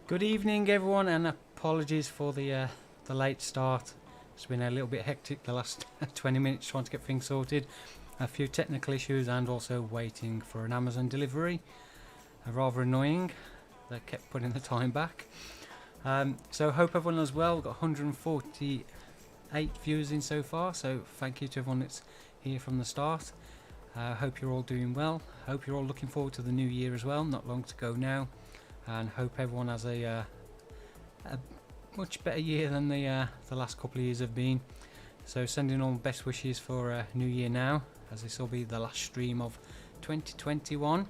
Good evening everyone, and apologies for the late start. It's been a little bit hectic the last 20 minutes trying to get things sorted. A few technical issues and also waiting for an Amazon delivery. Rather annoying. They kept putting the time back. So hope everyone is well. We've got 148 views in so far, so thank you to everyone that's here from the start. Hope you're all doing well. Hope you're all looking forward to the new year as well. Not long to go now. And hope everyone has a much better year than the last couple of years have been. So sending all best wishes for New Year now, as this will be the last stream of 2021.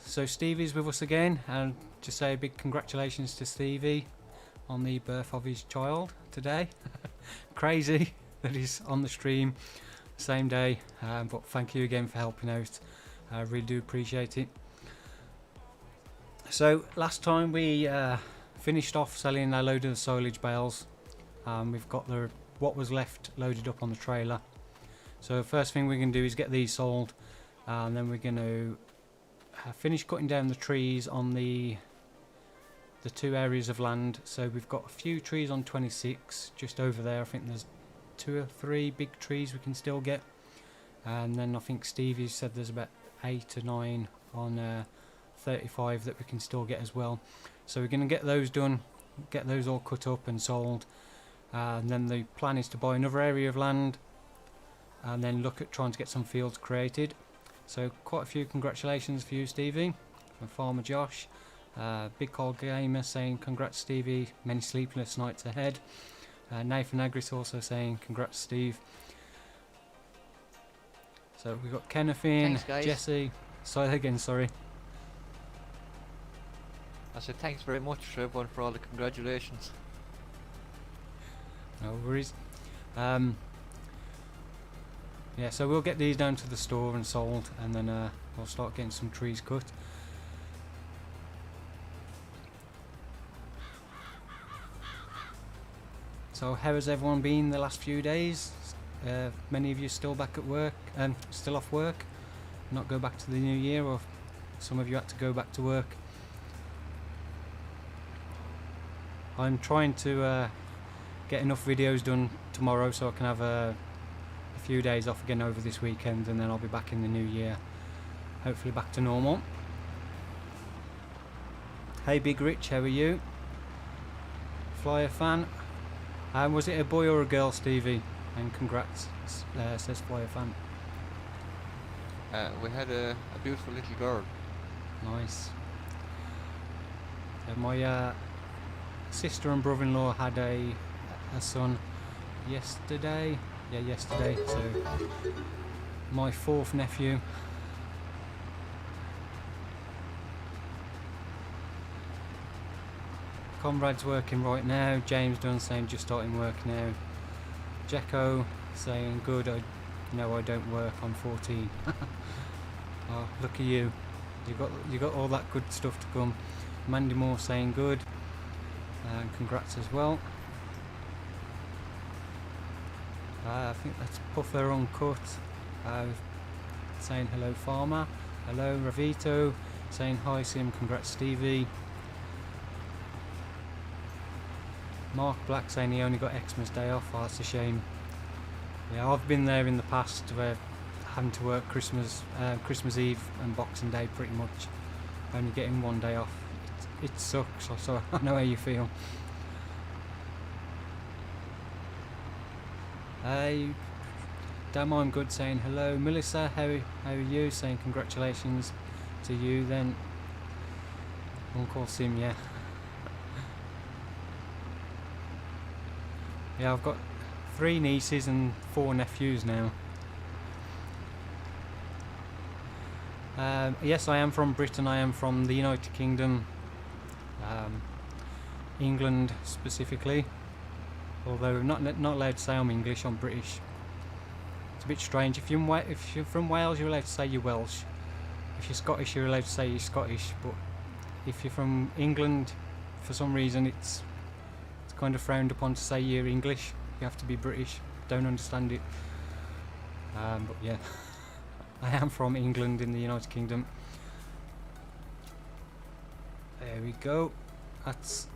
So Stevie's with us again, and just say a big congratulations to Stevie on the birth of his child today. Crazy that he's on the stream same day, but thank you again for helping out. I really do appreciate it. So last time we finished off selling a load of the silage bales. We've got what was left loaded up on the trailer. So first thing we're going to do is get these sold, and then we're going to finish cutting down the trees on the two areas of land. So we've got a few trees on 26 just over there. I think there's 2 or 3 big trees we can still get, and then I think Stevie said there's about 8 or 9 on 35 that we can still get as well. So we're going to get those done, get those all cut up and sold, and then the plan is to buy another area of land and then look at trying to get some fields created. So quite a few congratulations for you, Stevie, from Farmer Josh. Big Coal Gamer saying congrats Stevie, many sleepless nights ahead. Nathan Agris also saying congrats Steve. So we've got Kenneth in. Thanks, guys. Jesse, sorry. I said thanks very much to everyone for all the congratulations. No worries. Yeah, so we'll get these down to the store and sold, and then we'll start getting some trees cut. So how has everyone been the last few days? Many of you still back at work, still off work, not go back to the new year, or some of you had to go back to work. I'm trying to get enough videos done tomorrow so I can have a few days off again over this weekend, and then I'll be back in the new year, hopefully back to normal. Hey Big Rich, how are you? Flyer fan. Was it a boy or a girl, Stevie? And congrats, says Flyer fan. We had a beautiful little girl. Nice. So my sister and brother-in-law had a son yesterday. Yeah, yesterday. So my 4th nephew. Comrade's working right now. James Dunn saying just starting work now. Jacko saying good. No, I don't work. I'm 14. Oh, look at you. You got all that good stuff to come. Mandy Moore saying good. And congrats as well. I think that's Puffer Uncut saying hello Farmer. Hello Ravito saying hi Sim, congrats Stevie. Mark Black saying he only got Xmas day off. Oh, that's a shame. Yeah, I've been there in the past where having to work Christmas Eve and Boxing Day pretty much, only getting 1 day off. It sucks, so I know how you feel. Hey, damn, I'm good saying hello. Melissa, how are you? Saying congratulations to you then. Uncle Sim, yeah. Yeah, I've got 3 nieces and 4 nephews now. Yes, I am from Britain. I am from the United Kingdom, England specifically. Although I'm not allowed to say I'm English, I'm British. It's a bit strange. If you're from Wales, you're allowed to say you're Welsh. If you're Scottish, you're allowed to say you're Scottish. But if you're from England, for some reason, it's kind of frowned upon to say you're English. You have to be British. Don't understand it. But yeah, I am from England in the United Kingdom. There we go. That's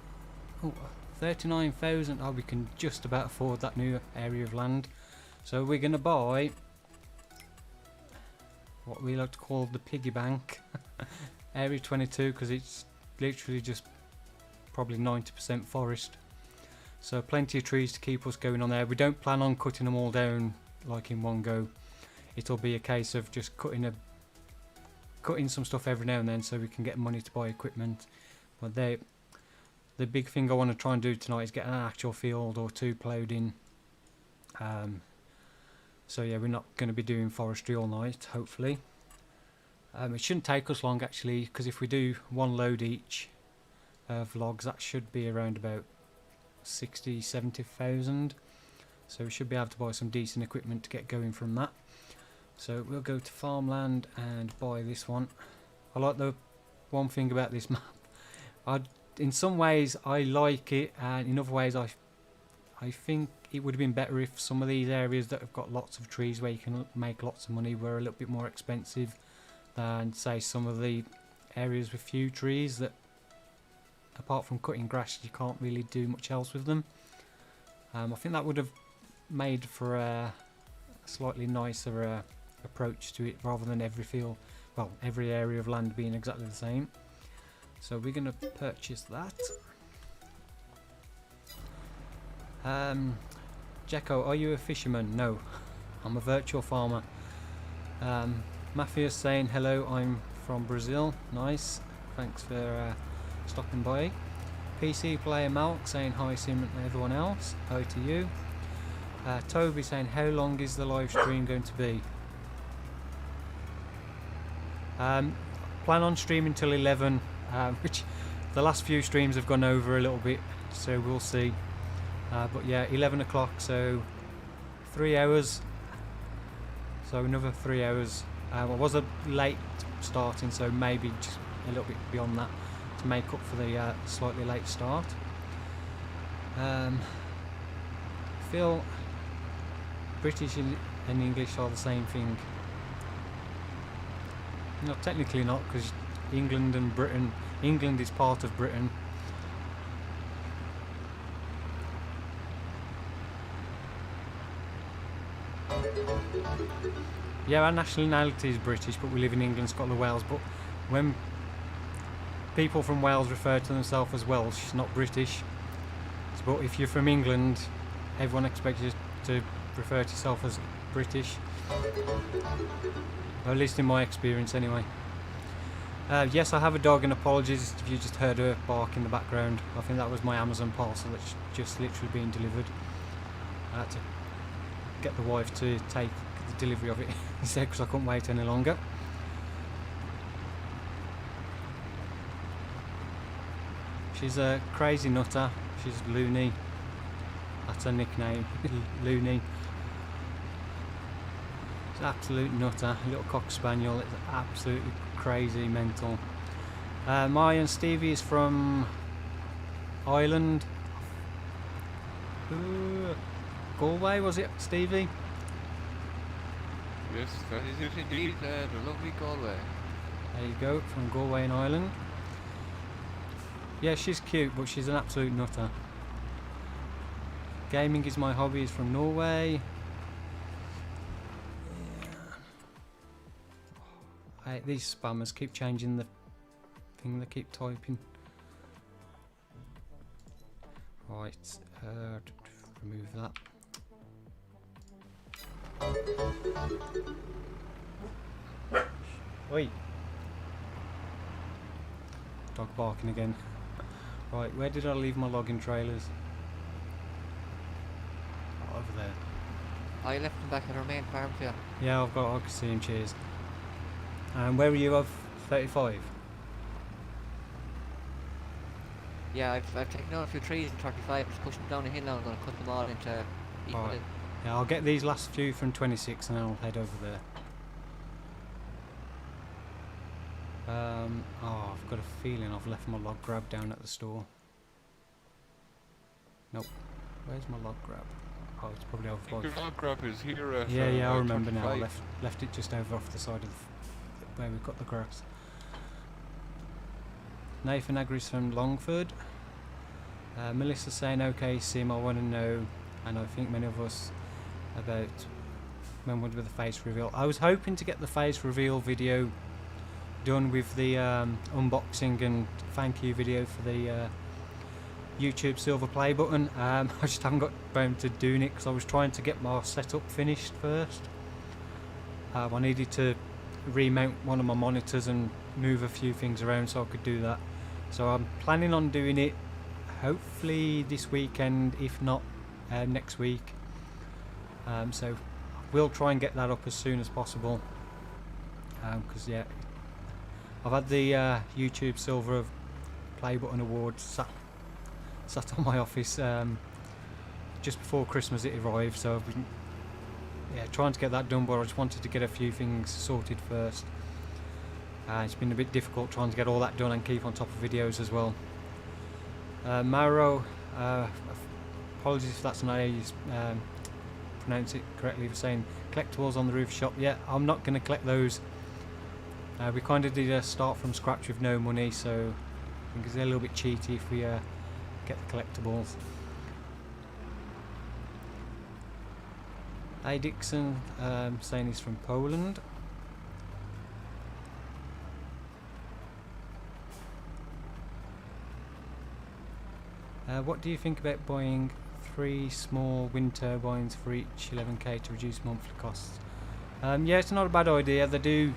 39,000. Oh, we can just about afford that new area of land. So we're going to buy what we like to call the piggy bank. Area 22, because it's literally just probably 90% forest. So plenty of trees to keep us going on there. We don't plan on cutting them all down like in one go. It'll be a case of just cutting some stuff every now and then so we can get money to buy equipment. But the big thing I want to try and do tonight is get an actual field or two ploughed in. So yeah, we're not going to be doing forestry all night, hopefully. It shouldn't take us long actually, because if we do one load each of logs, that should be around about 60,000-70,000. So we should be able to buy some decent equipment to get going from that. So we'll go to farmland and buy this one. I like the one thing about this map. In some ways I like it, and in other ways I think it would have been better if some of these areas that have got lots of trees where you can make lots of money were a little bit more expensive than say some of the areas with few trees that, apart from cutting grass, you can't really do much else with them. I think that would have made for a slightly nicer approach to it, rather than every area of land being exactly the same. So we're going to purchase that. Jacko, are you a fisherman? No, I'm a virtual farmer. Mafia's saying hello, I'm from Brazil. Nice, thanks for stopping by. PC player Malk saying hi Sim and everyone else. Hi to you. Toby saying how long is the live stream going to be? Plan on streaming till 11, which the last few streams have gone over a little bit, so we'll see. But yeah, 11 o'clock, so 3 hours. So another 3 hours. I was a late starting, so maybe just a little bit beyond that to make up for the slightly late start. Feel British and English are the same thing. No, technically not, because England and Britain. England is part of Britain. Yeah, our nationality is British, but we live in England, Scotland, Wales. But when people from Wales refer to themselves as Welsh, not British. But if you're from England, everyone expects you to refer to yourself as British. Or at least in my experience, anyway. Yes, I have a dog, and apologies if you just heard her bark in the background. I think that was my Amazon parcel that's just literally being delivered. I had to get the wife to take the delivery of it instead, because I couldn't wait any longer. She's a crazy nutter. She's loony. That's her nickname, Loony. She's an absolute nutter. A little cock spaniel. It's absolutely crazy, mental. My and Stevie is from Ireland. Galway, was it, Stevie? Yes, that is it indeed, the lovely Galway. There you go, from Galway in Ireland. Yeah, she's cute, but she's an absolute nutter. Gaming is my hobby, is from Norway. I hate these spammers, keep changing the thing they keep typing. Right, remove that. Oi! Dog barking again. Right, where did I leave my logging trailers? Oh, over there. I left them back at our main farm for you. Yeah, I can see him, cheers. And where are you of 35? Yeah, I've taken down a few trees in 35, just pushing them down the hill now. I'm going to cut them all into equal. Right. Yeah, I'll get these last few from 26 and then I'll head over there. Oh, I've got a feeling I've left my log grab down at the store. Nope. Where's my log grab? Oh, it's probably over by... Your log grab is here at Yeah, I remember 25. now. I left it just over off the side of where we've got the grass. Nathan Agris from Longford. Melissa saying, okay Sim, I want to know, and I think many of us, about when would be the face reveal. I was hoping to get the face reveal video done with the unboxing and thank you video for the YouTube silver play button. I just haven't got round to doing it because I was trying to get my setup finished first. I needed to remount one of my monitors and move a few things around so I could do that. So I'm planning on doing it hopefully this weekend, if not next week. So we'll try and get that up as soon as possible. Because yeah, I've had the YouTube Silver Play Button Award sat on my office just before Christmas it arrived, so I've been trying to get that done, but I just wanted to get a few things sorted first. It's been a bit difficult trying to get all that done and keep on top of videos as well. Mauro, apologies if that's not how you pronounce it correctly, for saying collectibles on the roof shop. Yeah, I'm not going to collect those. We kind of did a start from scratch with no money, so I think it's a little bit cheaty if we get the collectibles. Hey Dixon, saying he's from Poland. What do you think about buying 3 small wind turbines for each 11k to reduce monthly costs? Yeah, it's not a bad idea. They do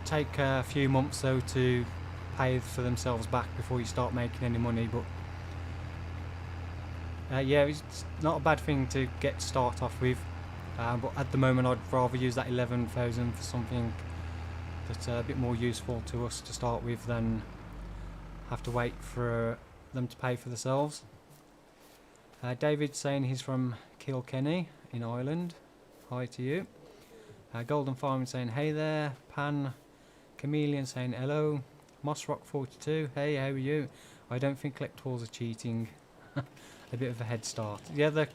take a few months though to pay for themselves back before you start making any money, but yeah, it's not a bad thing to start off with, but at the moment I'd rather use that 11,000 for something that's a bit more useful to us to start with than have to wait for them to pay for themselves. David's saying he's from Kilkenny in Ireland. Hi to you. Golden Farming saying hey there. Pan Chameleon saying hello. Mossrock42, hey, how are you? I don't think collectibles are cheating. A bit of a head start. Yeah,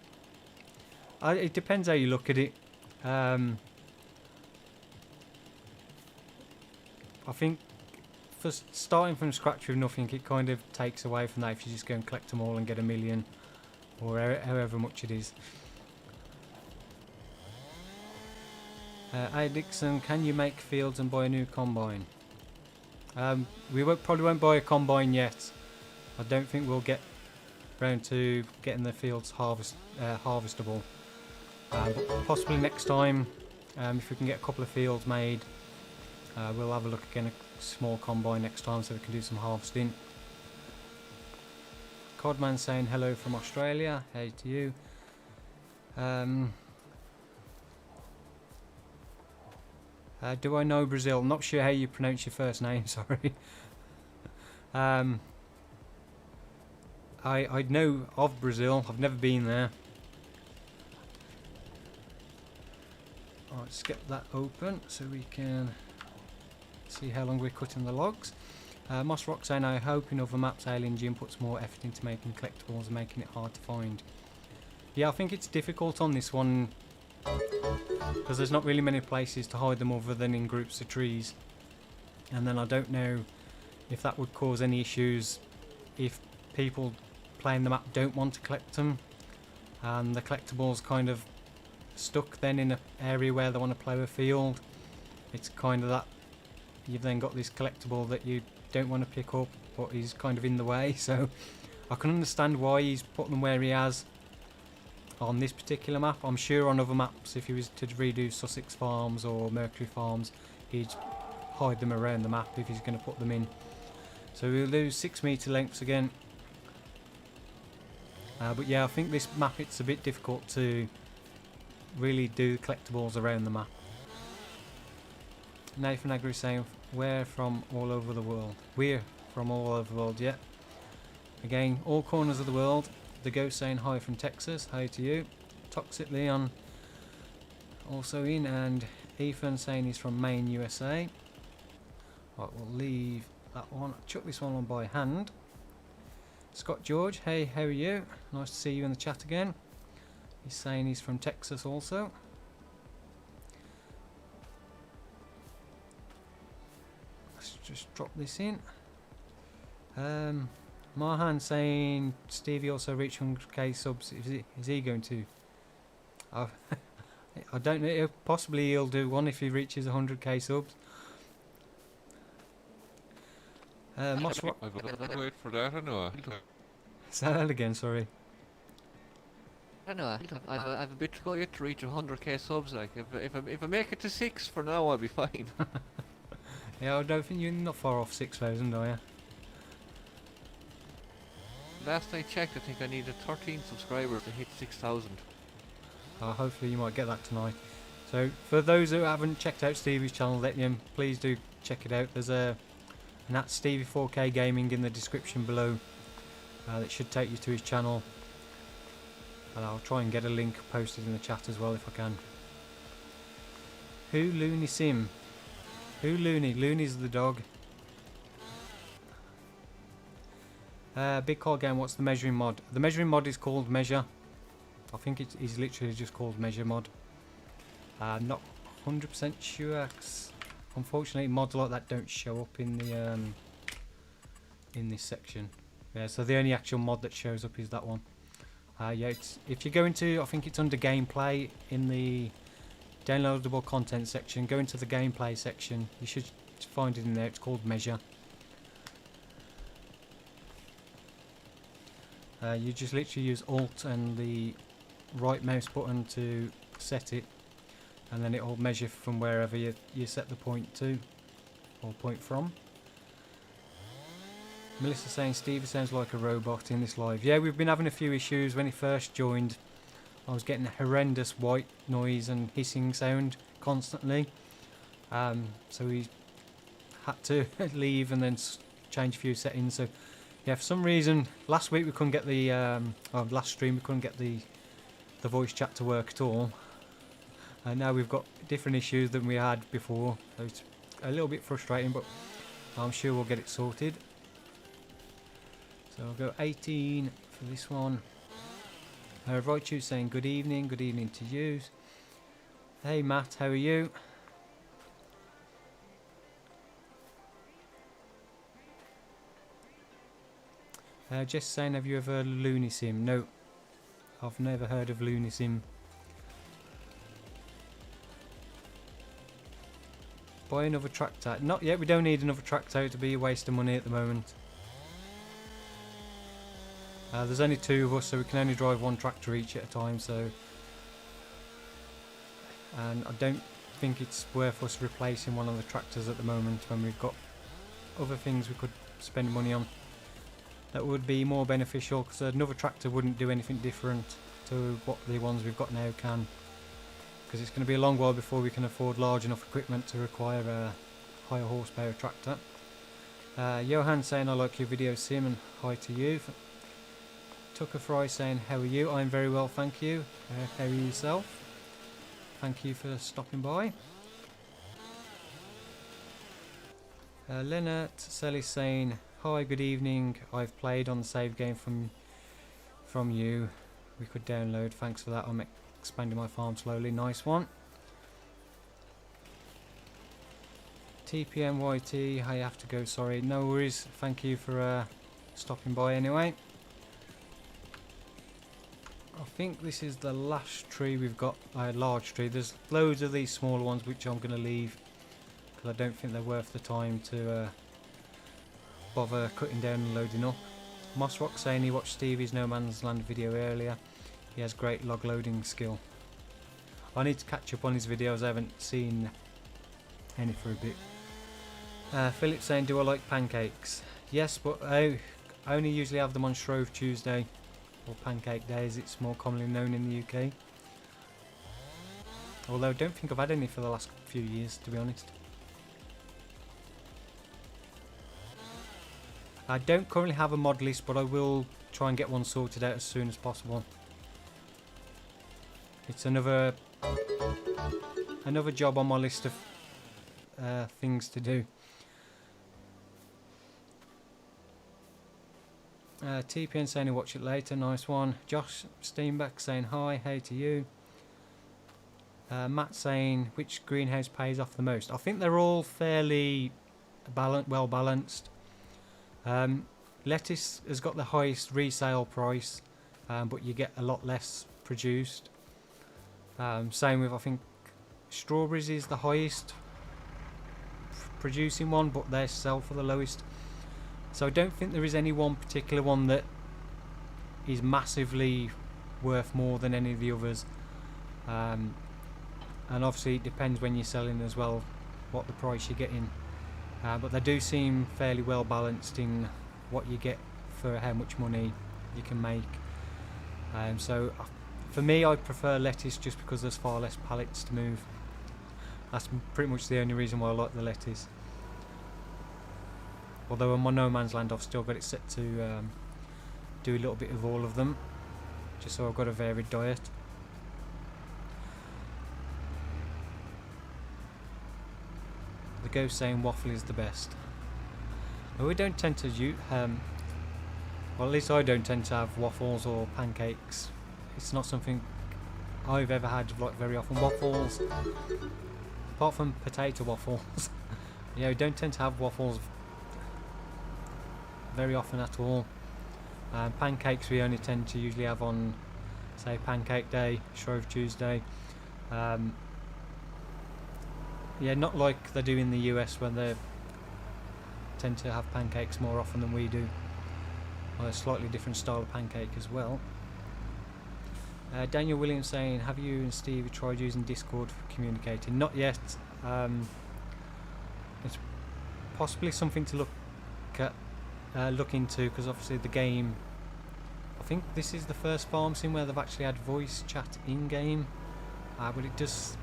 it depends how you look at it. I think for starting from scratch with nothing, it kind of takes away from that if you just go and collect them all and get a million, or however much it is. Hey Dixon, can you make fields and buy a new combine? We probably won't buy a combine yet. I don't think we'll get round to getting the fields harvestable. But possibly next time, if we can get a couple of fields made, we'll have a look again at a small combine next time so we can do some harvesting. Codman saying hello from Australia. Hey to you. Do I know Brazil? Not sure how you pronounce your first name, sorry. I know of Brazil, I've never been there. Alright, let's get that open so we can see how long we're cutting the logs. Moss Rock saying I hope in other maps Alien Jim puts more effort into making collectibles and making it hard to find. Yeah, I think it's difficult on this one because there's not really many places to hide them other than in groups of trees, and then I don't know if that would cause any issues if people playing the map don't want to collect them and the collectibles kind of stuck then in an area where they want to plow a field. It's kind of that you've then got this collectible that you don't want to pick up but he's kind of in the way, so I can understand why he's put them where he has on this particular map. I'm sure on other maps if he was to redo Sussex Farms or Mercury Farms he'd hide them around the map if he's going to put them in. So we'll lose 6 metre lengths again. But yeah, I think this map it's a bit difficult to really do collectibles around the map. Nathan Agri saying we're from all over the world. We're from all over the world, yeah. Again, all corners of the world. The Ghost saying hi from Texas, hi to you. Toxic Leon also in, and Ethan saying he's from Maine, USA. Right, we'll leave that one. Chuck this one on by hand. Scott George, hey, how are you? Nice to see you in the chat again. He's saying he's from Texas also. Let's just drop this in. Marhan saying Stevie also reached 100k subs. Is he going to? I don't know. Possibly he'll do one if he reaches 100k subs. Moss Rock. I've wait for that, I know. Say that again. Sorry. I don't know. I've a bit to go yet to reach 100k subs. Like if I make it to 6 for now, I'll be fine. Yeah, I don't think you're not far off 6,000, are you? Last I checked, I think I needed 13 subscribers to hit 6,000. Hopefully you might get that tonight. So for those who haven't checked out Stevie's channel, please do check it out. There's an @Stevie4K Gaming in the description below. That should take you to his channel. And I'll try and get a link posted in the chat as well if I can. Who Looney Sim? Who Looney? Looney's the dog. Big Car Game, what's the measuring mod? The measuring mod is called Measure. I think it is literally just called Measure mod. I'm not 100% sure. Unfortunately, mods like that don't show up in the in this section. Yeah, so the only actual mod that shows up is that one. Yeah, if you go into, I think it's under gameplay in the downloadable content section. Go into the gameplay section. You should find it in there. It's called Measure. You just literally use Alt and the right mouse button to set it, and then it will measure from wherever you set the point to, or point from. Melissa saying Stevie sounds like a robot in this live. Yeah, we've been having a few issues. When he first joined, I was getting a horrendous white noise and hissing sound constantly. So we had to leave and then change a few settings. So yeah, for some reason last week we couldn't get the last stream we couldn't get the voice chat to work at all. And now we've got different issues than we had before. So it's a little bit frustrating, but I'm sure we'll get it sorted. So I'll go 18 for this one. Raichu saying good evening to you. Hey Matt, how are you? Jess saying, have you ever heard of Looney Sim? No, I've never heard of Looney Sim. Buy another tractor. Not yet, we don't need another tractor. To be a waste of money at the moment. There's only two of us, so we can only drive one tractor each at a time. So, and I don't think it's worth us replacing one of the tractors at the moment when we've got other things we could spend money on. That would be more beneficial, because another tractor wouldn't do anything different to what the ones we've got now can. Because it's going to be a long while before we can afford large enough equipment to require a higher horsepower tractor. Johan saying I like your video sim, and hi to you. Tucker Fry saying how are you? I'm very well, thank you. How are you yourself? Thank you for stopping by. Leonard Selly saying hi, good evening. I've played on the save game from you. We could download. Thanks for that. I'm expanding my farm slowly. Nice one. TPMYT, I have to go. Sorry. No worries. Thank you for stopping by anyway. I think this is the last tree we've got. A large tree. There's loads of these smaller ones which I'm going to leave because I don't think they're worth the time to bother cutting down and loading up. Mossrock saying he watched Stevie's No Man's Land video earlier. He has great log loading skill. I need to catch up on his videos. I haven't seen any for a bit. Philip saying, do I like pancakes? Yes, but I only usually have them on Shrove Tuesday, or Pancake Day as it's more commonly known in the UK. Although I don't think I've had any for the last few years, to be honest. I don't currently have a mod list, but I will try and get one sorted out as soon as possible. It's another job on my list of things to do. TPN saying he'll watch it later, nice one. Josh Steinbeck saying hi, hey to you. Matt saying which greenhouse pays off the most. I think they're all fairly well balanced. lettuce has got the highest resale price, but you get a lot less produced. Same with, I think, strawberries is the highest producing one, but they sell for the lowest. So I don't think there is any one particular one that is massively worth more than any of the others. And obviously it depends when you're selling as well, what the price you're getting. But they do seem fairly well balanced in what you get for how much money you can make. So for me, I prefer lettuce just because there's far less pallets to move. That's pretty much the only reason why I like the lettuce. Although on my No Man's Land I've still got it set to do a little bit of all of them, just so I've got a varied diet. The ghost saying waffle is the best. Well, we don't tend to use, well, at least I don't tend to have waffles or pancakes. It's not something I've ever had like very often. Waffles, apart from potato waffles, you know, don't tend to have waffles very often at all. Pancakes we only tend to usually have on, say, Pancake Day, Shrove Tuesday. Yeah, not like they do in the US when they tend to have pancakes more often than we do. Well, a slightly different style of pancake as well. Daniel Williams saying, have you and Steve tried using Discord for communicating? Not yet. It's possibly something to look into, because obviously the game, I think this is the first farm sim where they've actually had voice chat in game, but it does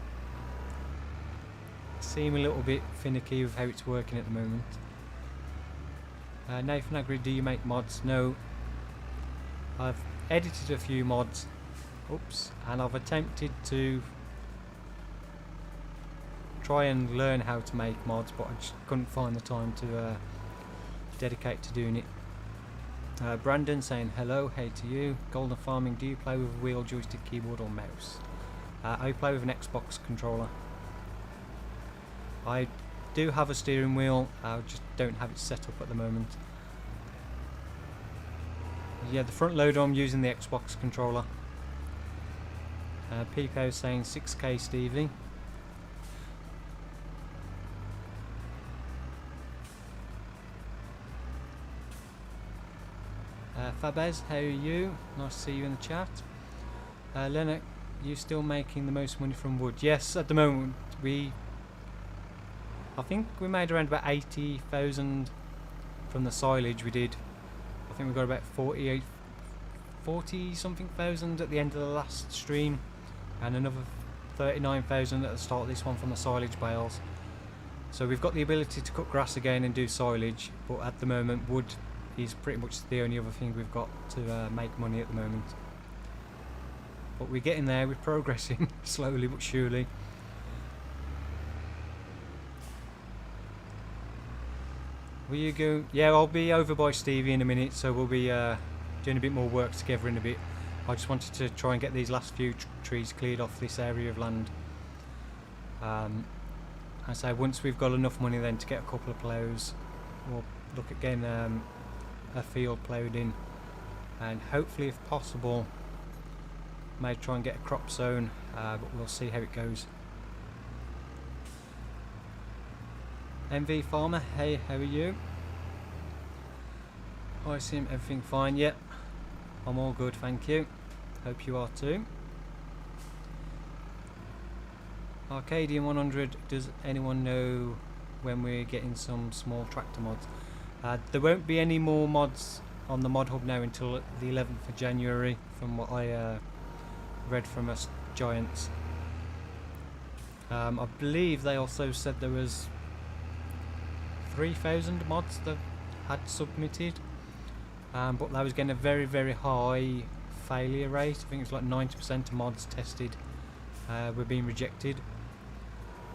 seem a little bit finicky with how it's working at the moment. Nathan Agri, do you make mods? No, I've edited a few mods, and I've attempted to try and learn how to make mods, but I just couldn't find the time to dedicate to doing it. Brandon saying hello, hey to you. Golden Farming, do you play with a wheel, joystick, keyboard or mouse? I play with an Xbox controller. I do have a steering wheel, I just don't have it set up at the moment. Yeah, the front loader I'm using the Xbox controller. Pico saying 6k Stevie. Fabez, how are you? Nice to see you in the chat. Leonard, you still making the most money from wood? Yes, at the moment I think we made around about 80,000 from the silage we did. I think we got about 40 something thousand at the end of the last stream, and another 39,000 at the start of this one from the silage bales. So we've got the ability to cut grass again and do silage, but at the moment wood is pretty much the only other thing we've got to make money at the moment. But we're getting there, we're progressing slowly but surely. Will you go? Yeah, I'll be over by Stevie in a minute, so we'll be doing a bit more work together in a bit. I just wanted to try and get these last few trees cleared off this area of land. I say once we've got enough money then to get a couple of plows, we'll look at getting a field ploughed in, and hopefully if possible may try and get a crop sown, but we'll see how it goes. MV Farmer, hey, how are you? I assume everything fine. Yep, I'm all good, thank you. Hope you are too. Arcadian 100, does anyone know when we're getting some small tractor mods? There won't be any more mods on the mod hub now until the 11th of January, from what I read from us giants. I believe they also said there was 3,000 mods that had submitted, but that was getting a very, very high failure rate. I think it was like 90% of mods tested were being rejected.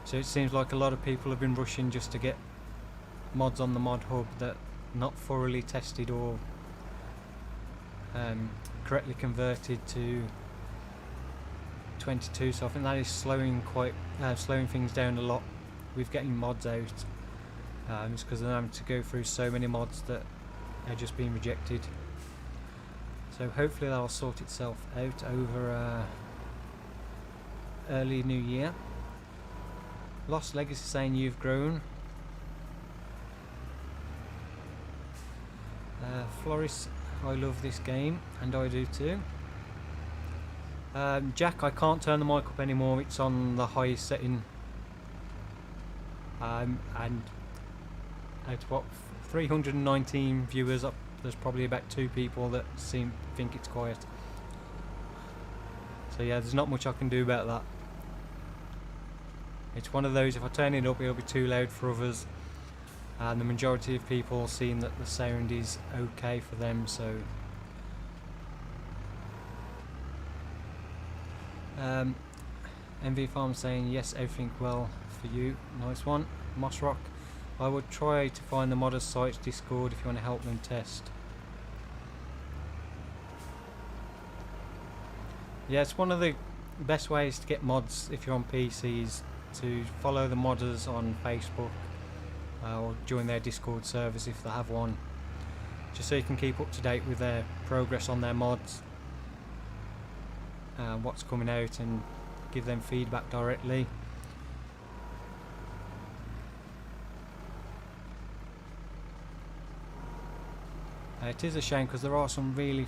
So it seems like a lot of people have been rushing just to get mods on the mod hub that not thoroughly tested or correctly converted to 22. So I think that is slowing things down a lot with getting mods out. Just because I'm having to go through so many mods that are just being rejected. So hopefully that'll sort itself out over early new year. Lost Legacy saying you've grown. Floris, I love this game, and I do too. Jack, I can't turn the mic up anymore, it's on the highest setting. And at what, 319 viewers up, there's probably about 2 people that think it's quiet. So yeah, there's not much I can do about that. It's one of those, if I turn it up it'll be too loud for others, and the majority of people seem that the sound is okay for them, so MV Farm saying yes, everything well for you, nice one. Mossrock, I would try to find the modders site's Discord if you want to help them test. Yeah, it's one of the best ways to get mods if you're on PCs, to follow the modders on Facebook or join their Discord servers if they have one, just so you can keep up to date with their progress on their mods, what's coming out, and give them feedback directly. It is a shame because there are some really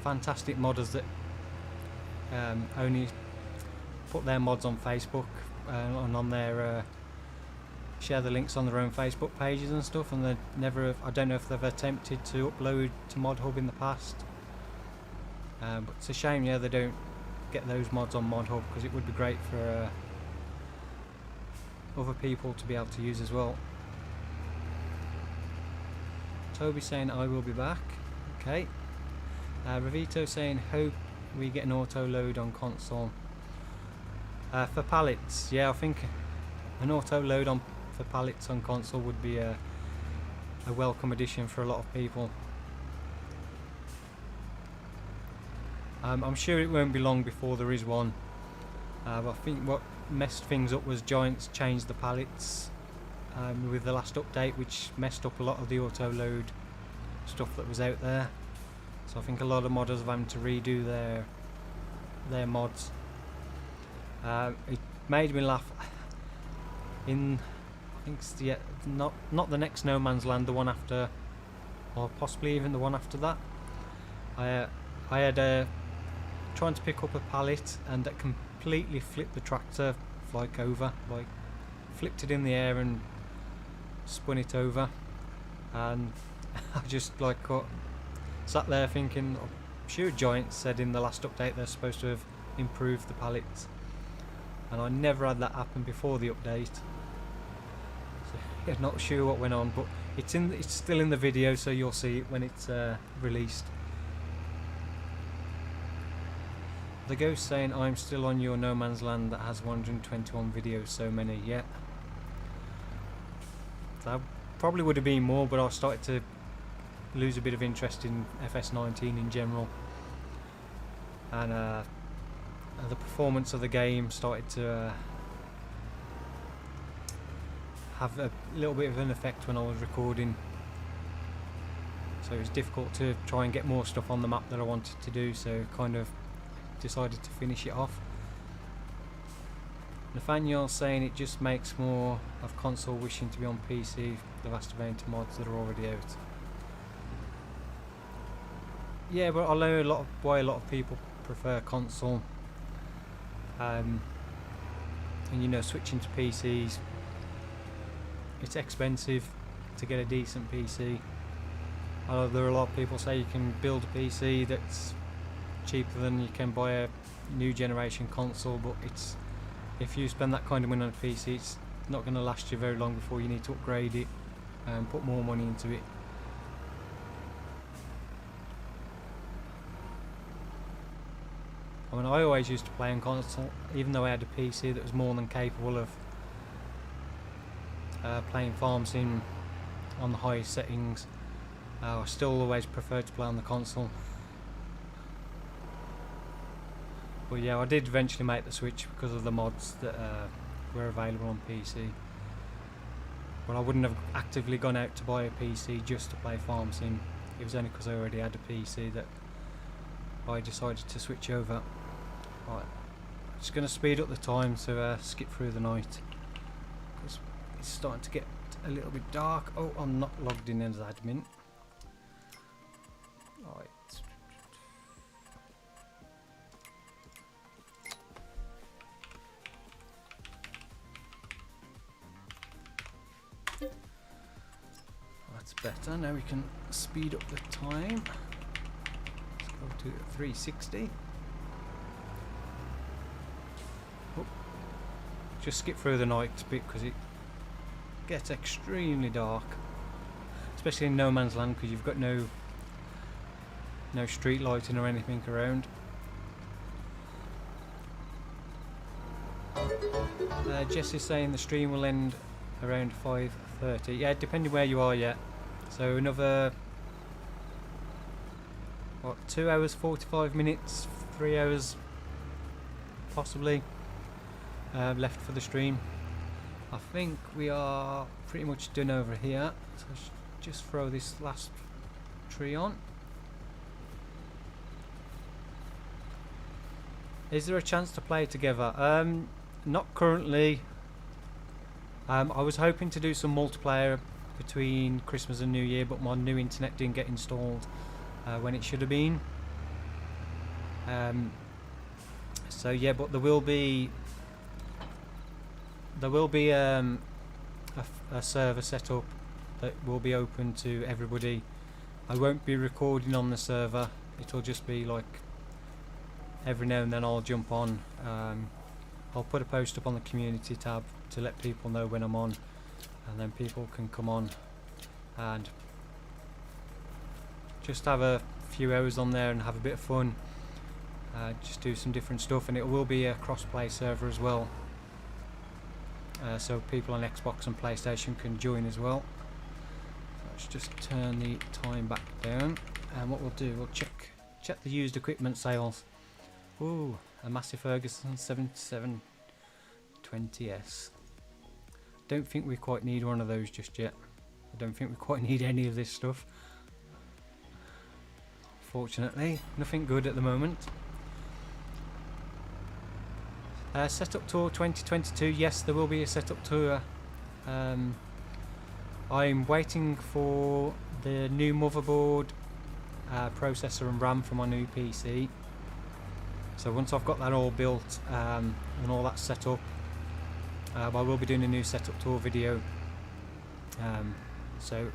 fantastic modders that only put their mods on Facebook and on their share the links on their own Facebook pages and stuff, and they never, I don't know if they've attempted to upload to ModHub in the past, but it's a shame, yeah, they don't get those mods on ModHub, because it would be great for other people to be able to use as well. Toby saying I will be back, okay. Ravito saying hope we get an auto load on console. For pallets, yeah, I think an auto load on for pallets on console would be a welcome addition for a lot of people. I'm sure it won't be long before there is one. But I think what messed things up was Giants changed the pallets with the last update, which messed up a lot of the auto load stuff that was out there. So I think a lot of modders have had to redo their mods. It made me laugh. In, I think it's the, not the next No Man's Land, the one after, or possibly even the one after that. I had trying to pick up a pallet, and that completely flipped the tractor like over, like flipped it in the air and spun it over, and I just like sat there thinking, I'm sure Giants said in the last update they're supposed to have improved the pallets, and I never had that happen before the update. So yeah, not sure what went on, but it's still in the video, so you'll see it when it's released. The Ghost saying I'm still on your No Man's Land that has 121 videos, so many, yeah. That probably would have been more, but I started to lose a bit of interest in FS19 in general, and the performance of the game started to have a little bit of an effect when I was recording, so it was difficult to try and get more stuff on the map that I wanted to do, so kind of decided to finish it off. Nathaniel saying it just makes more of console wishing to be on PC, the vast amount of mods that are already out. Yeah, but I know why a lot of people prefer console, and you know, switching to PCs, it's expensive to get a decent PC. I know there are a lot of people say you can build a PC that's cheaper than you can buy a new generation console, but it's, if you spend that kind of money on a PC, it's not going to last you very long before you need to upgrade it and put more money into it. I mean, I always used to play on console, even though I had a PC that was more than capable of playing farm sim on the highest settings. I still always preferred to play on the console. But yeah, I did eventually make the switch because of the mods that were available on PC. but I wouldn't have actively gone out to buy a PC just to play Farm Sim. It was only because I already had a PC that I decided to switch over. Right, I'm just going to speed up the time to skip through the night, because it's starting to get a little bit dark. Oh, I'm not logged in as admin. Right. That's better. Now we can speed up the time. Let's go to 360. Oh. Just skip through the night bit because it gets extremely dark, especially in no man's land, because you've got no street lighting or anything around. Jess is saying the stream will end around 5:30. Yeah, depending where you are. Yeah, so another what, 2 hours 45 minutes, 3 hours possibly left for the stream. I think we are pretty much done over here, so just throw this last tree on. Is there a chance to play together? Not currently. I was hoping to do some multiplayer between Christmas and New Year, but my new internet didn't get installed when it should have been. So yeah, but there will be a server set up that will be open to everybody. I won't be recording on the server. It'll just be like every now and then I'll jump on. I'll put a post up on the community tab to let people know when I'm on, and then people can come on and just have a few hours on there and have a bit of fun, just do some different stuff. And it will be a cross-play server as well, so people on Xbox and PlayStation can join as well. Let's just turn the time back down, and what we'll do, we'll check the used equipment sales. Ooh, a Massey Ferguson 7720S. Don't think we quite need one of those just yet. I don't think we quite need any of this stuff. Fortunately, nothing good at the moment. Setup tour 2022. Yes, there will be a setup tour. I'm waiting for the new motherboard, processor and RAM for my new PC. So once I've got that all built and all that set up, I will be doing a new setup tour video. So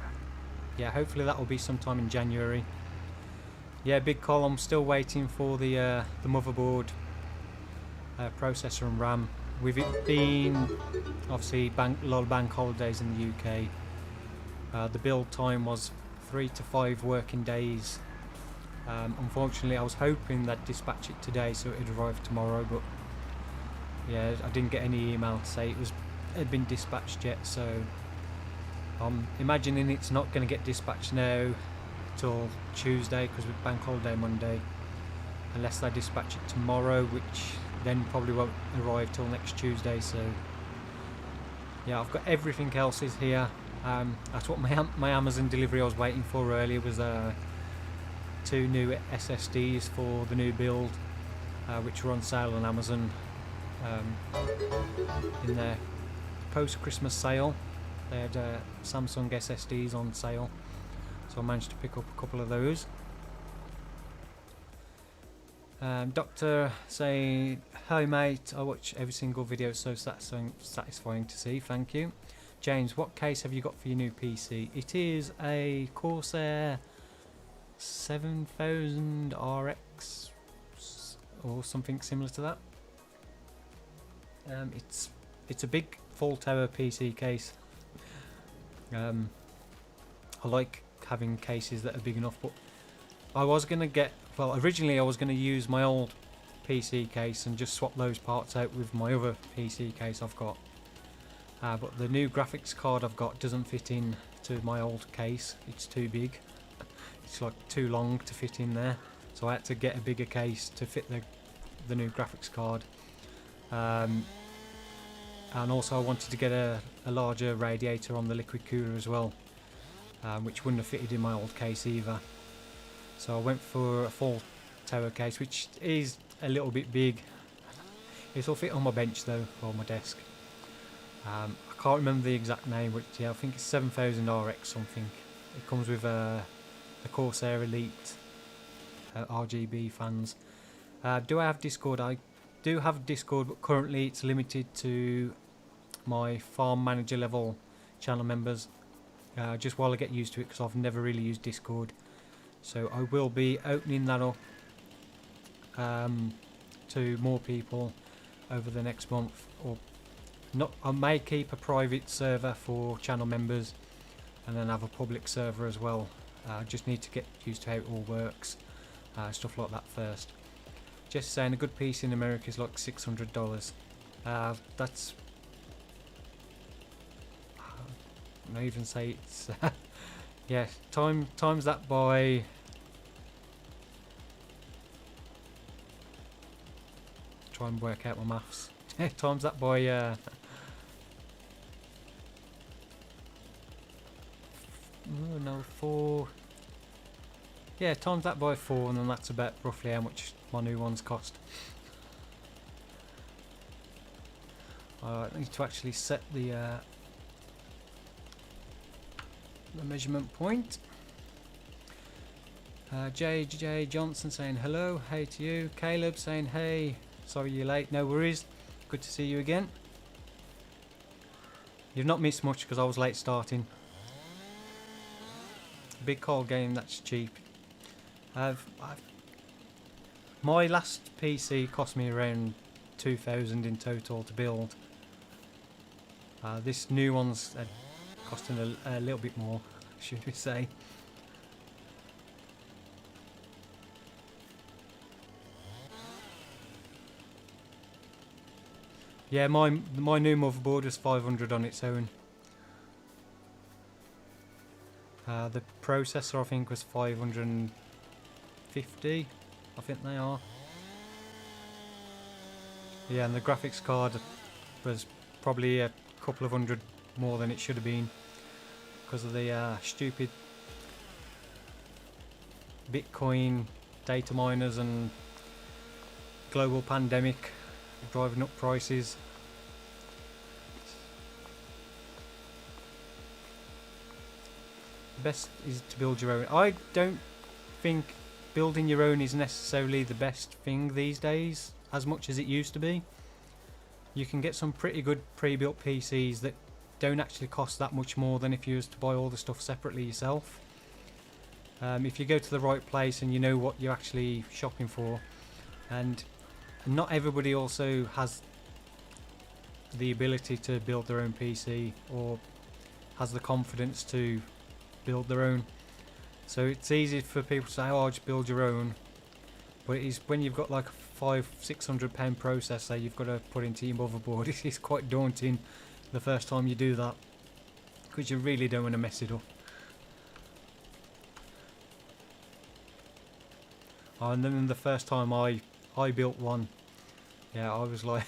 yeah, hopefully that will be sometime in January. Yeah, Big Col, I'm still waiting for the motherboard, processor and RAM. With it being obviously a lot of bank holidays in the UK, the build time was 3 to 5 working days. Unfortunately, I was hoping they'd dispatch it today so it'd arrive tomorrow, but yeah, I didn't get any email to say it had been dispatched yet, so I'm imagining it's not going to get dispatched now till Tuesday, because with bank holiday Monday, unless they dispatch it tomorrow, which then probably won't arrive till next Tuesday. So yeah, I've got everything else is here. That's what my Amazon delivery I was waiting for earlier was 2 new SSDs for the new build, which were on sale on Amazon in their post-Christmas sale. They had Samsung SSDs on sale, so I managed to pick up a couple of those. Doctor saying, hi mate, I watch every single video, so satisfying to see, thank you. James, what case have you got for your new PC? It is a Corsair 7000 RX or something similar to that. It's a big full tower PC case. I like having cases that are big enough, but I was going to get, well, originally I was going to use my old PC case and just swap those parts out with my other PC case I've got. But the new graphics card I've got doesn't fit in to my old case. It's too big. It's like too long to fit in there. So I had to get a bigger case to fit the new graphics card. and also I wanted to get a larger radiator on the liquid cooler as well, which wouldn't have fitted in my old case either. So I went for a full tower case, which is a little bit big. It'll fit on my bench though, or my desk. I can't remember the exact name, but yeah, I think it's 7000 RX something. It comes with the Corsair Elite RGB fans. Do I have Discord? I do have Discord, but currently it's limited to my farm manager level channel members, just while I get used to it, because I've never really used Discord. So I will be opening that up to more people over the next month, or not. I may keep a private server for channel members and then have a public server as well. I just need to get used to how it all works, stuff like that first. Just saying, a good piece in America is like $600. That's, I don't even say it's yeah, times that by, try and work out my maths. Times that by no, 4. Yeah, times that by 4, and then that's about roughly how much my new ones cost. I need to actually set the measurement point. JJ Johnson saying hello, hey to you. Caleb saying hey, sorry you're late, no worries, good to see you again. You've not missed much because I was late starting. Big call game, that's cheap. My last PC cost me around 2,000 in total to build. This new one's costing a little bit more, should we say. Yeah, my new motherboard was 500 on its own. The processor I think was 550, I think they are. Yeah, and the graphics card was probably a couple of hundred more than it should have been because of the stupid Bitcoin data miners and global pandemic driving up prices. Best is to build your own. I don't think building your own is necessarily the best thing these days as much as it used to be. You can get some pretty good pre-built PCs that don't actually cost that much more than if you was to buy all the stuff separately yourself. If you go to the right place and you know what you're actually shopping for, and not everybody also has the ability to build their own PC or has the confidence to build their own. So it's easy for people to say, oh, just build your own, but it is when you've got like a £500-600 processor you've got to put into your motherboard. It's quite daunting the first time you do that because you really don't want to mess it up. And then the first time I built one, yeah, I was like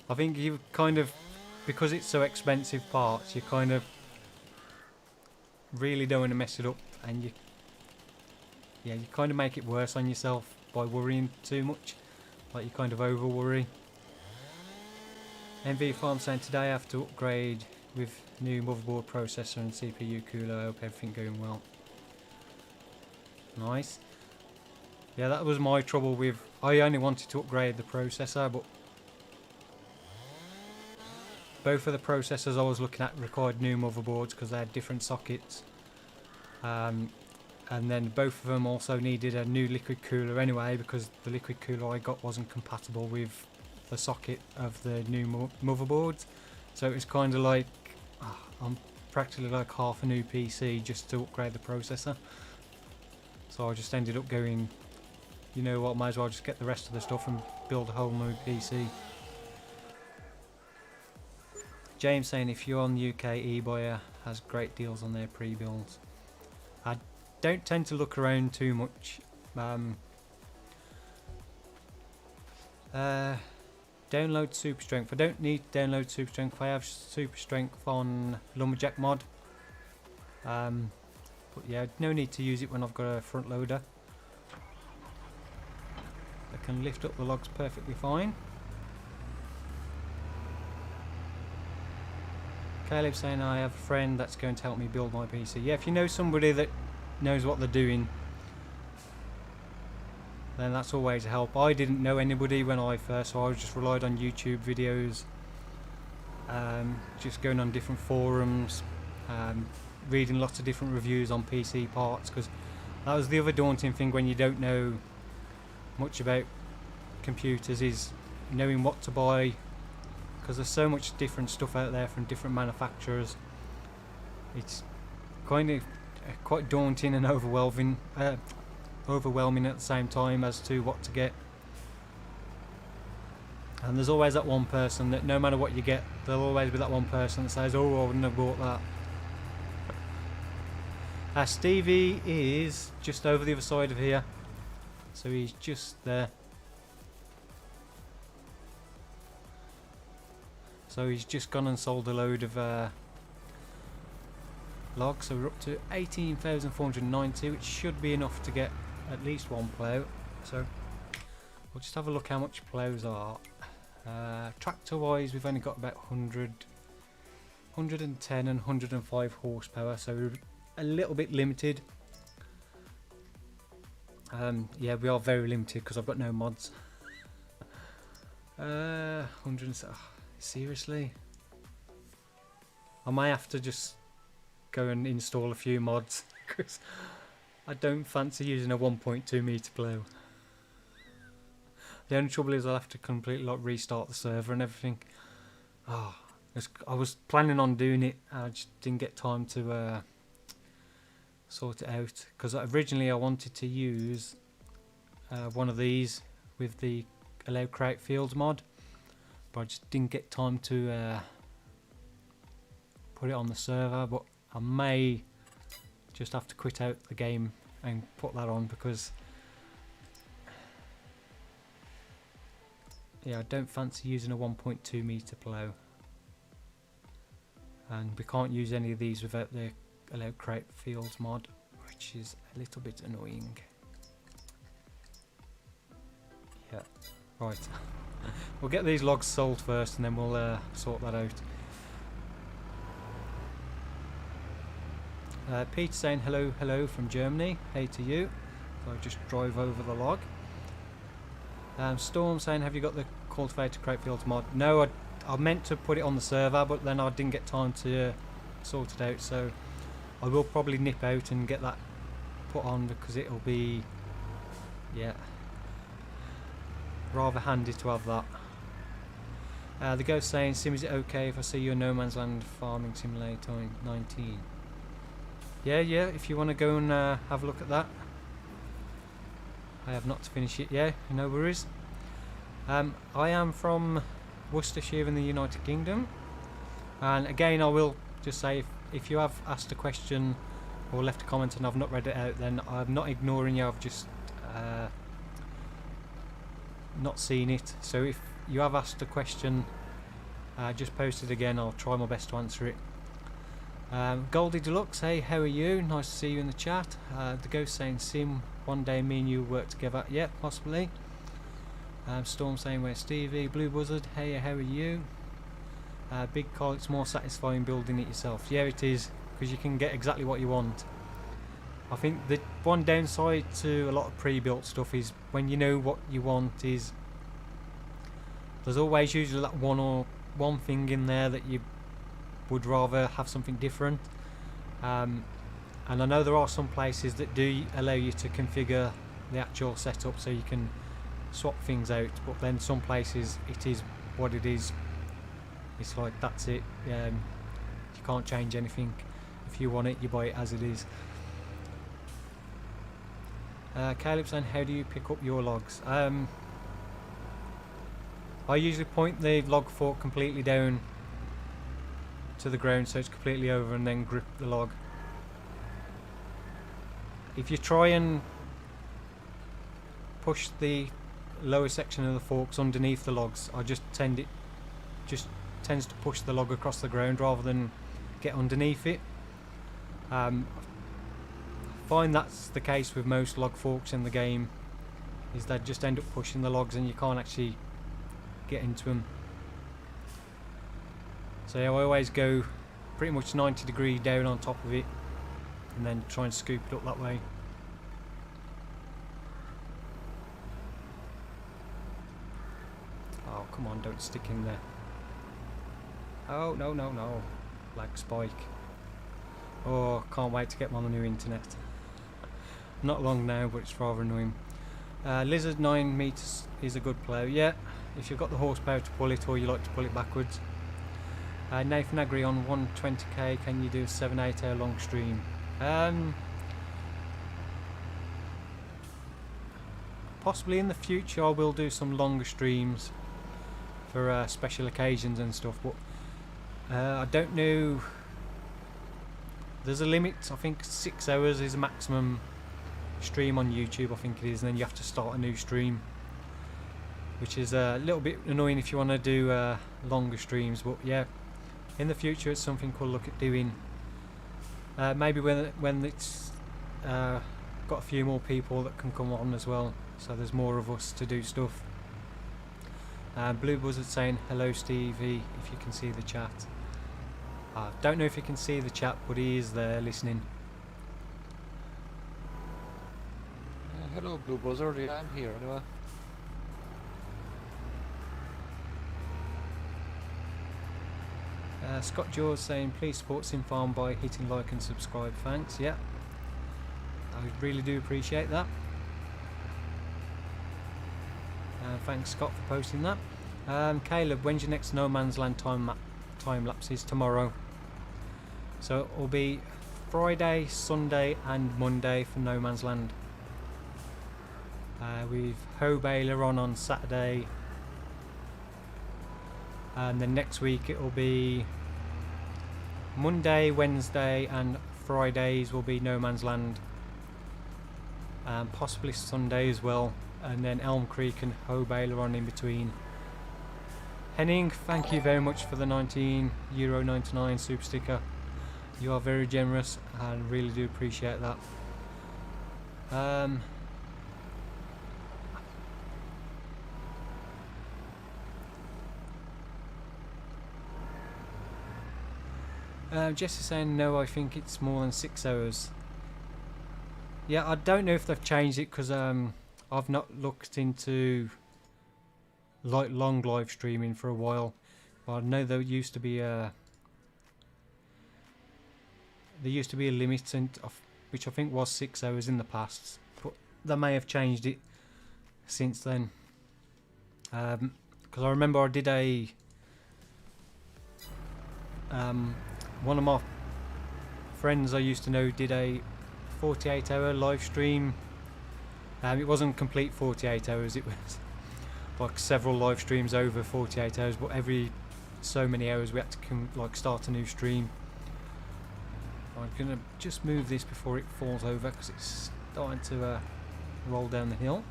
I think you kind of, because it's so expensive parts, you kind of really don't want to mess it up, and you kind of make it worse on yourself by worrying too much, like you kind of over worry. MV Farm saying today I have to upgrade with new motherboard, processor and CPU cooler. I hope everything going well. Nice. Yeah, that was my trouble with, I only wanted to upgrade the processor, but both of the processors I was looking at required new motherboards because they had different sockets. And then both of them also needed a new liquid cooler anyway, because the liquid cooler I got wasn't compatible with the socket of the new motherboards. So it was kind of like, I'm practically like half a new PC just to upgrade the processor. So I just ended up going, you know what, might as well just get the rest of the stuff and build a whole new PC. James saying if you're on the UK, eBuyer has great deals on their pre-builds. I don't tend to look around too much. download super strength. I don't need to download super strength. I have super strength on lumberjack mod. But yeah, no need to use it when I've got a front loader. I can lift up the logs perfectly fine. Caleb's saying I have a friend that's going to help me build my PC. Yeah, if you know somebody that knows what they're doing, then that's always a help. I didn't know anybody when I first, so I just relied on YouTube videos, just going on different forums, reading lots of different reviews on PC parts, because that was the other daunting thing when you don't know much about computers, is knowing what to buy, because there's so much different stuff out there from different manufacturers. It's kind of quite daunting and overwhelming at the same time as to what to get. And there's always that one person that no matter what you get, there'll always be that one person that says, oh, I wouldn't have bought that. Stevie is just over the other side of here, so he's just there. So he's just gone and sold a load of logs, so we're up to 18,490, which should be enough to get at least one plow. So we'll just have a look how much plows are. Tractor wise, we've only got about 110 and 105 horsepower, so we're a little bit limited. Yeah, we are very limited because I've got no mods. 100. Seriously, I might have to just go and install a few mods because I don't fancy using a 1.2 meter plow. The only trouble is I'll have to completely restart the server and everything. Oh, I was planning on doing it, I just didn't get time to sort it out, because originally I wanted to use one of these with the allow crate fields mod, but I just didn't get time to put it on the server. But I may just have to quit out the game and put that on, because yeah, I don't fancy using a 1.2 meter plow, and we can't use any of these without the allow crate fields mod, which is a little bit annoying. Yeah, right. We'll get these logs sold first and then we'll sort that out. Peter saying hello from Germany. Hey to you. So I just drive over the log. Storm saying, have you got the cultivator crate fields mod? No, I meant to put it on the server, but then I didn't get time to sort it out, so I will probably nip out and get that put on, because it'll be, yeah, rather handy to have that. The ghost saying, Sim, is it okay if I see your No Man's Land Farming Simulator 19? Yeah, if you want to go and have a look at that. I have not finished it yet, no worries. I am from Worcestershire in the United Kingdom, and again I will just say, if you have asked a question or left a comment and I've not read it out, then I'm not ignoring you, I've just not seen it. So if you have asked a question, just post it again, I'll try my best to answer it. Goldie Deluxe, hey, how are you? Nice to see you in the chat. The ghost saying, Sim, one day me and you work together. Yeah, possibly. Storm saying, where's Stevie? Blue Buzzard, hey, how are you? Big Call, it's more satisfying building it yourself. Yeah, it is, because you can get exactly what you want. I think the one downside to a lot of pre-built stuff is when you know what you want, is there's always usually that one thing in there that you would rather have something different. And I know there are some places that do allow you to configure the actual setup so you can swap things out, but then some places it is what it is. It's like, that's it. You can't change anything. If you want it, you buy it as it is. Caleb saying, how do you pick up your logs? I usually point the log fork completely down to the ground so it's completely over, and then grip the log. If you try and push the lower section of the forks underneath the logs, I just tends to push the log across the ground rather than get underneath it. I find that's the case with most log forks in the game, is they just end up pushing the logs and you can't actually get into them. So yeah, I always go pretty much 90 degree down on top of it and then try and scoop it up that way. Oh come on, don't stick in there. Oh no no no, like spike. Oh, can't wait to get on the new internet. Not long now, but it's rather annoying. Lizard 9 meters is a good plow. Yeah, if you've got the horsepower to pull it, or you like to pull it backwards. Nathan Agri on 120k, can you do a 7-8 hour long stream? Possibly in the future I will do some longer streams for special occasions and stuff, but I don't know. There's a limit. I think 6 hours is a maximum stream on YouTube, I think it is, and then you have to start a new stream, which is a little bit annoying if you want to do longer streams. But yeah, in the future it's something we'll look at doing. Maybe when it's got a few more people that can come on as well, so there's more of us to do stuff. Blue Buzzard saying hello Stevie, if you can see the chat. I don't know if you can see the chat, but he is there listening. Hello, Blue Buzzard. Yeah, I'm here anyway. Scott George saying please support Simfarm by hitting like and subscribe. Thanks. Yeah, I really do appreciate that. Thanks Scott for posting that. Caleb, when's your next No Man's Land time lapses? Tomorrow. So it will be Friday, Sunday and Monday for No Man's Land. We've Hoe Baler on Saturday, and then next week it will be Monday, Wednesday and Fridays will be No Man's Land, possibly Sunday as well, and then Elm Creek and Hoe Baler on in between. Henning, thank you very much for the €19.99 super sticker. You are very generous and really do appreciate that. Jesse's saying no, I think it's more than 6 hours. Yeah, I don't know if they've changed it because I've not looked into like long live streaming for a while. But I know there used to be a limit, which I think was 6 hours in the past, but they may have changed it since then. Because I remember I did a one of my friends I used to know did a 48-hour live stream. It wasn't complete 48 hours, it was like several live streams over 48 hours, but every so many hours we had to start a new stream. I'm gonna just move this before it falls over because it's starting to roll down the hill.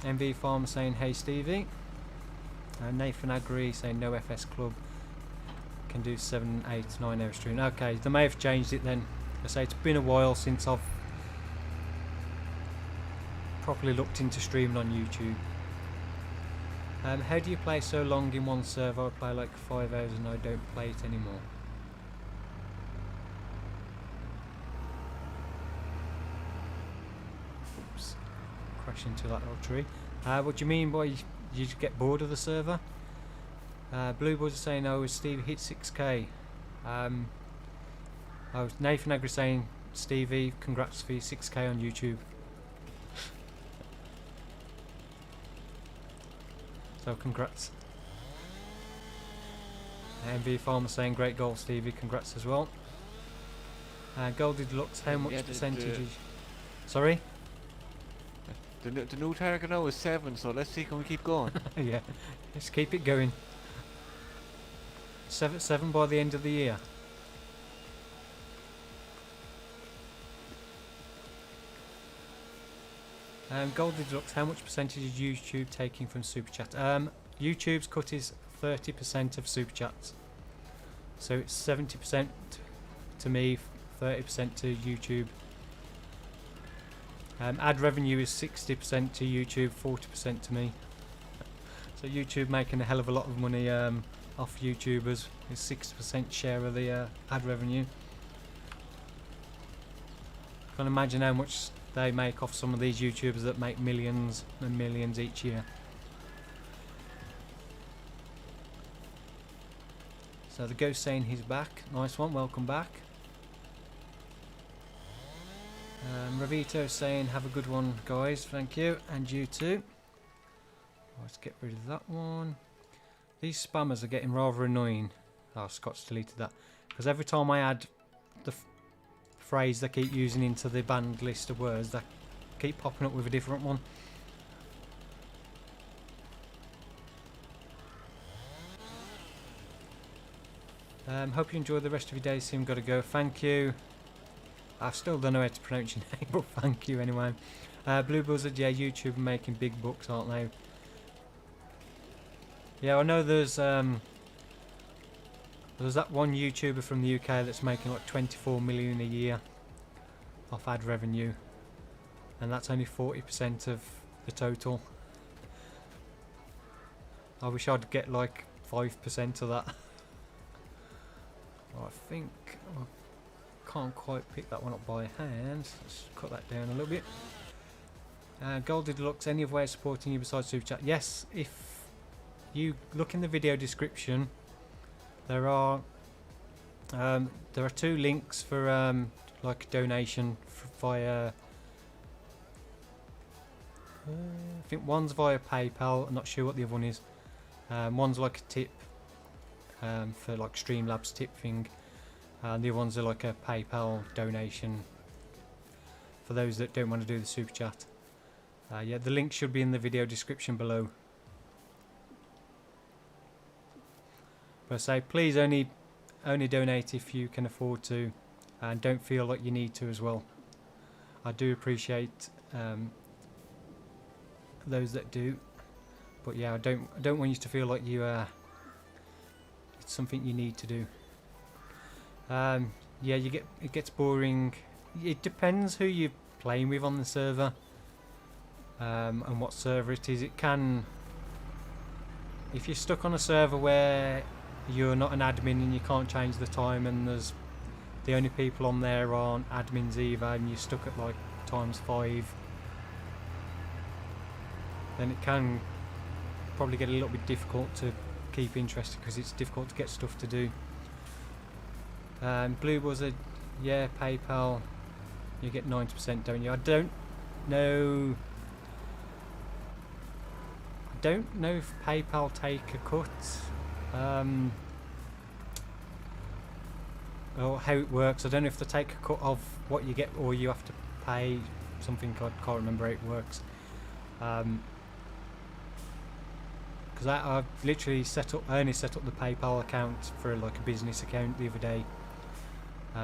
MV Farmer saying hey Stevie. Nathan Agri saying no FS Club can do 7, 8, 9 hour stream. Okay, they may have changed it then. I say it's been a while since I've properly looked into streaming on YouTube. How do you play so long in one server? I play like 5 hours and I don't play it anymore. Oops, crash into that little tree. What do you mean by you just get bored of the server? Blue Boys are saying, oh, Stevie hit 6k. Nathan Agri saying, Stevie, congrats for your 6k on YouTube. So congrats. MV Farmer saying, great goal Stevie, congrats as well. Goldie Deluxe, how much percentage is... Sorry? The new target now is 7, so let's see, can we keep going? Yeah, let's keep it going. 7 by the end of the year. Goldie Deluxe, how much percentage is YouTube taking from Super Chat? YouTube's cut is 30% of Super Chats. So it's 70% to me, 30% to YouTube. Ad revenue is 60% to YouTube, 40% to me. So YouTube making a hell of a lot of money off YouTubers. It's 6% share of the ad revenue. Can't imagine how much they make off some of these YouTubers that make millions and millions each year. So the ghost saying he's back. Nice one, welcome back. Ravito saying have a good one guys, thank you, and you too. Let's get rid of that one. These spammers are getting rather annoying. Oh, Scott's deleted that. Because every time I add the phrase they keep using into the banned list of words, they keep popping up with a different one. Hope you enjoy the rest of your day. Sim, gotta go. Thank you. I still don't know how to pronounce your name, but thank you anyway. Blue Buzzard, yeah, YouTube are making big bucks, aren't they? Yeah, I know there's that one YouTuber from the UK that's making like 24 million a year off ad revenue, and that's only 40% of the total. I wish I'd get like 5% of that. I think I can't quite pick that one up by hand. Let's cut that down a little bit. Goldie Deluxe, any other way of supporting you besides Super Chat? Yes, if you look in the video description, there are 2 links for like donation via. I think one's via PayPal. I'm not sure what the other one is. One's like a tip for like Streamlabs tip thing, and the other ones are like a PayPal donation for those that don't want to do the Super Chat. Yeah, the link should be in the video description below. But I say please only donate if you can afford to, and don't feel like you need to as well. I do appreciate those that do, but yeah, I don't want you to feel like you it's something you need to do. Yeah, it gets boring. It depends who you're playing with on the server, and what server it is. It can, if you're stuck on a server where you're not an admin and you can't change the time, and there's the only people on there aren't admins either, and you're stuck at like ×5, then it can probably get a little bit difficult to keep interested, because it's difficult to get stuff to do. Blue Buzzard, yeah, PayPal, you get 90%, don't you? I don't know if PayPal take a cut, or how it works. I don't know if they take a cut of what you get, or you have to pay something. I can't remember how it works. Because I've literally only set up the PayPal account for like a business account the other day.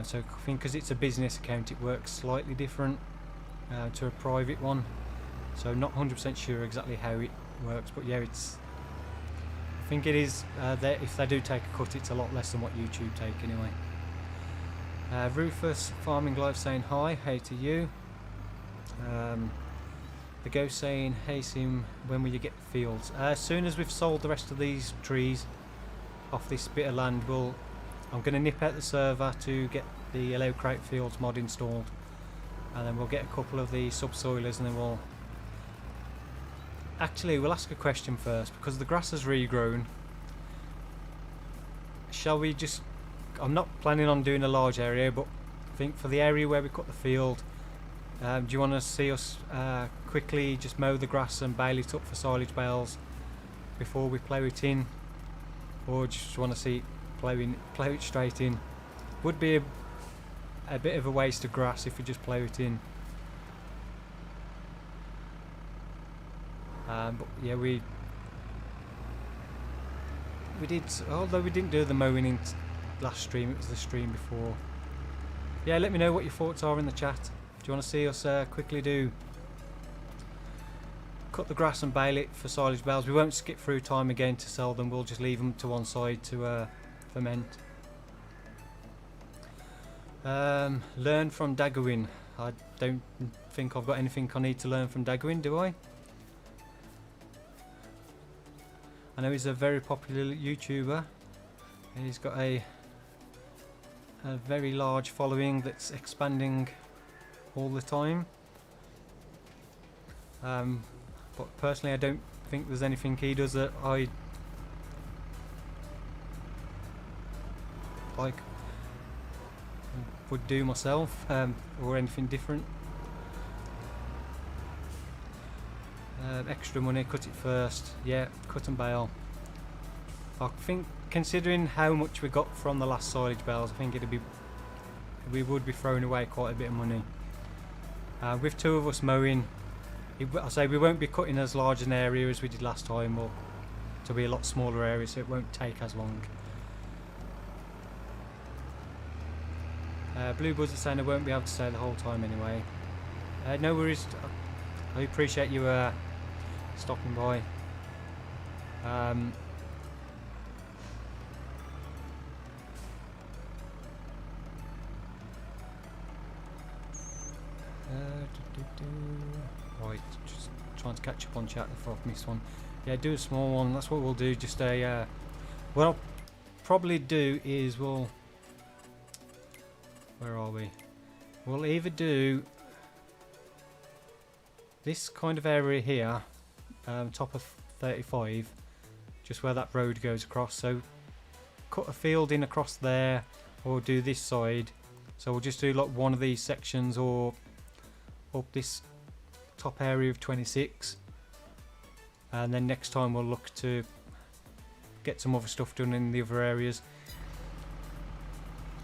So I think because it's a business account, it works slightly different to a private one. So not 100% sure exactly how it works, but yeah, I think it is. If they do take a cut, it's a lot less than what YouTube take anyway. Rufus Farming Live saying hi to you. The ghost saying hey Sim, when will you get the fields? As soon as we've sold the rest of these trees off this bit of land, I'm going to nip out the server to get the Allow Crate Fields mod installed, and then we'll get a couple of the subsoilers, and then we'll ask a question first, because the grass has regrown. Shall we just, I'm not planning on doing a large area, but I think for the area where we cut the field, do you want to see us quickly just mow the grass and bale it up for silage bales before we plough it in, or just want to see it plough it straight in? Would be a bit of a waste of grass if we just plough it in. But yeah, we did, although we didn't do the mowing in last stream, it was the stream before. Yeah, let me know what your thoughts are in the chat. Do you want to see us quickly do cut the grass and bale it for silage bales. We won't skip through time again to sell them, we'll just leave them to one side to ferment. Learn from Daggerwin. I don't think I've got anything I need to learn from Daggerwin, do I? I know he's a very popular YouTuber. He's got a very large following that's expanding all the time. But personally I don't think there's anything he does that I would do myself, or anything different. Extra money, cut it first. Yeah, cut and bale. I think considering how much we got from the last silage bales, I think we would be throwing away quite a bit of money. With two of us mowing, I say we won't be cutting as large an area as we did last time, or to be a lot smaller area, so it won't take as long. Blue Buzzard saying I won't be able to stay the whole time anyway. No worries. I appreciate you stopping by. Right, just trying to catch up on chat if I've missed one. Yeah, do a small one. That's what we'll do. Just a what I'll probably do is where are we? We'll either do this kind of area here, top of 35, just where that road goes across. So cut a field in across there, or do this side. So we'll just do like one of these sections, or up this top area of 26, and then next time we'll look to get some other stuff done in the other areas.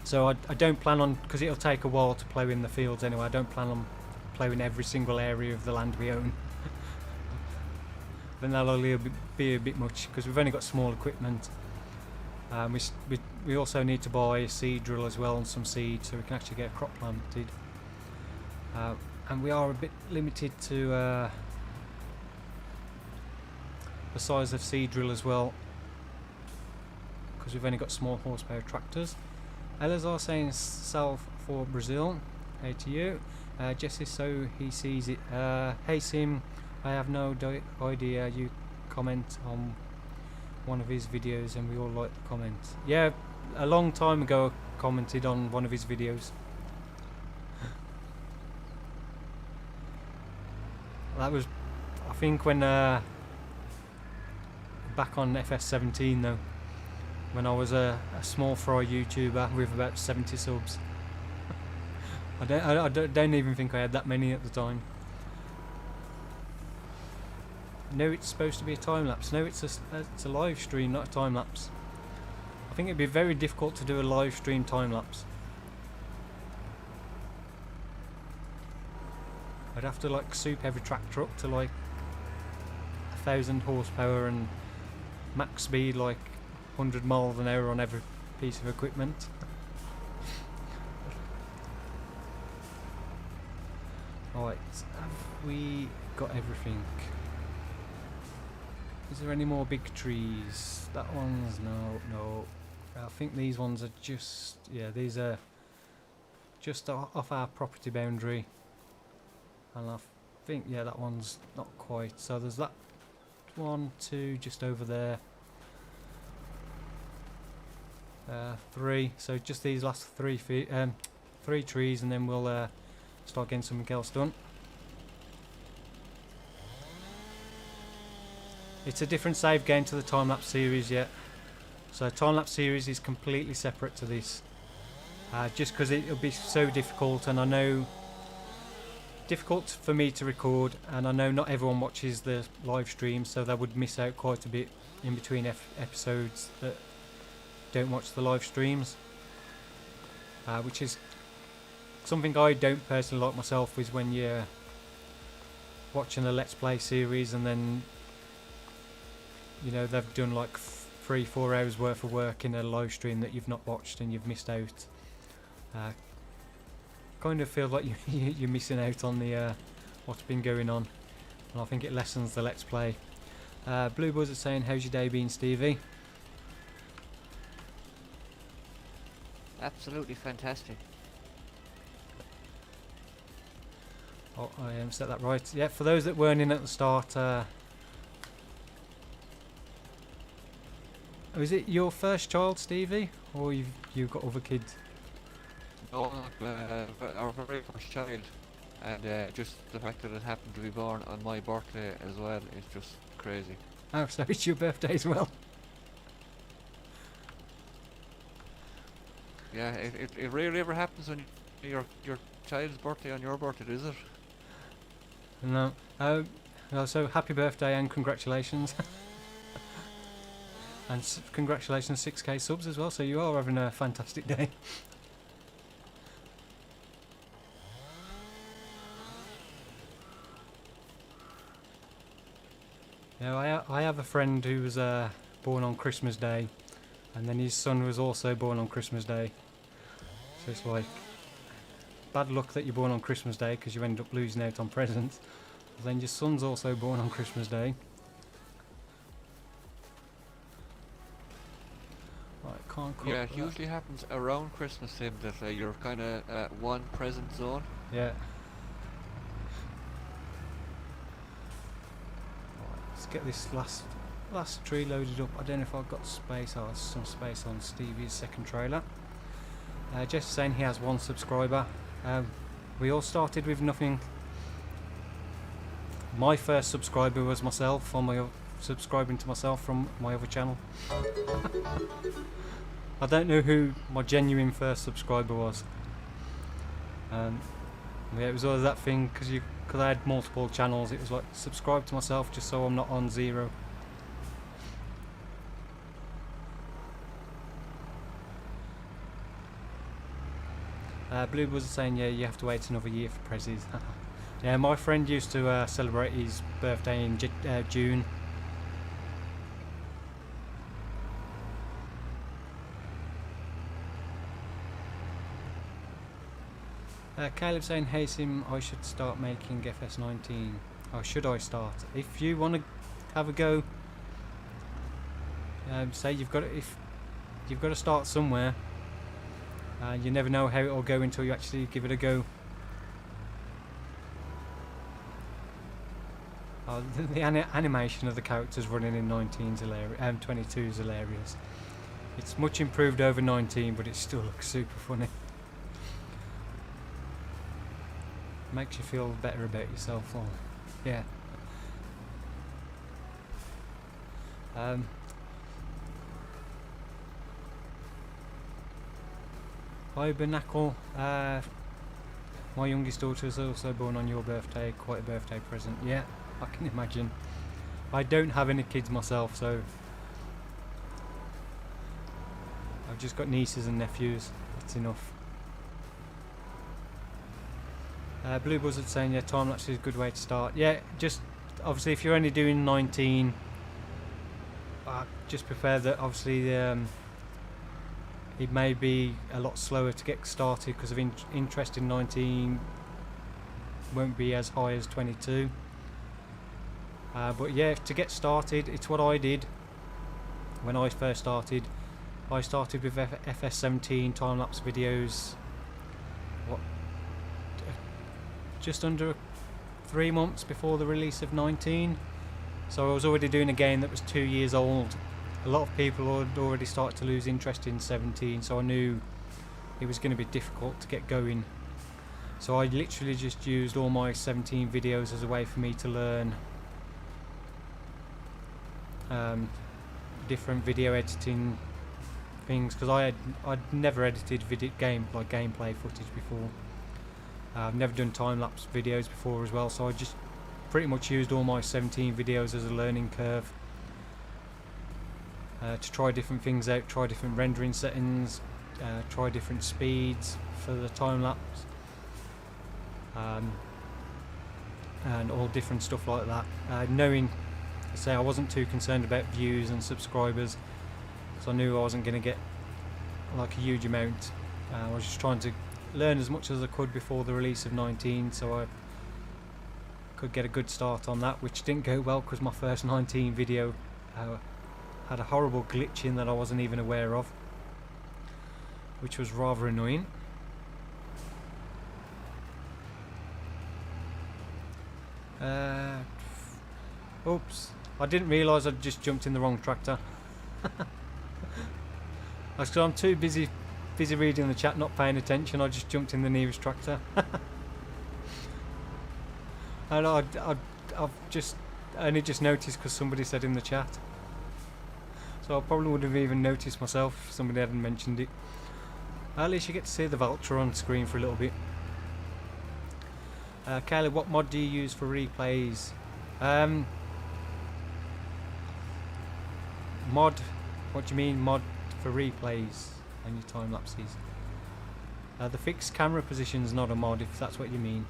So I don't plan on, because it'll take a while to plough in the fields anyway, I don't plan on ploughing every single area of the land we own. Then that'll only be a bit much, because we've only got small equipment. We also need to buy a seed drill as well, and some seed, so we can actually get a crop planted. And we are a bit limited to the size of seed drill as well, because we've only got small horsepower tractors. Others are saying sell for Brazil. Hey to you. Jesse, so he sees it. Hey Sim, I have no idea you comment on one of his videos, and we all like the comments. Yeah, a long time ago I commented on one of his videos. That was, I think, when back on FS17 though, when I was a small fry YouTuber with about 70 subs. I don't even think I had that many at the time. No, it's supposed to be a time lapse. No, it's a live stream, not a time lapse. I think it'd be very difficult to do a live stream time lapse. I'd have to like soup every tractor up to like 1,000 horsepower and max speed like 100 miles an hour on every piece of equipment. Right, have we got everything? Is there any more big trees? That one's no. I think these ones are just, yeah, these are just off our property boundary. And I think, yeah, that one's not quite. So there's that one, two just over there. 3. So just these last 3 trees, and then we'll start getting something else done. It's a different save game to the time-lapse series yet. So time-lapse series is completely separate to this. Just because it'll be so difficult, and I know difficult for me to record, and I know not everyone watches the live stream, so they would miss out quite a bit in between episodes that don't watch the live streams, which is something I don't personally like myself, is when you're watching a Let's Play series and then, you know, they've done like 3-4 hours worth of work in a live stream that you've not watched and you've missed out. Kind of feel like you're missing out on the what's been going on. and I think it lessens the let's play. Blue Buzzard saying, how's your day been, Stevie? Absolutely fantastic. Oh, I set that right. Yeah, for those that weren't in at the start, is it your first child, Stevie, or you've got other kids? No, our very first child, and just the fact that it happened to be born on my birthday as well is just crazy. Oh, so it's your birthday as well. Yeah, it rarely ever happens when your child's birthday on your birthday, is it? No. No, so happy birthday and congratulations. And congratulations 6k subs as well, so you are having a fantastic day. Yeah, I have a friend who was born on Christmas Day, and then his son was also born on Christmas Day. So it's like bad luck that you're born on Christmas Day because you end up losing out on presents. But then your son's also born on Christmas Day. Right, can't cut Yeah, it that. usually happens around Christmas time that you're kind of one present zone. Yeah. Let's get this last tree loaded up. I don't know if I've got space. Oh, there's some space on Stevie's second trailer. Just saying he has 1 subscriber. We all started with nothing. My first subscriber was myself, subscribing to myself from my other channel. I don't know who my genuine first subscriber was. Yeah, it was always that thing because I had multiple channels. It was like subscribe to myself just so I'm not on 0. Blue was saying, yeah, you have to wait another year for prezzies. Yeah, my friend used to celebrate his birthday in June. Caleb saying, hey Sim, I should start making FS19. Or should I start? If you want to have a go, say you've got to start somewhere. You never know how it'll go until you actually give it a go. The animation of the characters running in 19's hilarious, 22's hilarious. It's much improved over 19, but it still looks super funny. Makes you feel better about yourself, or yeah. Hi Bernacle, my youngest daughter is also born on your birthday, quite a birthday present. Yeah, I can imagine. I don't have any kids myself, so I've just got nieces and nephews, that's enough. Blue Buzzard saying, yeah, time lapse is a good way to start. Yeah, just obviously if you're only doing 19, just prefer that obviously it may be a lot slower to get started because of interest in 19 won't be as high as 22. But yeah, to get started, it's what I did when I first started. I started with FS17 time-lapse videos, just under 3 months before the release of 19. So I was already doing a game that was 2 years old. A lot of people had already started to lose interest in 17, so I knew it was going to be difficult to get going. So I literally just used all my 17 videos as a way for me to learn different video editing things, because I'd never edited gameplay footage before. I've never done time-lapse videos before as well, so I just pretty much used all my 17 videos as a learning curve. To try different things out, try different rendering settings, try different speeds for the time-lapse, and all different stuff like that. Knowing, say, I wasn't too concerned about views and subscribers, so I knew I wasn't going to get like a huge amount. I was just trying to learn as much as I could before the release of 19, so could get a good start on that, which didn't go well because my first 19 video had a horrible glitch in that I wasn't even aware of, which was rather annoying. Oops, I didn't realise I'd just jumped in the wrong tractor. I'm too busy reading the chat, not paying attention. I just jumped in the nearest tractor. And I've just only just noticed because somebody said in the chat. So I probably would have even noticed myself if somebody hadn't mentioned it. At least you get to see the vulture on screen for a little bit. Kayla, what mod do you use for replays? Mod? What do you mean mod for replays on your time lapses? The fixed camera position is not a mod, if that's what you mean.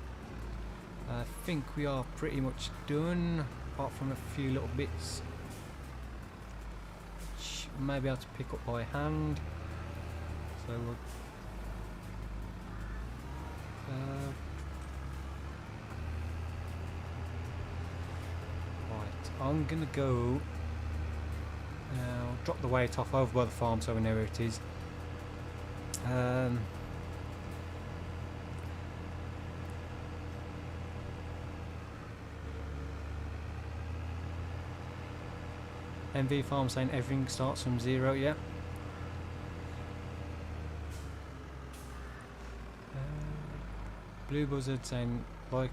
I think we are pretty much done, apart from a few little bits which I may be able to pick up by hand. So we'll right, I'm gonna go now, drop the weight off over by the farm so we know where it is. MV Farm saying everything starts from 0, yeah. Blue Buzzard saying, like,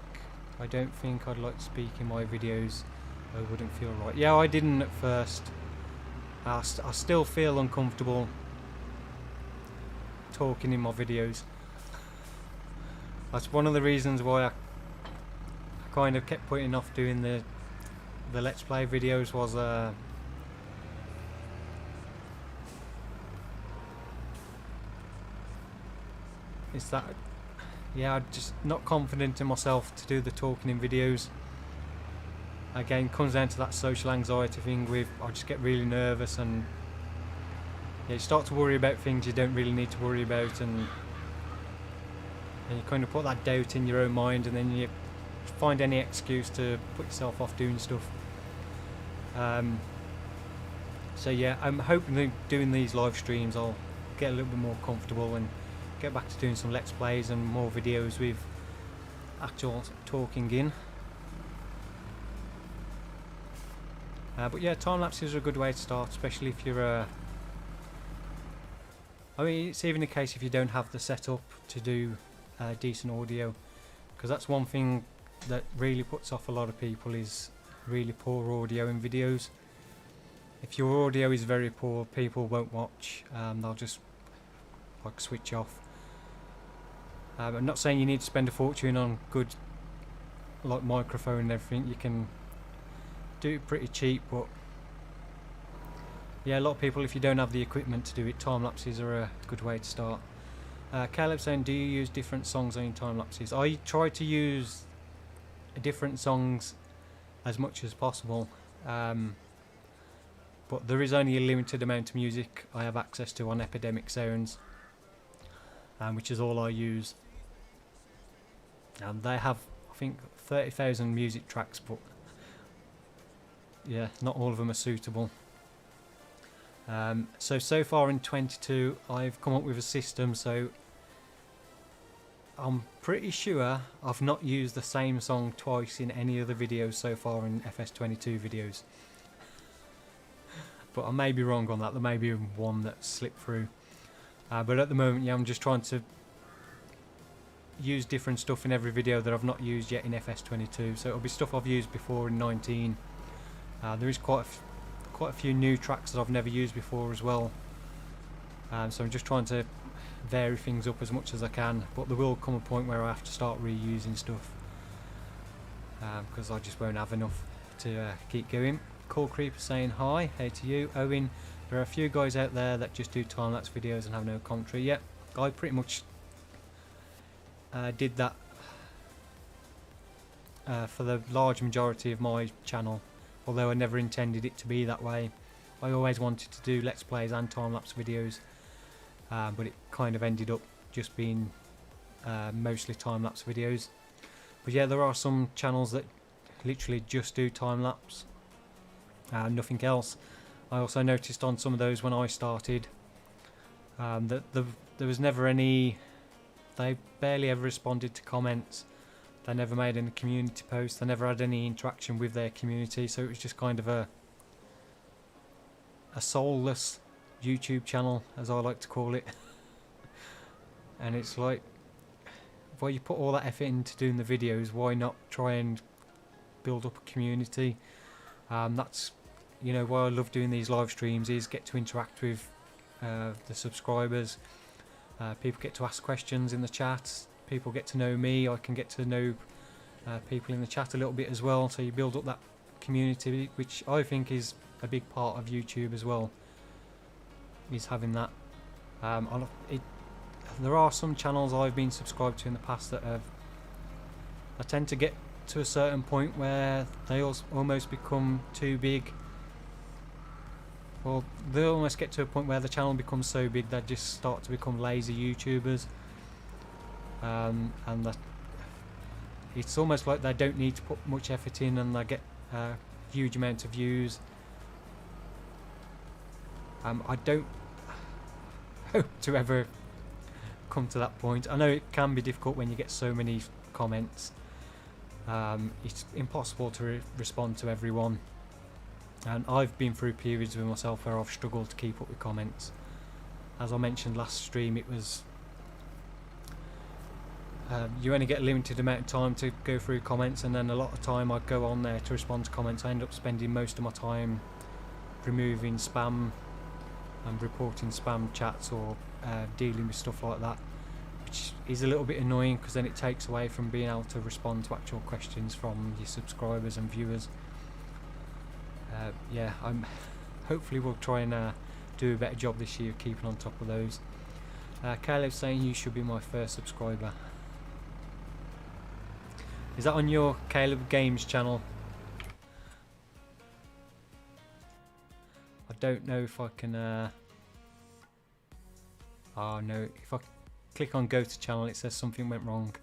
I don't think I'd like to speak in my videos. I wouldn't feel right. Yeah, I didn't at first. I still feel uncomfortable talking in my videos. That's one of the reasons why I kind of kept putting off doing the Let's Play videos was is that, yeah, I'm just not confident in myself to do the talking in videos. Again, comes down to that social anxiety thing with I just get really nervous and yeah, you start to worry about things you don't really need to worry about, and you kind of put that doubt in your own mind, and then you find any excuse to put yourself off doing stuff. So yeah, I'm hoping that doing these live streams I'll get a little bit more comfortable and get back to doing some Let's Plays and more videos with actual talking in. But yeah, time lapses are a good way to start, especially if you're I mean, it's even the case if you don't have the setup to do decent audio, because that's one thing that really puts off a lot of people is really poor audio in videos. If your audio is very poor, people won't watch, they'll just like switch off. I'm not saying you need to spend a fortune on good like microphone and everything. You can do it pretty cheap, but yeah, a lot of people, if you don't have the equipment to do it, time lapses are a good way to start. Caleb saying, do you use different songs on your time lapses? I try to use different songs as much as possible, but there is only a limited amount of music I have access to on Epidemic Sounds, which is all I use. They have, I think, 30,000 music tracks, but yeah, not all of them are suitable. So far in 22 I've come up with a system, so I'm pretty sure I've not used the same song twice in any other videos so far in FS22 videos. But I may be wrong on that, there may be one that slipped through. But at the moment, yeah, I'm just trying to use different stuff in every video that I've not used yet in FS22. So it'll be stuff I've used before in 19. There is quite a few new tracks that I've never used before as well. So I'm just trying to vary things up as much as I can. But there will come a point where I have to start reusing stuff, because I just won't have enough to keep going. Call Creeper saying hi, hey to you. Owen, there are a few guys out there that just do time-lapse videos and have no commentary. Yeah, I pretty much did that for the large majority of my channel, although I never intended it to be that way. I always wanted to do Let's Plays and time-lapse videos, but it kind of ended up just being mostly time-lapse videos. But yeah, there are some channels that literally just do time lapse, nothing else. I also noticed on some of those when I started that there was never any. They barely ever responded to comments. They never made any community posts. They never had any interaction with their community. So it was just kind of a soulless YouTube channel, as I like to call it. And it's like, well, you put all that effort into doing the videos, why not try and build up a community? That's, you know, why I love doing these live streams, is get to interact with the subscribers. People get to ask questions in the chat. People get to know me. I can get to know people in the chat a little bit as well. So you build up that community, which I think is a big part of YouTube as well, is having that. There are some channels I've been subscribed to in the past that I tend to get to a certain point where they almost become too big. Well, they almost get to a point where the channel becomes so big they just start to become lazy YouTubers, and that it's almost like they don't need to put much effort in, and they get a huge amount of views. I don't hope to ever come to that point. I know it can be difficult when you get so many comments. It's impossible to respond to everyone, and I've been through periods with myself where I've struggled to keep up with comments. As I mentioned last stream, it was you only get a limited amount of time to go through comments, and then a lot of time I go on there to respond to comments. I end up spending most of my time removing spam and reporting spam chats, or dealing with stuff like that, which is a little bit annoying because then it takes away from being able to respond to actual questions from your subscribers and viewers. Yeah, hopefully we'll try and do a better job this year keeping on top of those. Caleb's saying you should be my first subscriber. Is that on your Caleb Games channel? I don't know if I can. Oh no! If I click on go to channel, it says something went wrong.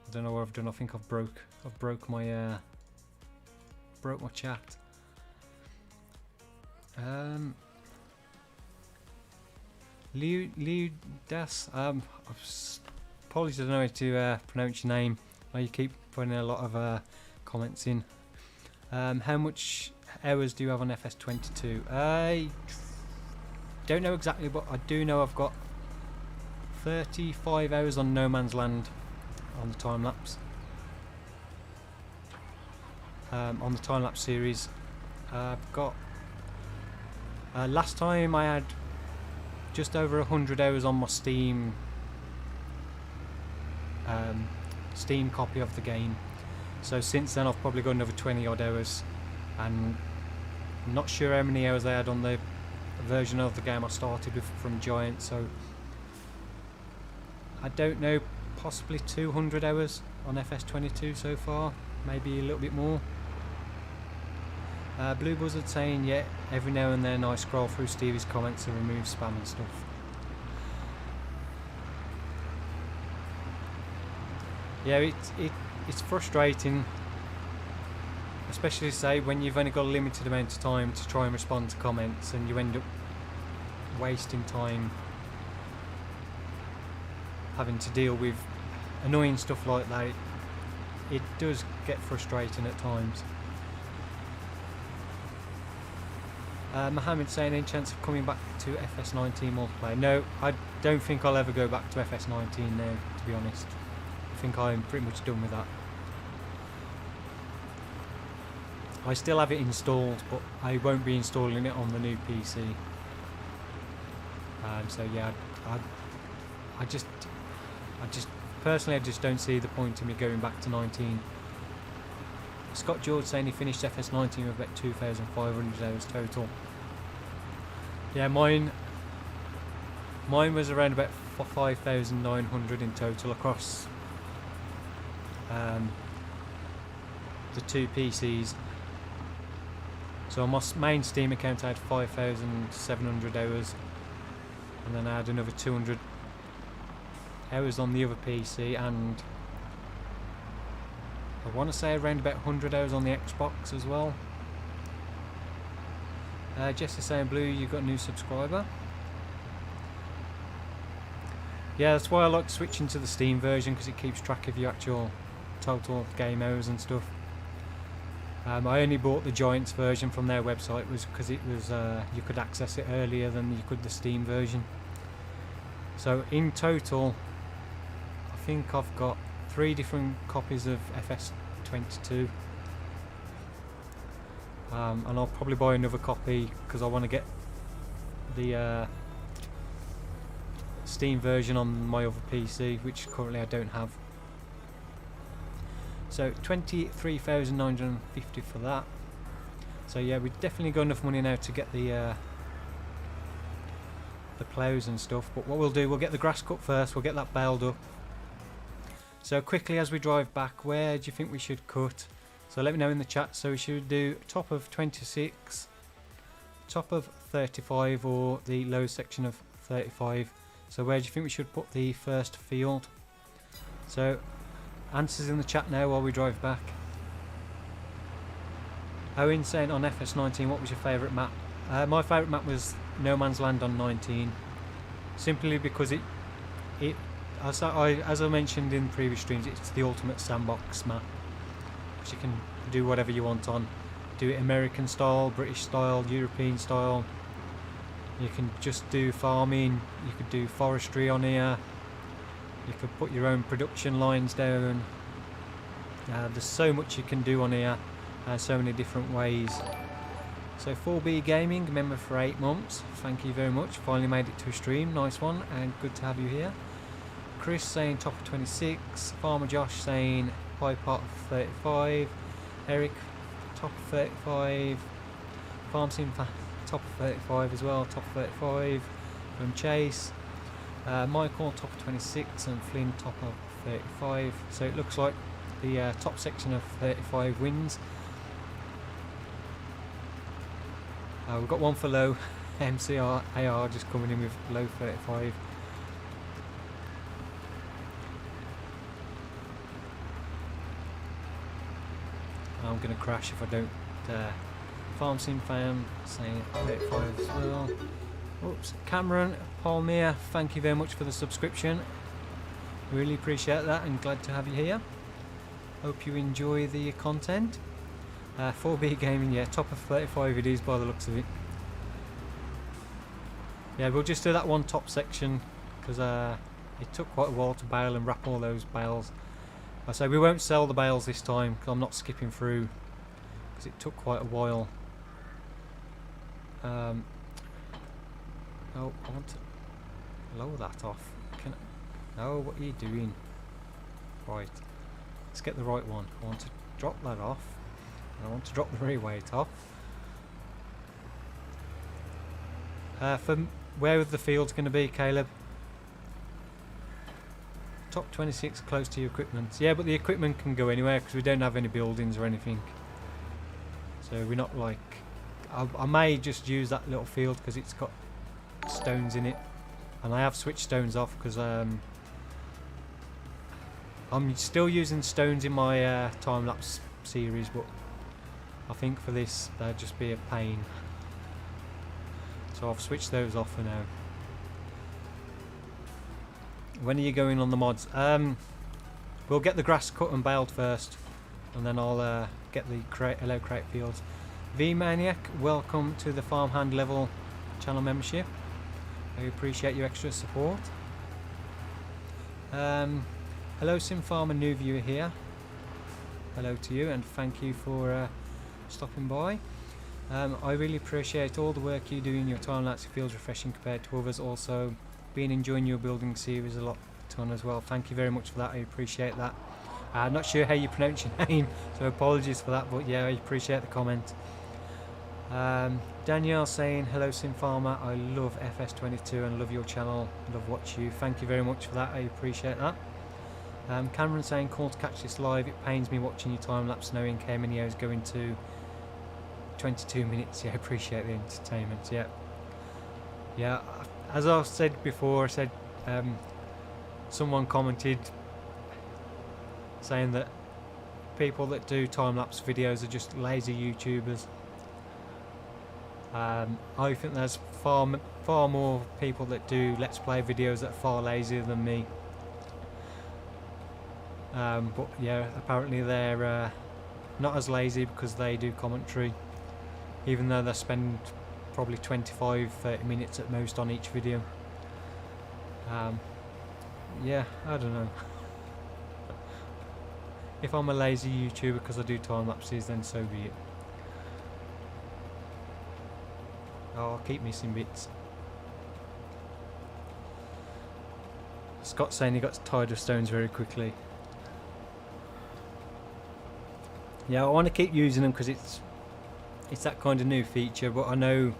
I don't know what I've done. I think I've broke my chat. Das. Apologies, I don't know how to pronounce your name. I know you keep putting a lot of comments in. How much hours do you have on FS22? I don't know exactly, but I do know I've got 35 hours on No Man's Land on the time lapse. On the time lapse series, I've got. Last time I had just over 100 hours on my Steam copy of the game. So since then I've probably got another 20 odd hours, and I'm not sure how many hours I had on the version of the game I started with from Giant, so I don't know, possibly 200 hours on FS22 so far, maybe a little bit more. Blue Buzzard saying, yeah, every now and then I scroll through Stevie's comments and remove spam and stuff. Yeah, it's frustrating, especially say when you've only got a limited amount of time to try and respond to comments, and you end up wasting time having to deal with annoying stuff like that. It does get frustrating at times. Mohammed saying, any chance of coming back to FS19 multiplayer? No, I don't think I'll ever go back to FS19 now, to be honest. I think I'm pretty much done with that. I still have it installed, but I won't be installing it on the new PC. So yeah, I just personally, I just don't see the point in me going back to 19. Scott George saying he finished FS19 with about 2,500 hours total. Yeah, mine was around about 5,900 in total across the two PCs. So on my main Steam account I had 5,700 hours, and then I had another 200 hours on the other PC, and I want to say around about 100 hours on the Xbox as well. Jesse saying, Blue, you've got a new subscriber. Yeah, that's why I like switching to the Steam version, because it keeps track of your actual total game hours and stuff. I only bought the Giants version from their website was because it was you could access it earlier than you could the Steam version. So in total, I think I've got 3 different copies of FS22, and I'll probably buy another copy because I want to get the Steam version on my other PC, which currently I don't have. So 23,950 for that. So yeah, we've definitely got enough money now to get the plows and stuff. But what we'll do, we'll get the grass cut first. We'll get that baled up. So quickly as we drive back, where do you think we should cut? So let me know in the chat. So we should do top of 26, top of 35, or the low section of 35. So where do you think we should put the first field? So answers in the chat now while we drive back. Owen saying on FS19, what was your favourite map? My favourite map was No Man's Land on 19, simply because as I mentioned in previous streams, it's the ultimate sandbox map, which you can do whatever you want on. Do it American style, British style, European style. You can just do farming, you could do forestry on here, you could put your own production lines down. There's so much you can do on here, so many different ways. So 4B Gaming, member for 8 months, thank you very much, finally made it to a stream, nice one, and good to have you here. Chris saying top of 26, Farmer Josh saying high part of 35, Eric top of 35, Farm Sim top of 35 as well, top of 35 from Chase, Michael top of 26, and Flynn top of 35. So it looks like the top section of 35 wins. We've got one for low, MCR AR just coming in with low 35. I'm going to crash if I don't. Farm Sim Fan saying 35 as well. Oops. Cameron Palmier, thank you very much for the subscription. Really appreciate that and glad to have you here. Hope you enjoy the content. 4B Gaming, yeah, top of 35 it is by the looks of it. Yeah, we'll just do that one top section because it took quite a while to bale and wrap all those bales. I say we won't sell the bales this time because I'm not skipping through because it took quite a while. Oh, I want to lower that off. Can I? No, what are you doing? Right, let's get the right one. I want to drop that off. And I want to drop the rear weight off. For where the field's going to be, Caleb? Top 26, close to your equipment. Yeah, but the equipment can go anywhere because we don't have any buildings or anything. So we're not like... I may just use that little field because it's got stones in it. And I have switched stones off because I'm still using stones in my time-lapse series, but I think for this that'd just be a pain. So I've switched those off for now. When are you going on the mods? We'll get the grass cut and baled first, and then I'll get the allow crate fields. V Maniac, welcome to the farmhand level channel membership. I appreciate your extra support. Hello Sim Farmer, new viewer here. Hello to you and thank you for stopping by. I really appreciate all the work you do in your time lapse. It feels refreshing compared to others. Also been enjoying your building series a ton as well. Thank you very much for that, I appreciate that. I'm not sure how you pronounce your name, so apologies for that, but yeah, I appreciate the comment. Danielle saying hello Sim Farmer, I love FS22 and love your channel, love watch you. Thank you very much for that, I appreciate that. Cameron saying cool to catch this live, it pains me watching your time lapse knowing how many hours going to 22 minutes. Yeah, I appreciate the entertainment. Yeah, as I said before, I said someone commented saying that people that do time-lapse videos are just lazy YouTubers. I think there's far more people that do Let's Play videos that are far lazier than me. But yeah, apparently they're not as lazy because they do commentary, even though they spend probably 25-30 minutes at most on each video. Yeah, I don't know. If I'm a lazy YouTuber because I do time lapses, then so be it. Oh, I'll keep missing bits. Scott's saying he got tired of stones very quickly. Yeah, I want to keep using them because it's that kind of new feature, but I know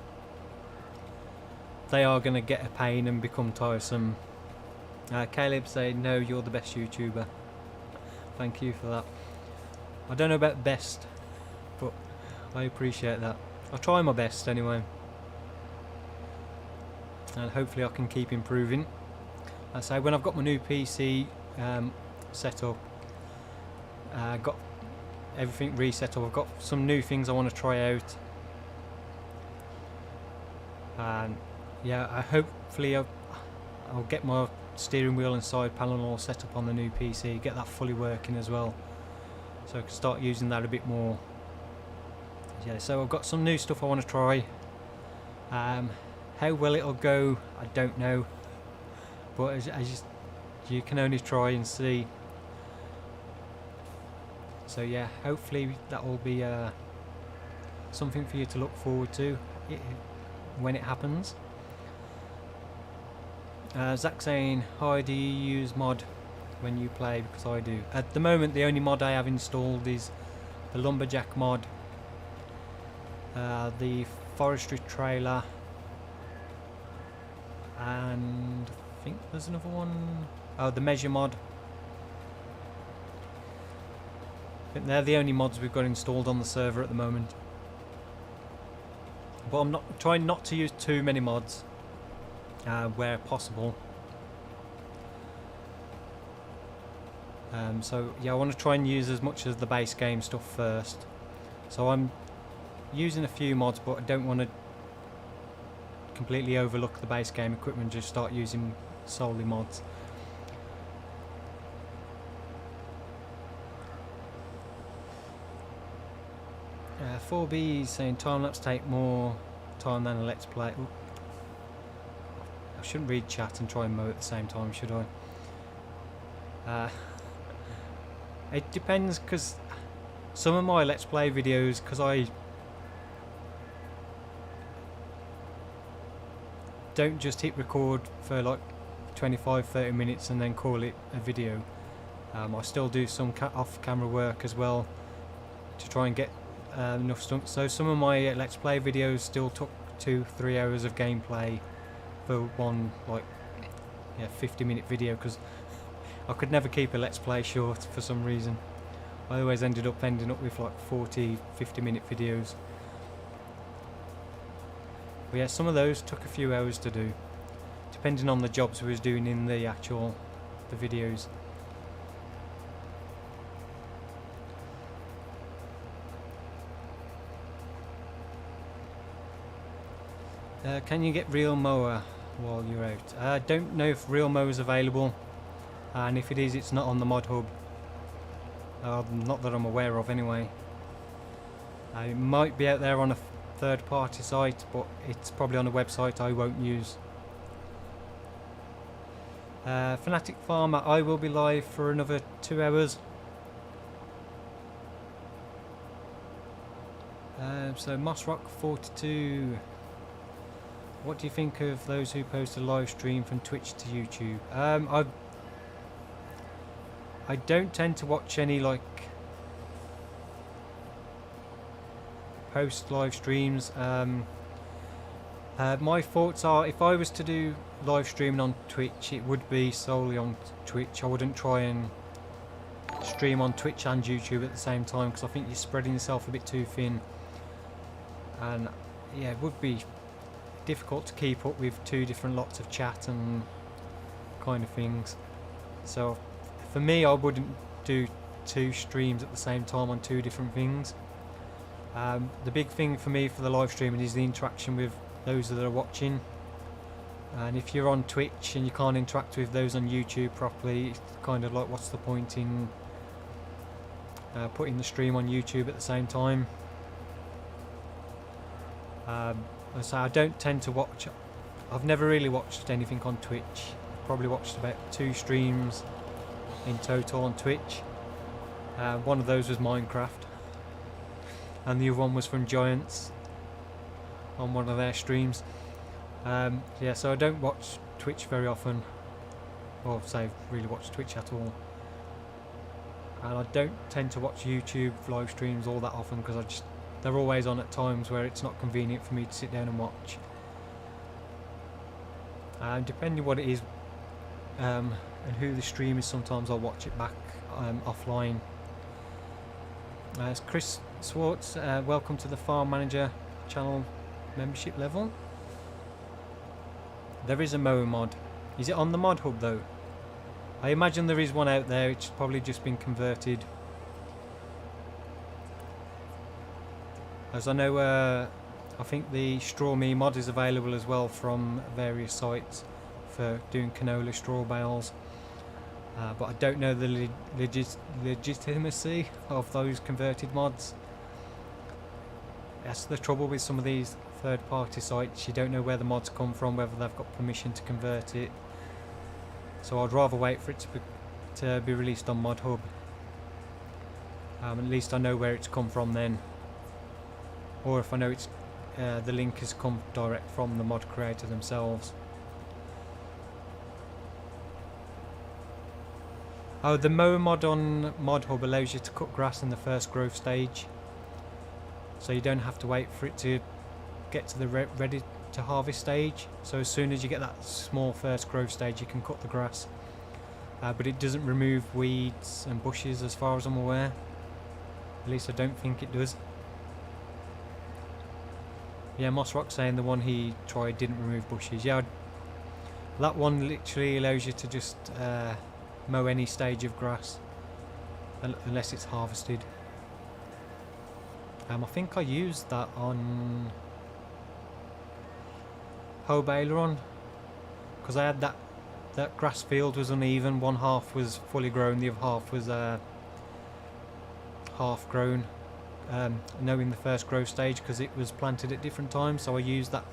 they are going to get a pain and become tiresome. Caleb saying, no, you're the best YouTuber. Thank you for that. I don't know about best, but I appreciate that. I'll try my best anyway. And hopefully I can keep improving. I say when I've got my new PC set up, got everything reset up, I've got some new things I want to try out. And yeah, hopefully I'll get my steering wheel and side panel all set up on the new PC, get that fully working as well, so I can start using that a bit more. Yeah, so I've got some new stuff I want to try. How well it'll go, I don't know, but you can only try and see. So yeah, hopefully that will be something for you to look forward to when it happens. Zach saying, hi, do you use mod when you play? Because I do. At the moment the only mod I have installed is the lumberjack mod, the forestry trailer, and I think there's another one. Oh, the measure mod. I think they're the only mods we've got installed on the server at the moment. But I'm trying not to use too many mods where possible. So yeah, I want to try and use as much as the base game stuff first. So I'm using a few mods, but I don't want to completely overlook the base game equipment, just start using solely mods. Uh, 4B saying time-lapse take more time than a let's play. Ooh. I shouldn't read chat and try and mow at the same time, should I? It depends, because some of my let's play videos, because I don't just hit record for like 25-30 minutes and then call it a video. I still do some off-camera work as well to try and get enough stuff. So some of my let's play videos still took 2-3 hours of gameplay for one 50-minute video, because I could never keep a let's play short for some reason. I always ended up with like 40-50 minute videos. But yeah, some of those took a few hours to do, depending on the jobs we was doing in the videos. Can you get real mower while you're out? I don't know if real mower is available, and if it is, it's not on the mod hub. Not that I'm aware of anyway. It might be out there on a third party site, but it's probably on a website I won't use. Fanatic Farmer, I will be live for another 2 hours. So Mossrock 42, what do you think of those who post a live stream from Twitch to YouTube? I don't tend to watch any post live streams. My thoughts are, if I was to do live streaming on Twitch, it would be solely on Twitch. I wouldn't try and stream on Twitch and YouTube at the same time, because I think you're spreading yourself a bit too thin, and yeah, it would be difficult to keep up with two different lots of chat and kind of things. So for me, I wouldn't do 2 streams at the same time on 2 different things. The big thing for me for the live streaming is the interaction with those that are watching. And if you're on Twitch and you can't interact with those on YouTube properly, it's kind of like, what's the point in putting the stream on YouTube at the same time? So I don't tend to watch. I've never really watched anything on Twitch. Probably watched about 2 streams in total on Twitch. One of those was Minecraft, and the other one was from Giants on one of their streams. Yeah, so I don't watch Twitch very often, or say really watch Twitch at all. And I don't tend to watch YouTube live streams all that often because they're always on at times where it's not convenient for me to sit down and watch. Depending what it is and who the stream is, sometimes I'll watch it back offline. It's Chris Swartz, welcome to the Farm Manager channel membership level. There is a mower mod. Is it on the mod hub though? I imagine there is one out there. It's probably just been converted. As I know, I think the Straw Me mod is available as well from various sites for doing canola straw bales. But I don't know the legitimacy of those converted mods. That's the trouble with some of these third-party sites. You don't know where the mods come from, whether they've got permission to convert it. So I'd rather wait for it to be released on Mod Hub. At least I know where it's come from then. Or if I know it's the link has come direct from the mod creator themselves. Oh, the mower mod on Mod Hub allows you to cut grass in the first growth stage, so you don't have to wait for it to get to the ready to harvest stage. So as soon as you get that small first growth stage, you can cut the grass, but it doesn't remove weeds and bushes as far as I'm aware. At least I don't think it does. Yeah, Mossrock saying the one he tried didn't remove bushes. Yeah, that one literally allows you to just mow any stage of grass unless it's harvested. I think I used that on hoe baler on, because I had that grass field was uneven. One half was fully grown, the other half was half grown. No, in the first growth stage, because it was planted at different times. So I used that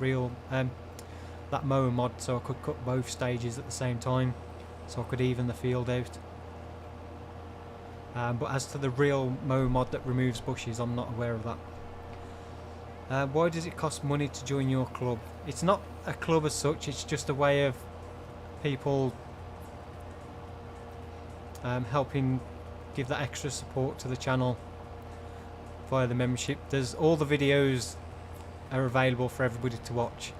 that mower mod so I could cut both stages at the same time, so I could even the field out. But as to the real mower mod that removes bushes, I'm not aware of that. Why does it cost money to join your club? It's not a club as such, it's just a way of people helping give that extra support to the channel via the membership. There's all the videos are available for everybody to watch.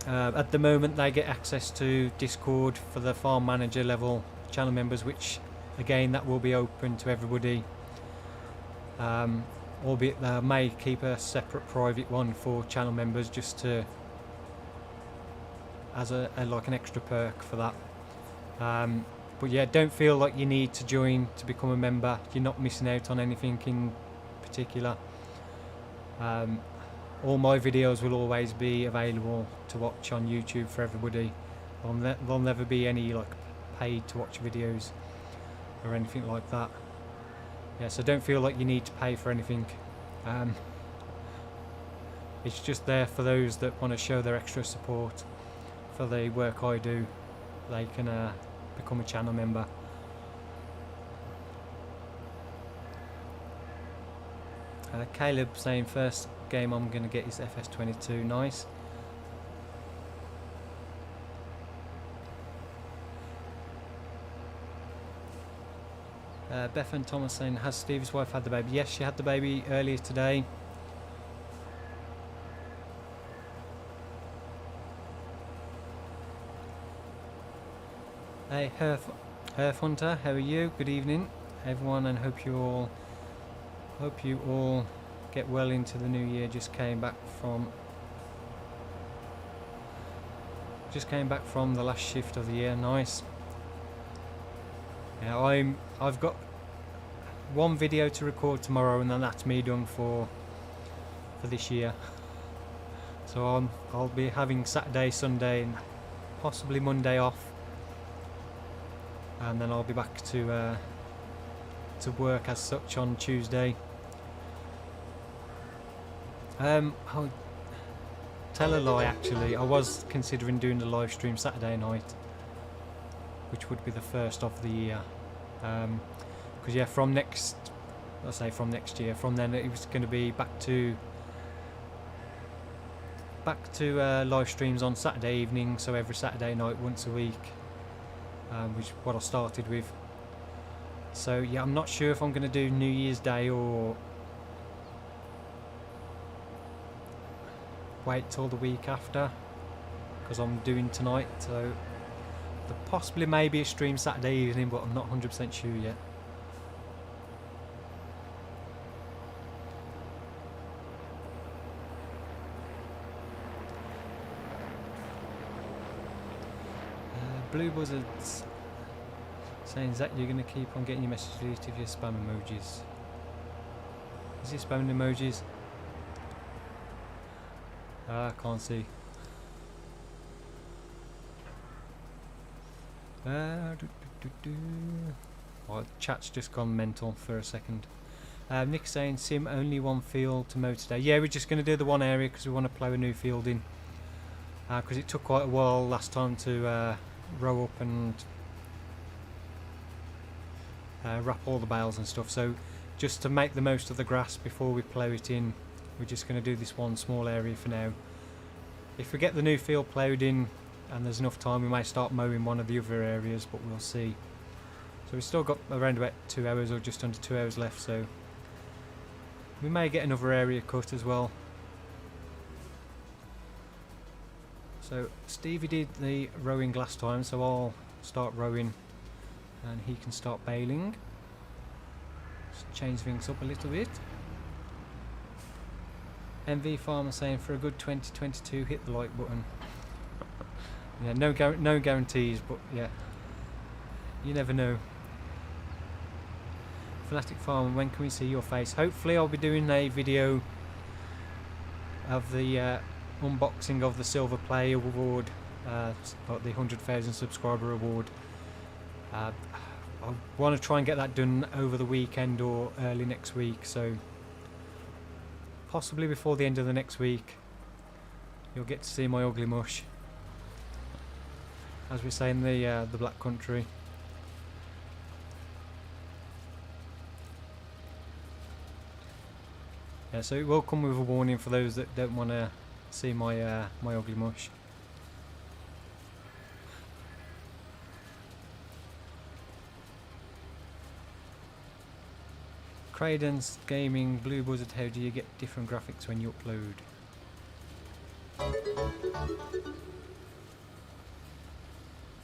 At the moment they get access to Discord for the farm manager level channel members, which again that will be open to everybody, albeit they may keep a separate private one for channel members, just to as a like an extra perk for that. But yeah, don't feel like you need to join to become a member. You're not missing out on anything in particular. All my videos will always be available to watch on YouTube for everybody. There'll never be any like paid to watch videos or anything like that. Yeah, so don't feel like you need to pay for anything. It's just there for those that want to show their extra support for the work I do. They can become a channel member. Caleb saying first game I'm going to get is FS22. Nice. Bethan Thomas saying, has Steve's wife had the baby? Yes, she had the baby earlier today. Hey, Herf Hunter, how are you? Good evening, everyone, and hope you all get well into the new year. Just came back from the last shift of the year. Nice. Yeah, I've got one video to record tomorrow, and then that's me done for this year. So I'll be having Saturday, Sunday, and possibly Monday off, and then I'll be back to work as such on Tuesday. I'll tell a lie, actually. I was considering doing the live stream Saturday night, which would be the first of the year. Because yeah, from next year, from then it was going to be back to live streams on Saturday evening, so every Saturday night once a week, which is what I started with. So yeah, I'm not sure if I'm going to do New Year's Day or wait till the week after, because I'm doing tonight. So there possibly maybe a stream Saturday evening, but I'm not 100% sure yet. Blue Buzzard's saying that you're going to keep on getting your message deleted if you spam emojis. Is he spamming emojis? I can't see. Oh, chat's just gone mental for a second. Nick's saying sim only one field to mow today. Yeah, we're just going to do the one area because we want to plough a new field in. Because it took quite a while last time to row up and wrap all the bales and stuff. So just to make the most of the grass before we plough it in, we're just going to do this one small area for now. If we get the new field ploughed in and there's enough time, we may start mowing one of the other areas, but we'll see. So we've still got around about 2 hours or just under 2 hours left, so we may get another area cut as well. So Stevie did the rowing last time, so I'll start rowing and he can start baling. Just change things up a little bit. MV Farmer saying for a good 2022 hit the like button. Yeah, no guarantees, but yeah, you never know. Fanatic Farmer, when can we see your face? Hopefully I'll be doing a video of the unboxing of the Silver Play Award, the 100,000 subscriber award. I want to try and get that done over the weekend or early next week, so possibly before the end of the next week you'll get to see my ugly mush, as we say in the Black Country. Yeah, so it will come with a warning for those that don't want to see my my ugly mush. Cradence Gaming, Blue Buzzard, how do you get different graphics when you upload?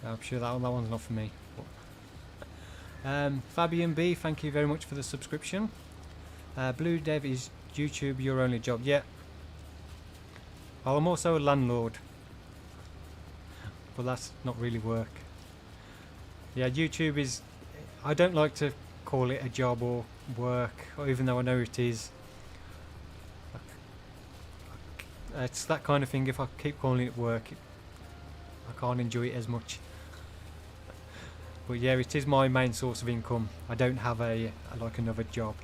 I'm sure that one's not for me. Fabian B, thank you very much for the subscription. Blue Dev, is YouTube your only job? Yeah. Well, I'm also a landlord, but that's not really work. Yeah, YouTube is, I don't like to call it a job or work, or even though I know it is. It's that kind of thing. If I keep calling it work, I can't enjoy it as much. But yeah, it is my main source of income. I don't have like another job.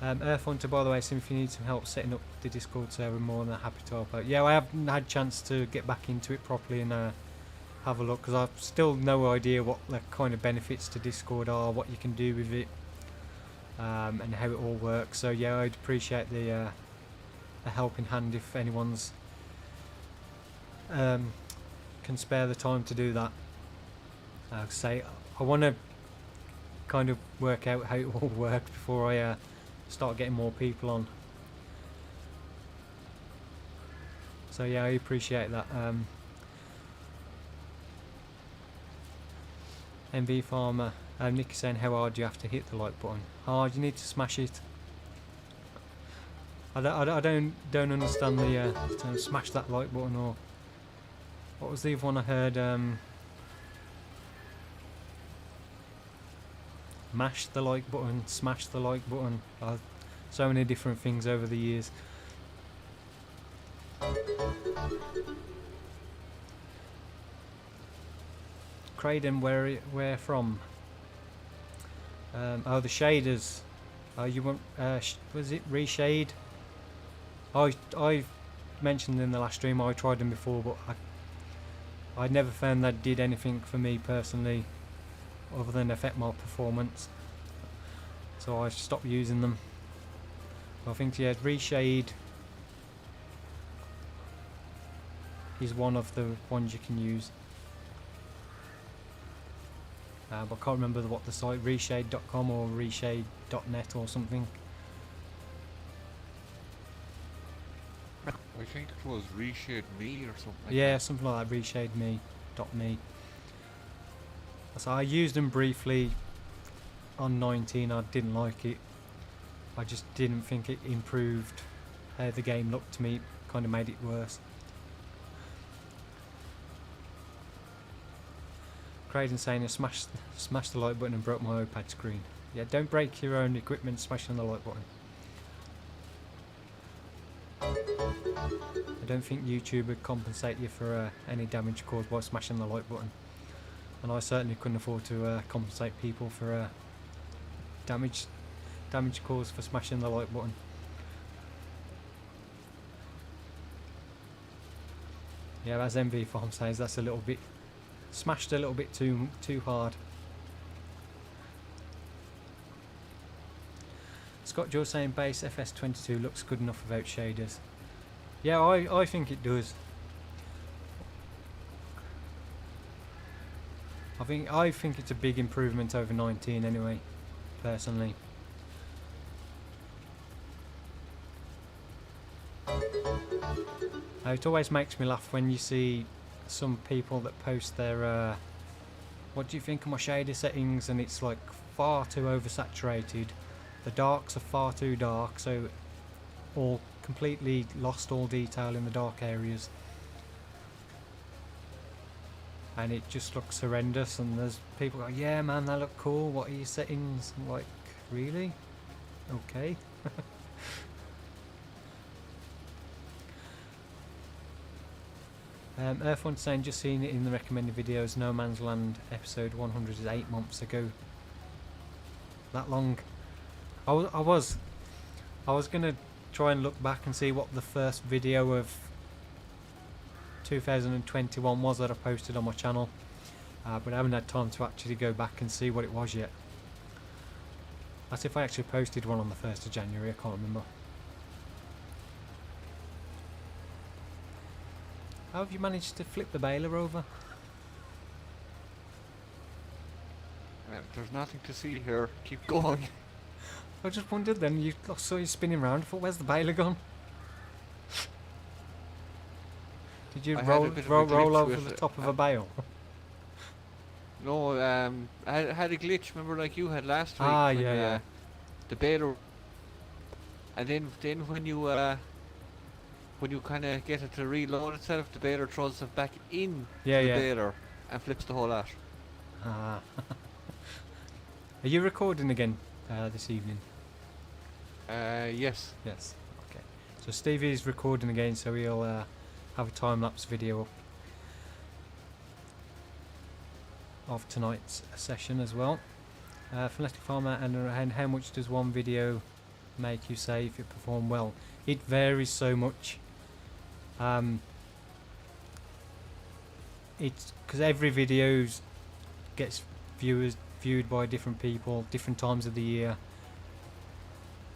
Earth Hunter, by the way, so if you need some help setting up the Discord server, more than happy to help out. Yeah, I haven't had a chance to get back into it properly and have a look, because I've still no idea what the kind of benefits to Discord are, what you can do with it, and how it all works. So yeah, I'd appreciate the a helping hand if anyone's can spare the time to do that. Say I want to kind of work out how it all works before I start getting more people on. So yeah, I appreciate that. MV Farmer, Nick is saying how hard do you have to hit the like button? Hard, you need to smash it. I don't understand the term smash that like button, or what was the other one I heard? mash the like button, smash the like button. So many different things over the years. Craden, where from? Oh, the shaders. You want? Was it reshade? I mentioned in the last stream I tried them before, but I never found that did anything for me personally, other than affect my performance. So I stopped using them. I think yeah, reshade is one of the ones you can use. But I can't remember what the site, reshade.com or reshade.net or something. I think it was Reshade Me or something like Yeah, that. something like that, reshade.me. So I used them briefly on 19, I didn't like it. I just didn't think it improved how the game looked to me, it kind of made it worse. Craden saying I smashed the like button and broke my iPad screen. Yeah, don't break your own equipment smashing the like button. I don't think YouTube would compensate you for any damage caused by smashing the like button. And I certainly couldn't afford to compensate people for damage caused for smashing the like button. Yeah, as MV Farm says, that's a little bit smashed a little bit too hard. Scott Joe saying base FS22 looks good enough without shaders. Yeah, I think it does. I think it's a big improvement over 19 anyway, personally. It always makes me laugh when you see some people that post their what do you think of my shader settings, and it's like far too oversaturated, the darks are far too dark, so all completely lost all detail in the dark areas, and it just looks horrendous. And there's people go, yeah man, that look cool, what are your settings? I'm like, really? Okay. Earth1 saying, just seen it in the recommended videos, No Mans Land episode 100 is 8 months ago. That long? I was gonna try and look back and see what the first video of 2021 was that I posted on my channel, but I haven't had time to actually go back and see what it was yet. That's if I actually posted one on the 1st of January, I can't remember. How have you managed to flip the baler over? There's nothing to see here. Keep going. I just wondered then, I saw you spinning around, I thought, where's the baler gone? Did you I had roll a bit of a glitch over with the it. top of a bale? No, I had a glitch, remember, like you had last week. Ah, when, yeah. The baler, and then when you kind of get it to reload itself, the baler throws it back in the baler and flips the whole lot. Ah. Are you recording again this evening? Yes. Yes. Okay. So Stevie's recording again, so he'll have a time-lapse video up of tonight's session as well. Phonetic Farmer, and how much does one video make you say if it performed well? It varies so much. It's because every video gets viewed by different people, different times of the year.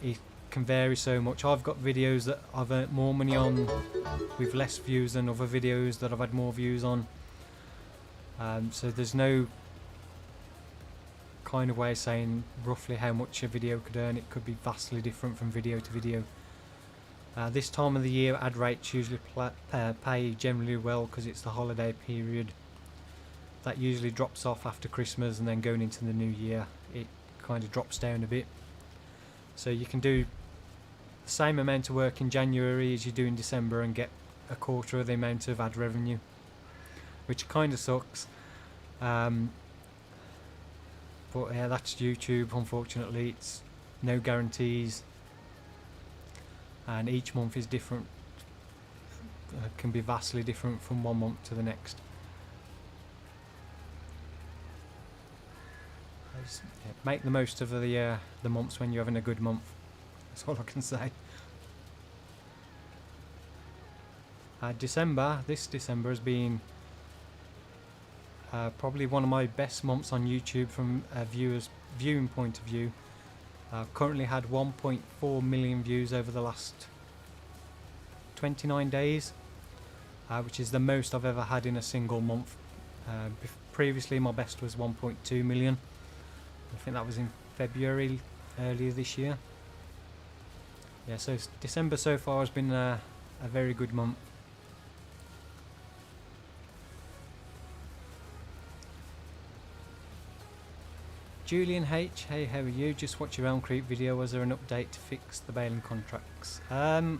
It can vary so much. I've got videos that I've earned more money on with less views than other videos that I've had more views on. So there's no kind of way of saying roughly how much a video could earn. It could be vastly different from video to video. This time of the year ad rates usually pay generally well because it's the holiday period. That usually drops off after Christmas, and then going into the new year it kind of drops down a bit. So you can do the same amount of work in January as you do in December and get a quarter of the amount of ad revenue, which kind of sucks. But But yeah, that's YouTube. Unfortunately, it's no guarantees, and each month is different. Can be vastly different from one month to the next. Just, yeah, make the most of the months when you're having a good month. That's all I can say. This December has been probably one of my best months on YouTube from a viewing point of view. I've currently had 1.4 million views over the last 29 days, which is the most I've ever had in a single month. Previously my best was 1.2 million. I think that was in February earlier this year. Yeah, so December so far has been a very good month. Julian H, hey, how are you? Just watched your Elm Creek video. Was there an update to fix the baling contracts? I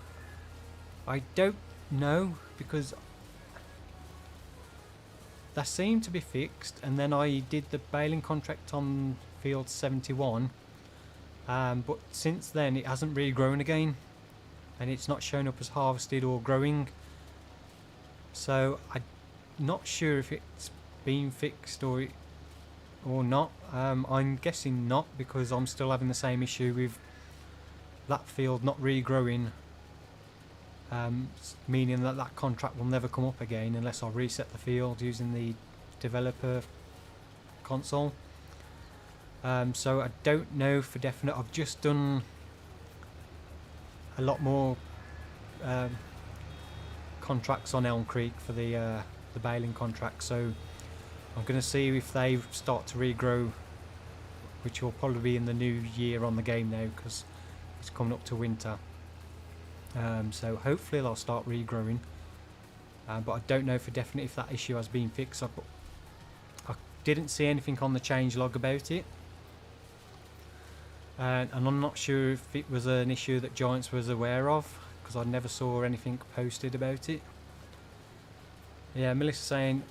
don't know, because they seem to be fixed, and then I did the baling contract on field 71, but since then it hasn't really grown again, and it's not shown up as harvested or growing, so I'm not sure if it's been fixed or not. I'm guessing not, because I'm still having the same issue with that field not regrowing, meaning that contract will never come up again unless I reset the field using the developer console. So I don't know for definite. I've just done a lot more contracts on Elm Creek for the baling contract, so I'm going to see if they start to regrow, which will probably be in the new year on the game now, because it's coming up to winter. So hopefully they'll start regrowing, but I don't know for definite if that issue has been fixed. I didn't see anything on the change log about it, and I'm not sure if it was an issue that Giants was aware of, because I never saw anything posted about it. Yeah, Melissa saying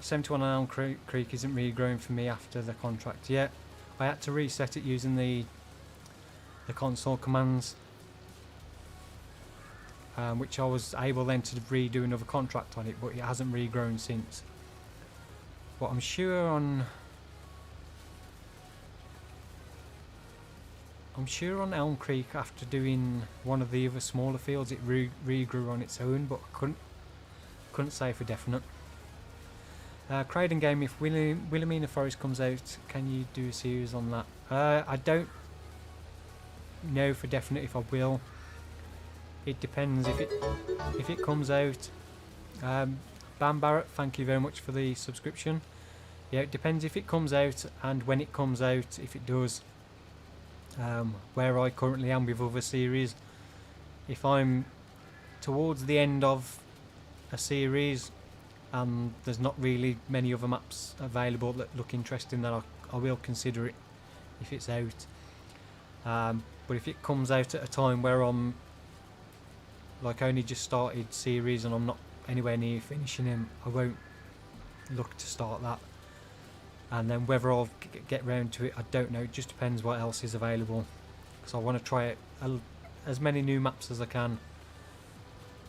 71 on Elm Creek isn't regrowing for me after the contract. Yeah, I had to reset it using the console commands, which I was able then to redo another contract on it, but it hasn't regrown since. But I'm sure on Elm Creek, after doing one of the other smaller fields, it regrew on its own, but I couldn't say for definite. Craden Game, if Wilhelmina Forest comes out, can you do a series on that? I don't know for definite if I will. It depends if it comes out. Bam Barrett, thank you very much for the subscription. Yeah, it depends if it comes out and when it comes out, if it does. Where I currently am with other series, if I'm towards the end of a series and there's not really many other maps available that look interesting, then I will consider it if it's out. But if it comes out at a time where I'm like only just started series and I'm not anywhere near finishing him, I won't look to start that. And then whether I'll get round to it, I don't know. It just depends what else is available, because I want to try it as many new maps as I can.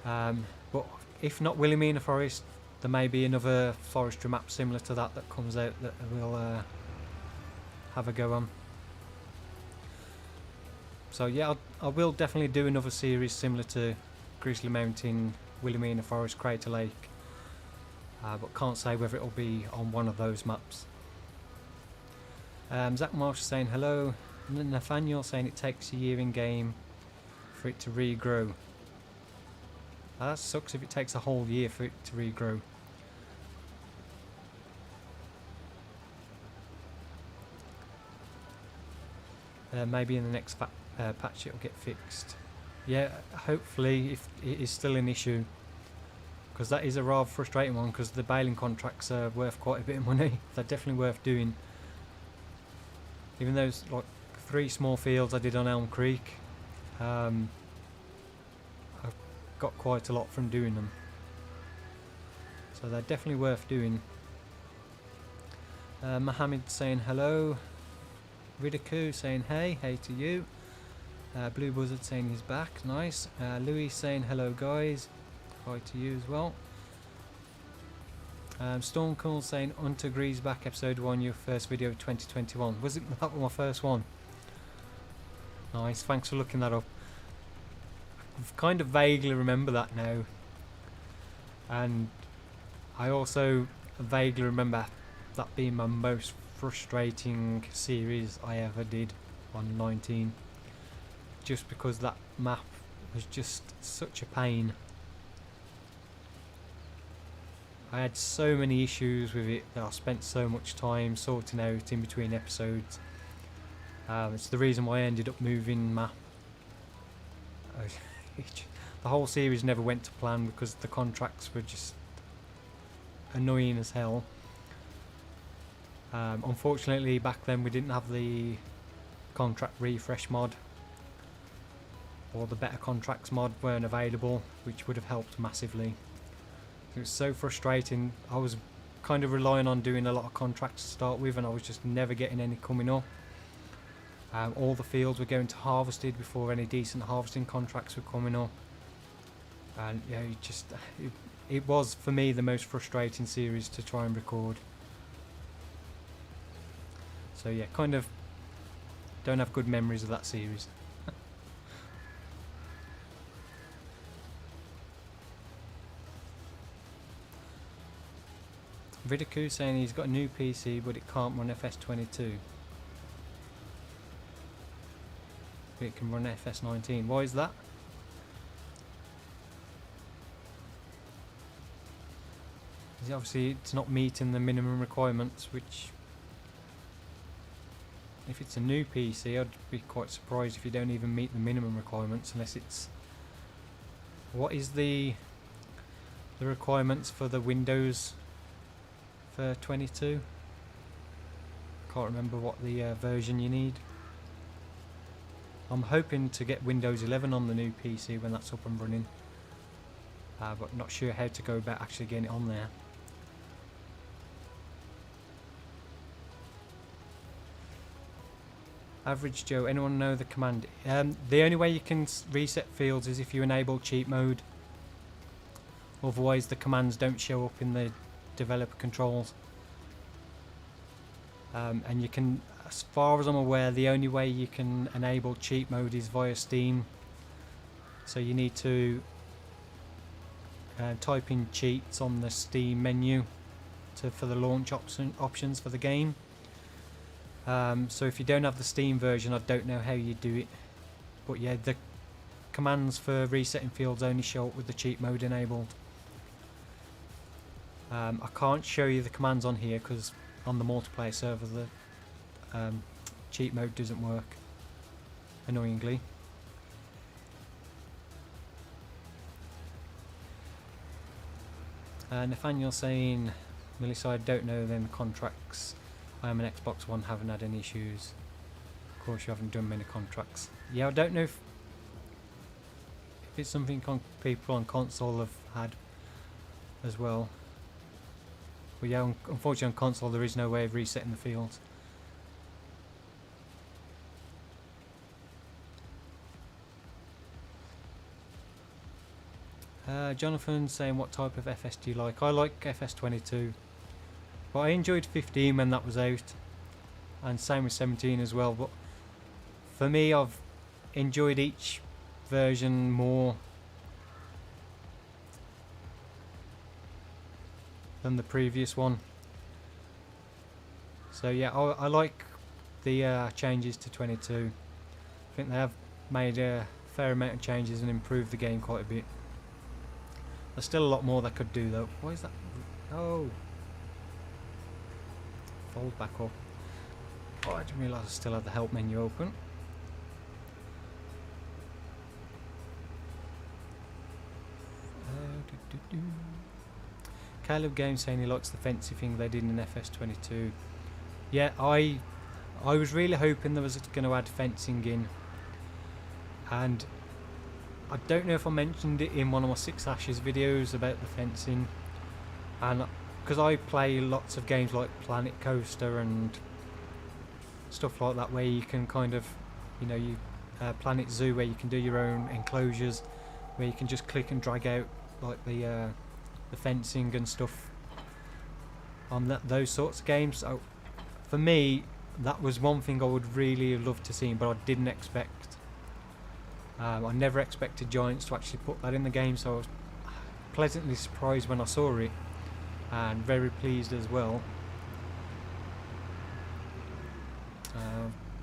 But if not Wilhelmina Forest, there may be another forestry map similar to that comes out that we'll have a go on. So yeah, I will definitely do another series similar to Grizzly Mountain, Wilhelmina Forest, Crater Lake, but can't say whether it'll be on one of those maps. Zach Marsh saying hello. Nathaniel saying it takes a year in game for it to regrow. That sucks if it takes a whole year for it to regrow. Maybe in the next patch it'll get fixed. Yeah, hopefully, if it is still an issue, because that is a rather frustrating one, because the baling contracts are worth quite a bit of money. They're definitely worth doing. Even those like 3 small fields I did on Elm Creek, I've got quite a lot from doing them, so they're definitely worth doing. Mohammed saying hello. Ridiku saying hey to you. Blue Buzzard saying he's back, nice. Louis saying hello guys, hi to you as well. Stormcool saying Unter agrees back, episode 1, your first video of 2021. Was it that was my first one? Nice, thanks for looking that up. I kind of vaguely remember that now, and I also vaguely remember that being my most frustrating series I ever did on 19, just because that map was just such a pain. I had so many issues with it that I spent so much time sorting out in between episodes. It's the reason why I ended up moving map. The whole series never went to plan because the contracts were just annoying as hell. Unfortunately back then we didn't have the contract refresh mod, or the better contracts mod weren't available, which would have helped massively. It was so frustrating. I was kind of relying on doing a lot of contracts to start with, and I was just never getting any coming up. All the fields were going to harvested before any decent harvesting contracts were coming up, and yeah, it was for me the most frustrating series to try and record. So yeah, kind of don't have good memories of that series. Ridiku saying he's got a new PC but it can't run FS22. But it can run FS19. Why is that? Obviously it's not meeting the minimum requirements, which, if it's a new PC, I'd be quite surprised if you don't even meet the minimum requirements, unless it's... What is the requirements for the Windows for 22? Can't remember what the version you need. I'm hoping to get Windows 11 on the new PC when that's up and running, but not sure how to go about actually getting it on there. Average Joe, anyone know the command? The only way you can reset fields is if you enable cheat mode. Otherwise the commands don't show up in the developer controls. And you can, as far as I'm aware, the only way you can enable cheat mode is via Steam. So you need to type in cheats on the Steam menu for the launch options for the game. So if you don't have the Steam version, I don't know how you do it, but yeah, the commands for resetting fields only show up with the cheat mode enabled. I can't show you the commands on here because on the multiplayer server the cheat mode doesn't work, annoyingly. Nathaniel saying, Melissa, I don't know them contracts. I am an Xbox One, haven't had any issues. Of course you haven't done many contracts. Yeah, I don't know if it's something people on console have had as well. But yeah, unfortunately on console there is no way of resetting the fields. Jonathan saying, what type of FS do you like? I like FS22. But I enjoyed 15 when that was out, and same with 17 as well, but for me I've enjoyed each version more than the previous one. So yeah, I like the changes to 22. I think they have made a fair amount of changes and improved the game quite a bit. There's still a lot more they could do though. Why is that? Oh! Fold back up. Oh, I didn't realise I still had the help menu open. Caleb Game saying he likes the fancy thing they did in FS22. Yeah, I was really hoping there was going to add fencing in, and I don't know if I mentioned it in one of my 6 Ashes videos about the fencing, and because I play lots of games like Planet Coaster and stuff like that, where you can kind of, you know, Planet Zoo, where you can do your own enclosures, where you can just click and drag out like the fencing and stuff on those sorts of games. So for me, that was one thing I would really have loved to see, but I didn't expect. I never expected Giants to actually put that in the game, so I was pleasantly surprised when I saw it, and very pleased as well.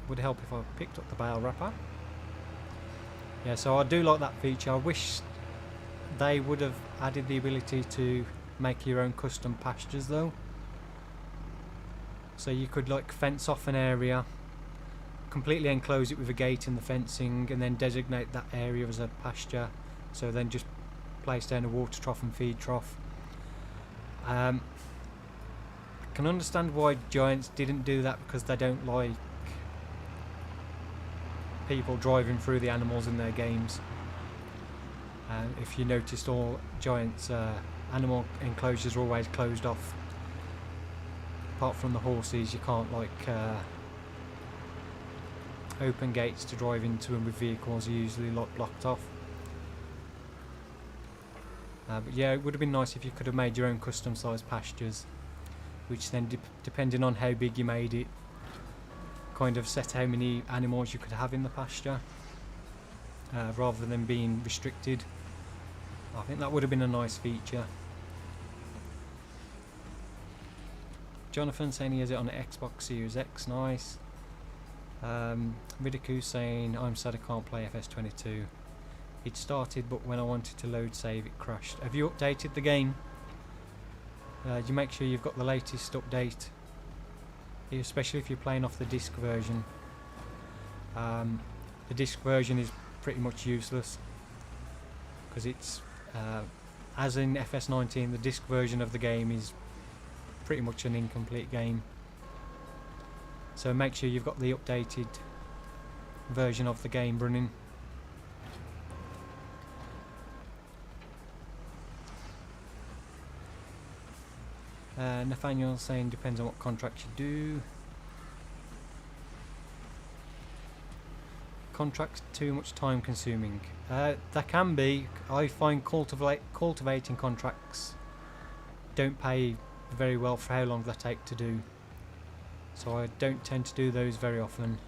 Would help if I picked up the bale wrapper. Yeah, so I do like that feature. I wish they would have added the ability to make your own custom pastures though. So you could like fence off an area, completely enclose it with a gate in the fencing, and then designate that area as a pasture. So then just place down a water trough and feed trough. I can understand why Giants didn't do that, because they don't like people driving through the animals in their games. If you noticed, all Giants animal enclosures are always closed off. Apart from the horses, you can't like open gates to drive into them with vehicles, are usually blocked off. But yeah, it would have been nice if you could have made your own custom sized pastures, which then depending on how big you made it, kind of set how many animals you could have in the pasture, rather than being restricted. I think that would have been a nice feature. Jonathan saying he has it on the Xbox Series X, nice. Ridiku saying I'm sad I can't play FS22. It started, but when I wanted to load save it crashed. Have you updated the game? You make sure you've got the latest update, especially if you're playing off the disc version. The disc version is pretty much useless, because it's as in FS19, the disc version of the game is pretty much an incomplete game. So make sure you've got the updated version of the game running. Nathaniel saying depends on what contract you do. Contracts too much time consuming. That can be. I find cultivating contracts don't pay very well for how long they take to do, so I don't tend to do those very often.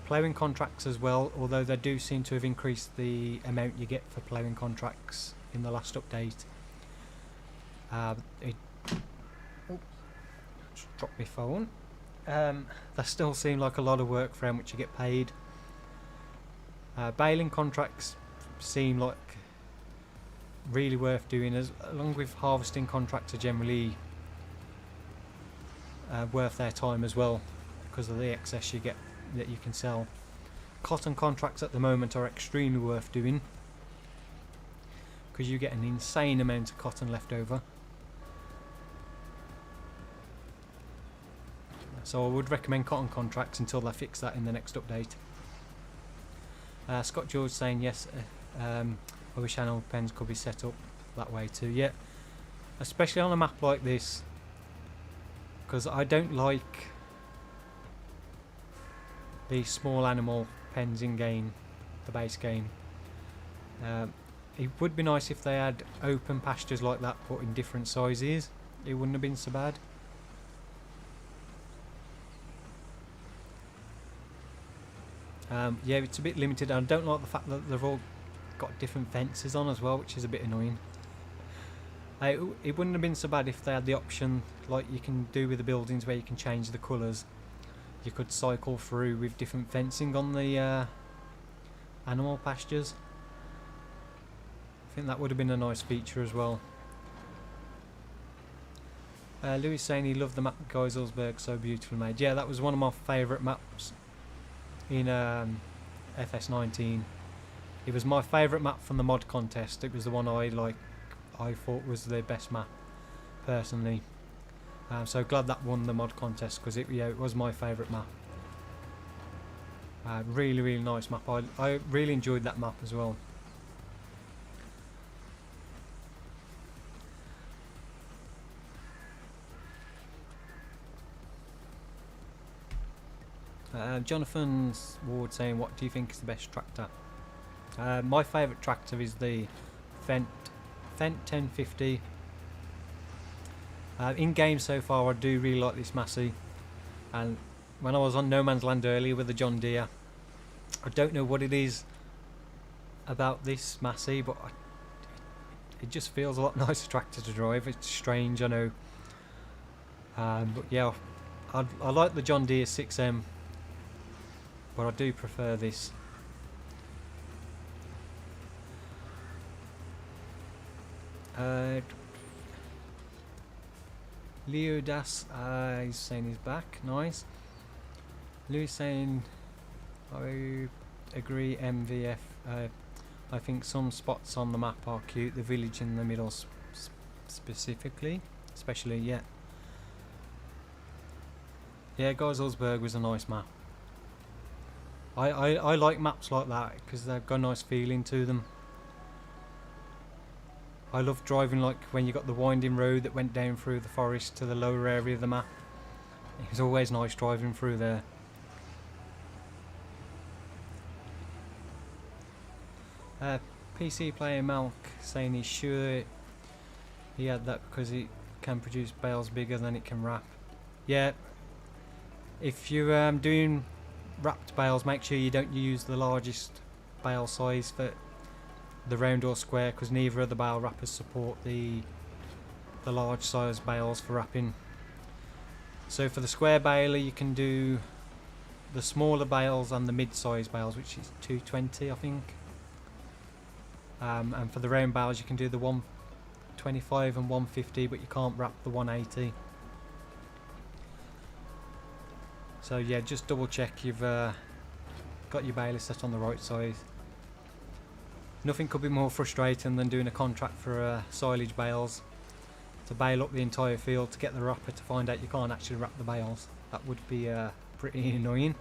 Ploughing contracts as well, although they do seem to have increased the amount you get for ploughing contracts in the last update. Just dropped my phone. They still seem like a lot of work for how much you get paid. Baling contracts seem like really worth doing, along with harvesting contracts are generally worth their time as well, because of the excess you get that you can sell. Cotton contracts at the moment are extremely worth doing, because you get an insane amount of cotton left over. So I would recommend cotton contracts until they fix that in the next update. Scott George saying yes, I wish animal pens could be set up that way too. Yeah, especially on a map like this, because I don't like the small animal pens in game, the base game. It would be nice if they had open pastures like that, but in different sizes. It wouldn't have been so bad. Yeah, it's a bit limited. I don't like the fact that they've all got different fences on as well, which is a bit annoying. It wouldn't have been so bad if they had the option, like you can do with the buildings, where you can change the colours. You could cycle through with different fencing on the animal pastures. I think that would have been a nice feature as well. Louis saying he loved the map Geiselsberg, so beautifully made. Yeah, that was one of my favourite maps in FS19. It was my favourite map from the mod contest. It was the one I thought was the best map personally. So glad that won the mod contest, because it was my favourite map. Really nice map. I really enjoyed that map as well. Jonathan Ward saying, what do you think is the best tractor? My favourite tractor is the Fendt 1050. In game so far I do really like this Massey, and when I was on No Man's Land earlier with the John Deere, I don't know what it is about this Massey, but it just feels a lot nicer tractor to drive. It's strange, I know, but yeah, I like the John Deere 6M, but I do prefer this. Leo Das, he's saying he's back. Nice. Louis saying, I agree. MVF. I think some spots on the map are cute. The village in the middle, especially. Yeah. Yeah, Geiselberg was a nice map. I like maps like that because they've got a nice feeling to them. I love driving like when you got the winding road that went down through the forest to the lower area of the map. It was always nice driving through there. PC player Malk saying he's sure he had that because it can produce bales bigger than it can wrap. Yeah, if you're doing wrapped bales, make sure you don't use the largest bale size for the round or square, because neither of the bale wrappers support the large size bales for wrapping. So for the square baler you can do the smaller bales and the mid-size bales, which is 220 I think, and for the round bales you can do the 125 and 150, but you can't wrap the 180. So yeah, just double check you've got your baler set on the right size. Nothing could be more frustrating than doing a contract for silage bales to bale up the entire field to get the wrapper to find out you can't actually wrap the bales. That would be pretty annoying.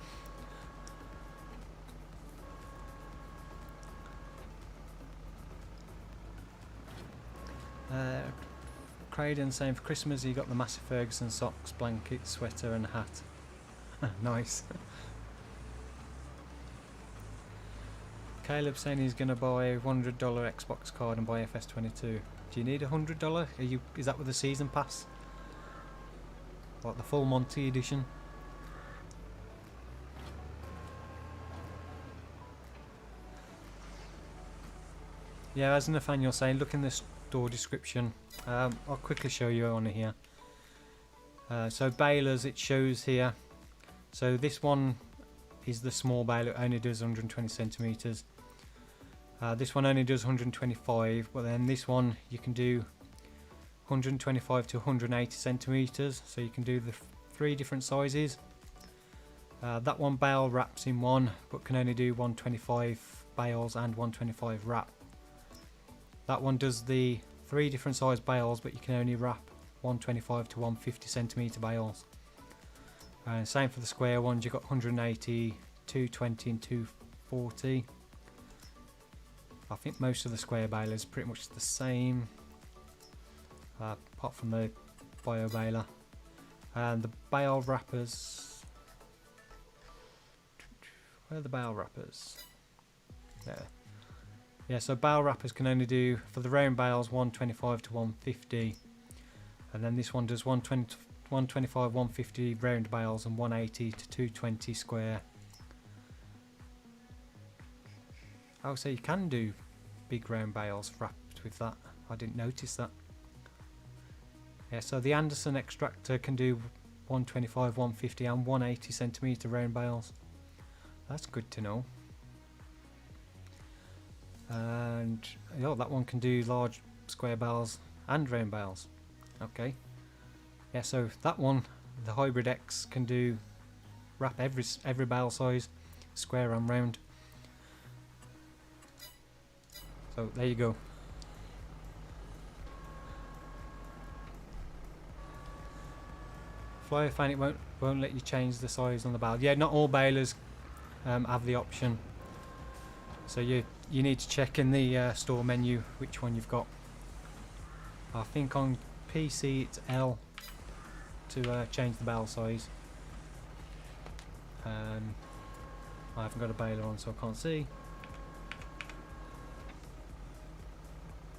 Craden saying for Christmas he got the Massey Ferguson socks, blanket, sweater and hat. Nice. Caleb saying he's going to buy a $100 Xbox card and buy FS22. Do you need $100? Is that with the season pass? Like the full Monty edition? Yeah, as Nathaniel saying, look in the store description. I'll quickly show you on here. So balers, it shows here. So this one is the small baler, it only does 120 centimeters. This one only does 125, but then this one you can do 125 to 180 centimeters, so you can do the 3 different sizes. That one bale wraps in one, but can only do 125 bales and 125 wrap. That one does the 3 different size bales, but you can only wrap 125 to 150 centimeter bales. Same for the square ones, you've got 180, 220 and 240. I think most of the square balers are pretty much the same, apart from the bio baler. And the bale wrappers, where are the bale wrappers? There. Yeah, so bale wrappers can only do, for the round bales, 125 to 150. And then this one does 125, 150 round bales and 180 to 220 square. Oh, so you can do big round bales wrapped with that. I didn't notice that. Yeah, so the Anderson extractor can do 125, 150 and 180 centimeter round bales. That's good to know. And oh, that one can do large square bales and round bales. Okay. Yeah, so that one, the Hybrid X, can do wrap every bale size, square and round. So there you go. Flyer fan, it won't let you change the size on the bale. Yeah, not all balers have the option. So you need to check in the store menu which one you've got. I think on PC it's L to change the bale size. I haven't got a baler on, so I can't see.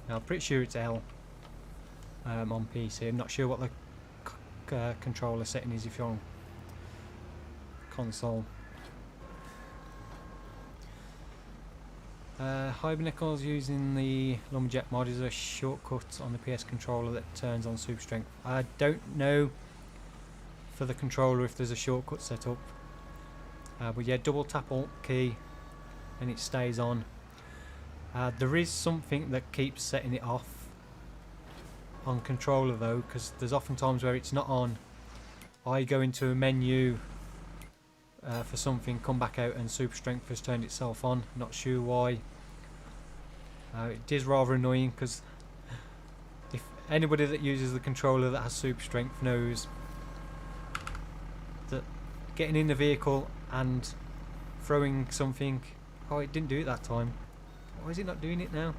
Now, I'm pretty sure it's L on PC. I'm not sure what the controller setting is if you're on console. Hibernicles using the Lumberjack mod is a shortcut on the PS controller that turns on super strength. I don't know for the controller if there's a shortcut set up, but yeah, double tap Alt key and it stays on. There is something that keeps setting it off on controller though, because there's often times where it's not on. I go into a menu for something, come back out and super strength has turned itself on. Not sure why. It is rather annoying, because if anybody that uses the controller that has super strength knows that getting in the vehicle and throwing something, oh, it didn't do it that time, why is it not doing it now?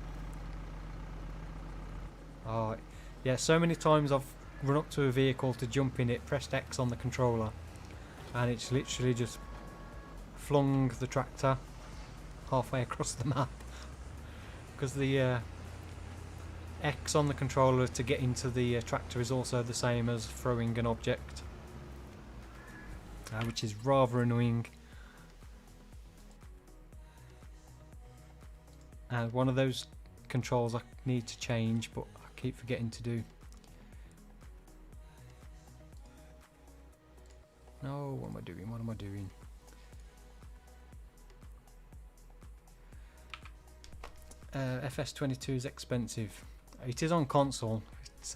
Oh yeah, so many times I've run up to a vehicle to jump in it, pressed X on the controller, and it's literally just flung the tractor halfway across the map, because the X on the controller to get into the tractor is also the same as throwing an object, which is rather annoying. One of those controls I need to change, but I keep forgetting to do. No, what am I doing? What am I doing? FS22 is expensive. It is on console. It's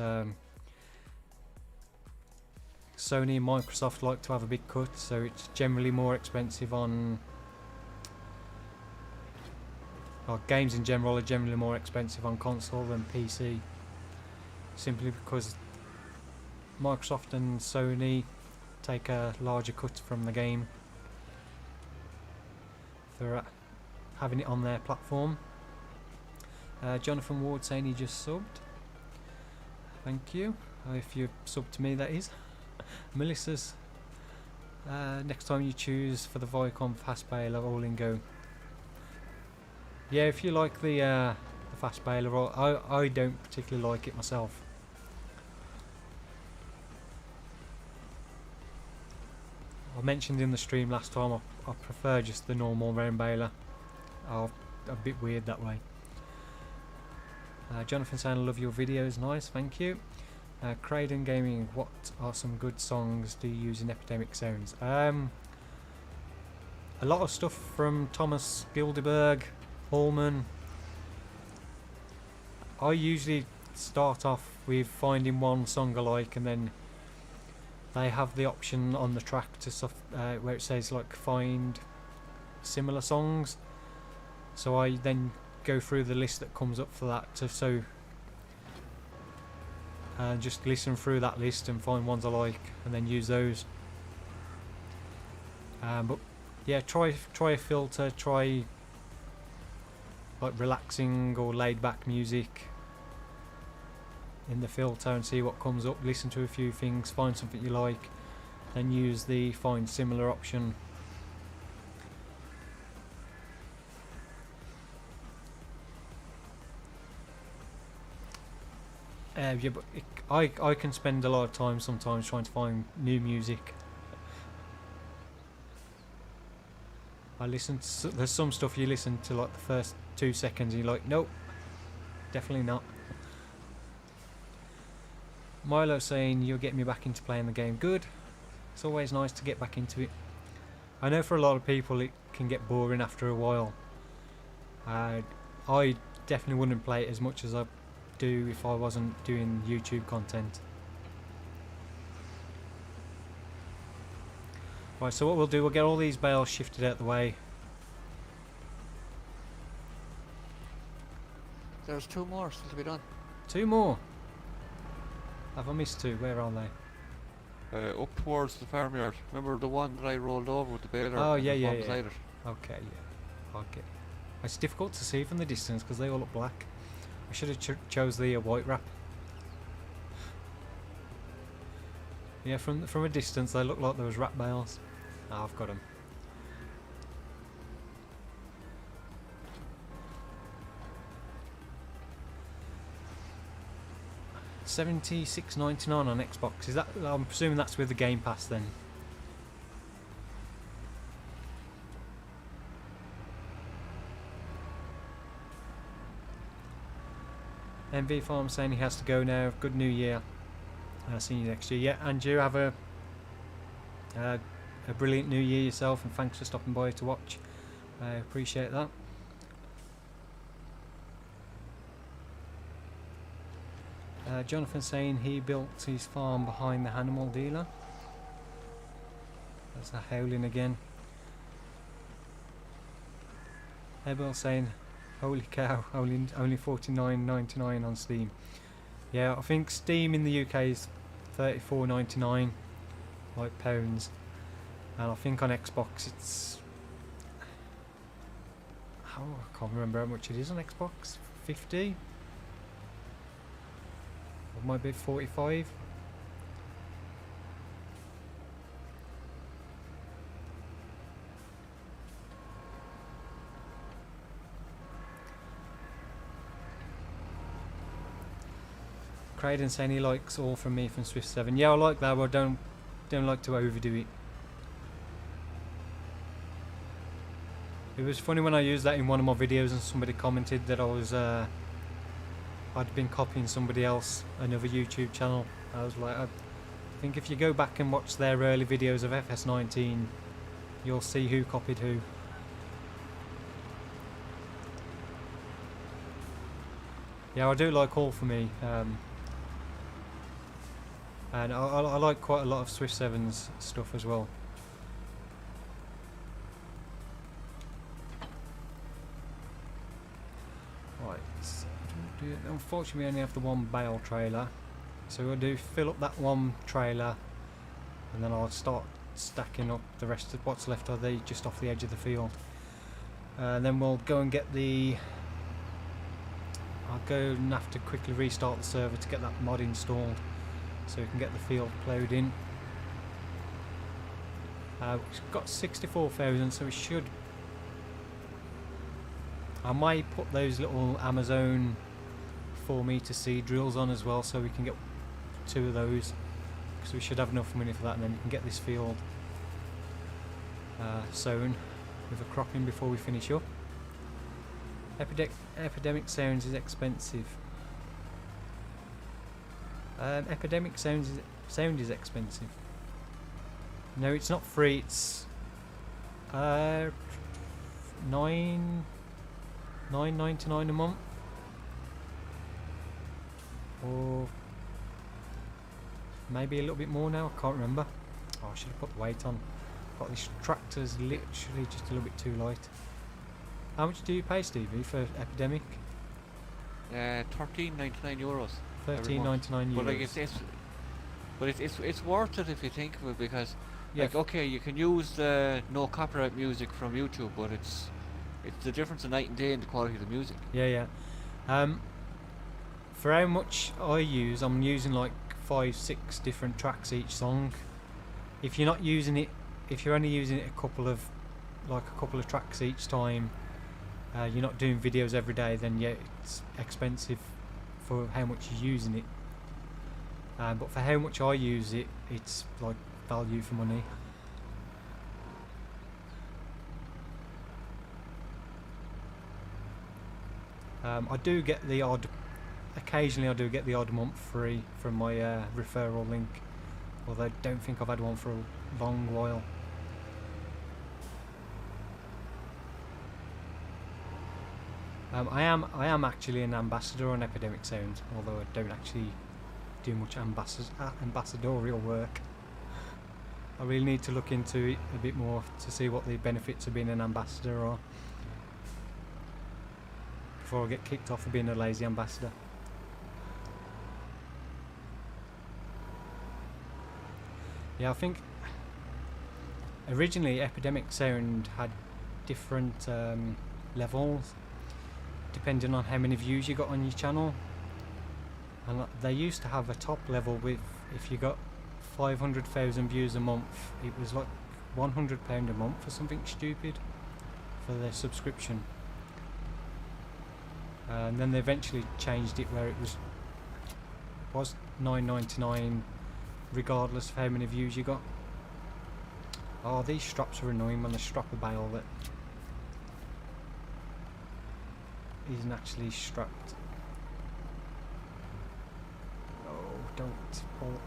Sony and Microsoft like to have a big cut, so it's generally more expensive on. Well, games in general are generally more expensive on console than PC, simply because Microsoft and Sony take a larger cut from the game for having it on their platform. Jonathan Ward saying he just subbed. Thank you. If you sub to me, that is. Melissa's next time you choose for the Viacom fast baler, all in go. Yeah, if you like the fast baler, I don't particularly like it myself. I mentioned in the stream last time I prefer just the normal round baler. Oh, a bit weird that way. Jonathan saying I love your videos, nice, thank you. Craden Gaming, what are some good songs do you use in Epidemic Sounds? A lot of stuff from Thomas Gildeberg, Hallman. I usually start off with finding one song I like, and then they have the option on the track to where it says like find similar songs, so I then go through the list that comes up for that just listen through that list and find ones I like and then use those. But yeah, try a filter, try like relaxing or laid back music in the filter and see what comes up. Listen to a few things, find something you like, then use the find similar option. Yeah, but I can spend a lot of time sometimes trying to find new music. There's some stuff you listen to like the first 2 seconds and you're like, nope, definitely not. Milo saying you're getting me back into playing the game. Good. It's always nice to get back into it. I know for a lot of people it can get boring after a while. I definitely wouldn't play it as much as I do if I wasn't doing YouTube content. Right, so what we'll do, we'll get all these bales shifted out the way. There's 2 more still to be done. 2 more? Have I missed 2? Where are they? Up towards the farmyard. Remember the one that I rolled over with the baler? Oh yeah, yeah, beside it? Okay, yeah. Okay. It's difficult to see from the distance because they all look black. I should have chose the white wrap. Yeah, from a distance they look like those wrap bales. Oh, I've got them. $76.99 on Xbox. Is that? I'm presuming that's with the Game Pass then. MV Farm saying he has to go now. Good New Year. See you next year. Yeah, and you have a brilliant New Year yourself, and thanks for stopping by to watch. I appreciate that. Jonathan saying he built his farm behind the animal dealer. That's a howling again. Abel saying, holy cow, only $49.99 on Steam. Yeah, I think Steam in the UK is $34.99, like pounds, and I think on Xbox it's, I can't remember how much it is on Xbox. 50. It might be 45. Craden saying he likes all from me from Swift 7. Yeah, I like that, but don't like to overdo it. It was funny when I used that in one of my videos and somebody commented that I was I'd been copying somebody else, another YouTube channel. I was like, I think if you go back and watch their early videos of FS19, you'll see who copied who. Yeah, I do like all for me, and I like quite a lot of Swift 7's stuff as well. Right, unfortunately we only have the one bale trailer, so we'll do fill up that one trailer, and then I'll start stacking up the rest of what's left of the just off the edge of the field. Then we'll go and get the. I'll go and have to quickly restart the server to get that mod installed, so we can get the field plowed in. We've got 64,000, so we should. I might put those little Amazon 4-meter seed drills on as well, so we can get 2 of those, because we should have enough money for that, and then we can get this field sown with a cropping before we finish up. Epidemic Sounds is expensive. Epidemic Sound is expensive. No, it's not free. It's $9.99 a month, or maybe a little bit more now. I can't remember. Oh, I should have put the weight on. Got this tractor's literally just a little bit too light. How much do you pay, Stevie, for Epidemic? €13.99. €13.99. But like it's worth it if you think of it, because like, okay, you can use the no copyright music from YouTube, but it's the difference of night and day in the quality of the music. Yeah. For how much I use, I'm using like 5-6 different tracks each song. If you're not using it, if you're only using it a couple of tracks each time, you're not doing videos every day, then yeah, it's expensive for how much you're using it. But for how much I use it, it's like value for money. I do get the odd, occasionally I do get the odd month free from my referral link, although I don't think I've had one for a long while. I am actually an ambassador on Epidemic Sound, although I don't actually do much ambassadorial work. I really need to look into it a bit more to see what the benefits of being an ambassador are, before I get kicked off for being a lazy ambassador. Yeah, I think originally Epidemic Sound had different levels depending on how many views you got on your channel, and they used to have a top level with, if you got 500,000 views a month, it was like £100 a month or something stupid for their subscription. And then they eventually changed it where it was $9.99 regardless of how many views you got. Oh, these straps are annoying when they strap a bale that isn't actually strapped. Oh, don't pull.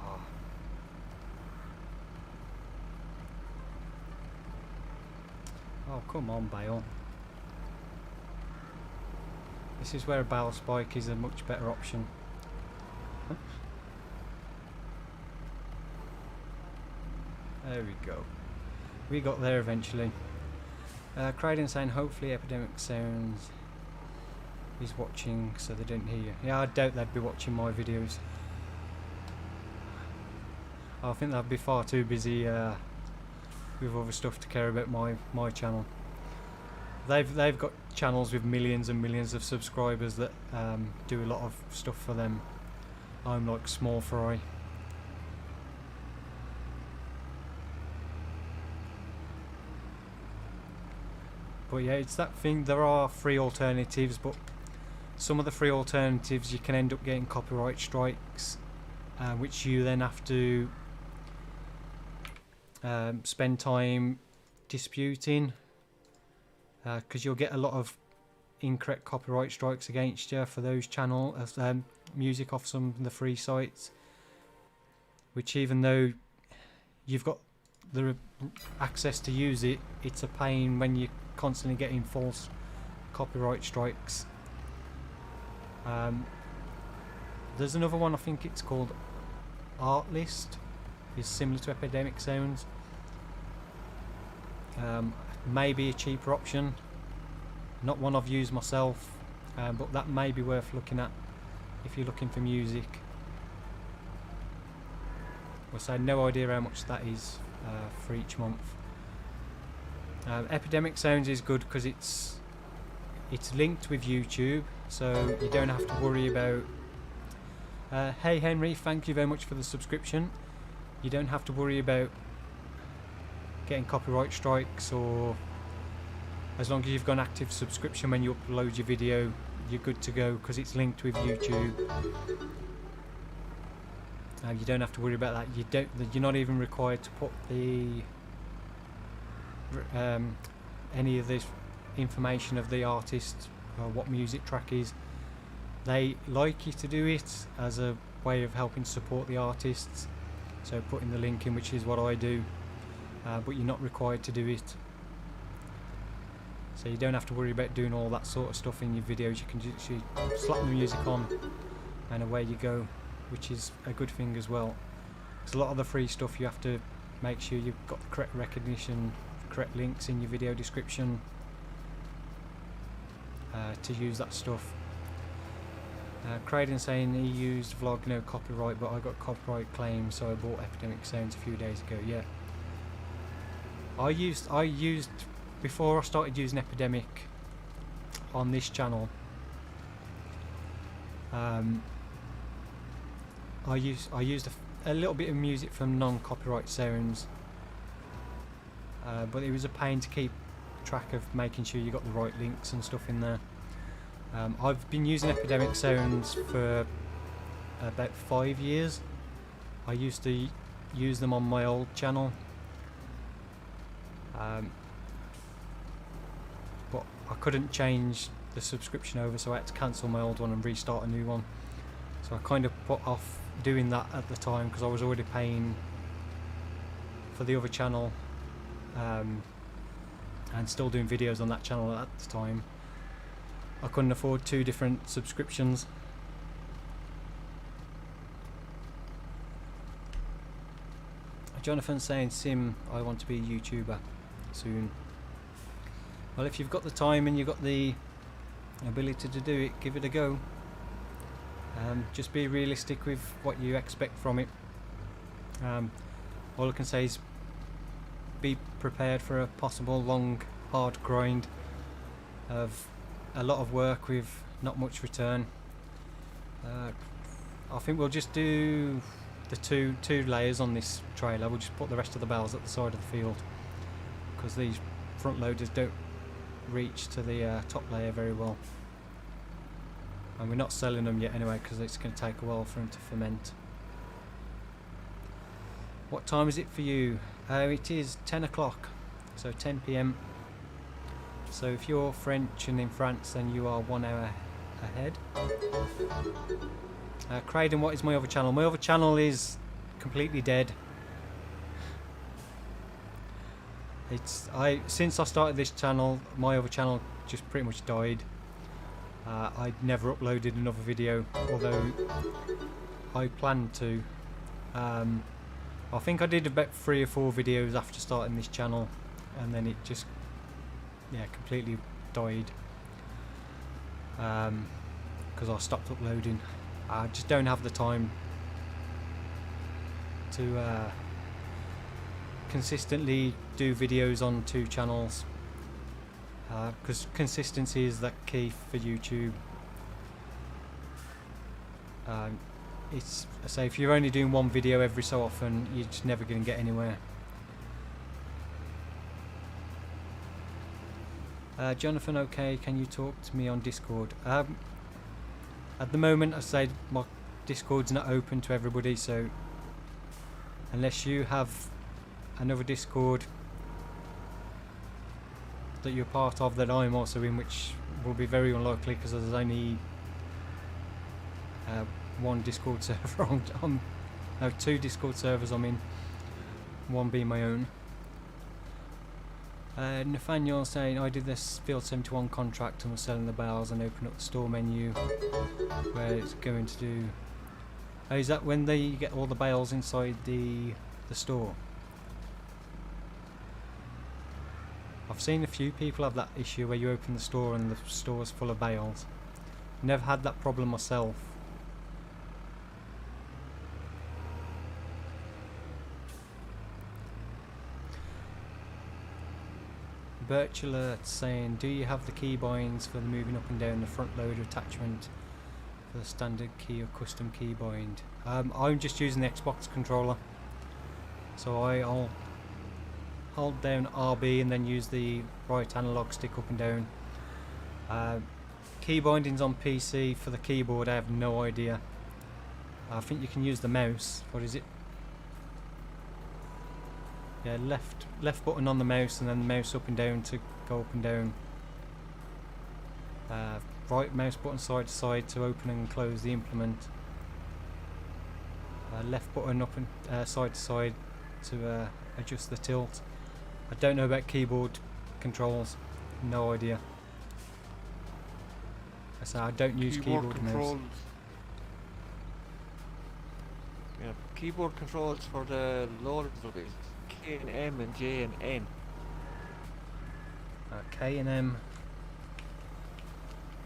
Oh. Oh, come on, bale. This is where a bale spike is a much better option. There we go. We got there eventually. Craden saying hopefully Epidemic Sounds is watching so they don't hear you. Yeah, I doubt they'd be watching my videos. I think they'd be far too busy with other stuff to care about my channel. They've got channels with millions and millions of subscribers that do a lot of stuff for them. I'm like small fry. But yeah, it's that thing, there are free alternatives, but some of the free alternatives you can end up getting copyright strikes, which you then have to spend time disputing, because you'll get a lot of incorrect copyright strikes against you for those channels, music off some of the free sites, which even though you've got the access to use it, it's a pain when you're constantly getting false copyright strikes. There's another one, I think it's called Artlist, is similar to Epidemic Sounds. Maybe a cheaper option, not one I've used myself, but that may be worth looking at if you're looking for music. So I had no idea how much that is for each month. Epidemic Sounds is good because it's linked with YouTube, so you don't have to worry about hey Henry, thank you very much for the subscription. You don't have to worry about getting copyright strikes, or as long as you've got an active subscription when you upload your video, you're good to go because it's linked with YouTube. You don't have to worry about that. You're not even required to put the any of this information of the artist or what music track is. They like you to do it as a way of helping support the artists, so putting the link in, which is what I do, but you're not required to do it. So you don't have to worry about doing all that sort of stuff in your videos. You can just slap the music on and away you go, which is a good thing as well. Because a lot of the free stuff you have to make sure you've got the correct recognition, correct links in your video description to use that stuff. Craden saying he used vlog no copyright, but I got copyright claims, so I bought Epidemic Sounds a few days ago. Yeah, I used before I started using Epidemic on this channel. I used a little bit of music from non-copyright sounds, but it was a pain to keep track of making sure you got the right links and stuff in there. I've been using Epidemic Sounds for about 5 years. I used to use them on my old channel, but I couldn't change the subscription over, so I had to cancel my old one and restart a new one. So I kind of put off doing that at the time because I was already paying for the other channel, and still doing videos on that channel at the time. I couldn't afford 2 different subscriptions. Jonathan's saying, Sim, I want to be a YouTuber soon. Well, if you've got the time and you've got the ability to do it, give it a go. Just be realistic with what you expect from it. All I can say is be prepared for a possible long, hard grind of a lot of work with not much return. I think we'll just do the two layers on this trailer. We'll just put the rest of the bales at the side of the field because these front loaders don't reach to the top layer very well. and we're not selling them yet anyway because it's going to take a while for them to ferment. What time is it for you? It is 10 o'clock, so 10 p.m. So if you're French and in France, then you are 1 hour ahead. Craden, what is my other channel? My other channel is completely dead. Since I started this channel, my other channel just pretty much died. I never uploaded another video, although I planned to. I think I did about 3 or 4 videos after starting this channel, and then it just completely died because I stopped uploading. I just don't have the time to consistently do videos on 2 channels, because consistency is the key for YouTube. I say if you're only doing 1 video every so often, you're just never going to get anywhere. Jonathan, okay, can you talk to me on Discord? At the moment, I say my Discord's not open to everybody, so unless you have another Discord that you're part of that I'm also in, which will be very unlikely because there's only 1 Discord server no, 2 Discord servers I'm in, 1 being my own. Nathaniel saying, I did this Field 71 contract and was selling the bales and open up the store menu where it's going to do. Oh, is that when they get all the bales inside the store? I've seen a few people have that issue where you open the store and the store's full of bales. Never had that problem myself. Birch Alert saying, do you have the key binds for the moving up and down the front loader attachment for the standard key or custom key bind? I'm just using the Xbox controller, so I'll hold down RB and then use the right analog stick up and down. Key bindings on PC for the keyboard, I have no idea. I think you can use the mouse. What is it? Yeah, left button on the mouse and then the mouse up and down to go up and down. Right mouse button side to side to open and close the implement. Left button up and side to side to adjust the tilt. I don't know about keyboard controls, no idea. I don't use keyboard controls. Yeah, keyboard controls for the loader is K and M and J and N. K and M.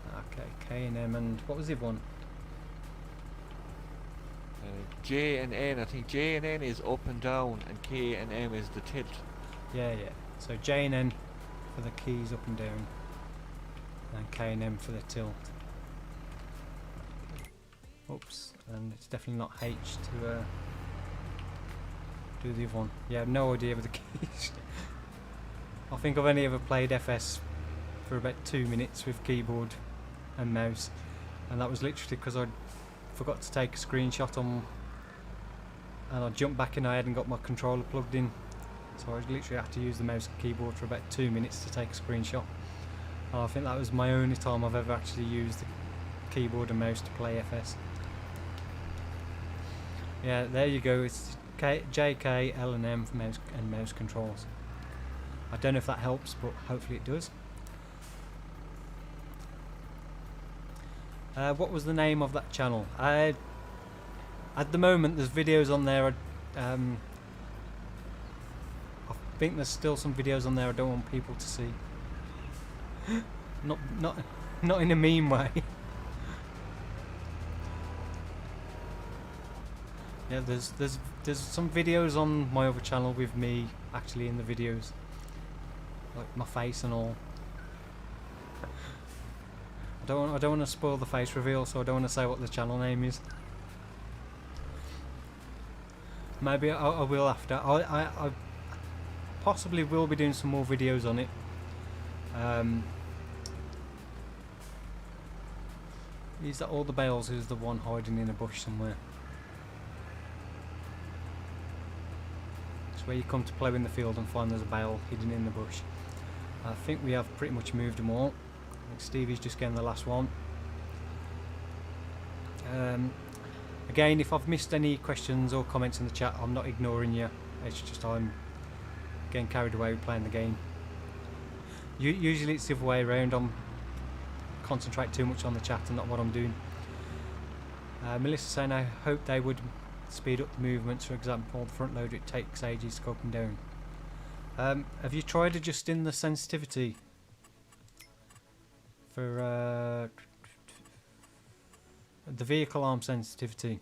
Okay, K and M, and what was the other one? J and N. I think J and N is up and down, and K and M is the tilt. Yeah. So J and N for the keys up and down, and K and M for the tilt. Oops, and it's definitely not H to do the other one. Yeah, I have no idea with the keys. I think I've only ever played FS for about 2 minutes with keyboard and mouse, and that was literally because I forgot to take a screenshot on, and I jumped back in, I hadn't got my controller plugged in, so I literally had to use the mouse and keyboard for about 2 minutes to take a screenshot. And I think that was my only time I've ever actually used the keyboard and mouse to play FS. Yeah, there you go. It's J, K, L and M for mouse and mouse controls. I don't know if that helps, but hopefully it does. What was the name of that channel? At the moment there's videos on there. I think there's still some videos on there I don't want people to see. Not in a meme way. Yeah, there's some videos on my other channel with me actually in the videos, like my face and all. I don't want to spoil the face reveal, so I don't want to say what the channel name is. Maybe I will after. I possibly will be doing some more videos on it. Is that all the bales? Is the one hiding in a bush somewhere? It's where you come to plough in the field and find there's a bale hidden in the bush. I think we have pretty much moved them all. I think Stevie's just getting the last one. Again, if I've missed any questions or comments in the chat, I'm not ignoring you. It's just I'm getting carried away with playing the game. Usually it's the other way around. I'm concentrate too much on the chat and not what I'm doing. Melissa saying I hope they would speed up the movements. For example, the front loader, it takes ages to go up and down. Have you tried adjusting the sensitivity for the vehicle arm sensitivity?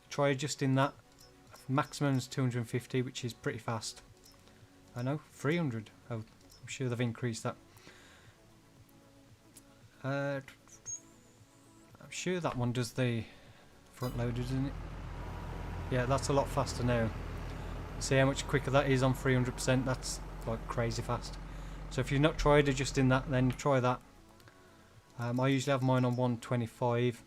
Try adjusting that. Maximum is 250, which is pretty fast. I know, 300. Oh, I'm sure they've increased that. I'm sure that one does the front loader, doesn't it? Yeah, that's a lot faster now. See how much quicker that is on 300%. That's like crazy fast. So if you've not tried adjusting that, then try that. I usually have mine on 125.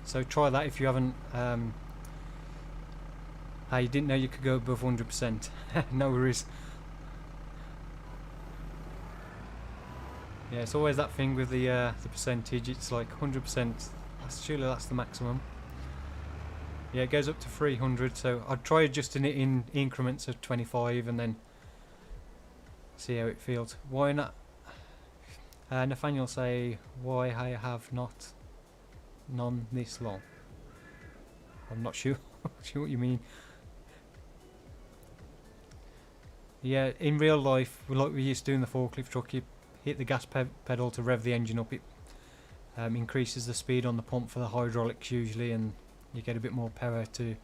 So try that if you haven't. You didn't know you could go above 100%. No worries. Yeah, it's always that thing with the percentage. It's like 100%. Surely that's the maximum. Yeah, it goes up to 300. So I'd try adjusting it in increments of 25 and then see how it feels. Why not? Nathaniel say why I have not none this long. I'm not sure. Sure what you mean. Yeah, in real life, like we used to do in the forklift truck, you hit the gas pedal to rev the engine up. It increases the speed on the pump for the hydraulics usually, and you get a bit more power to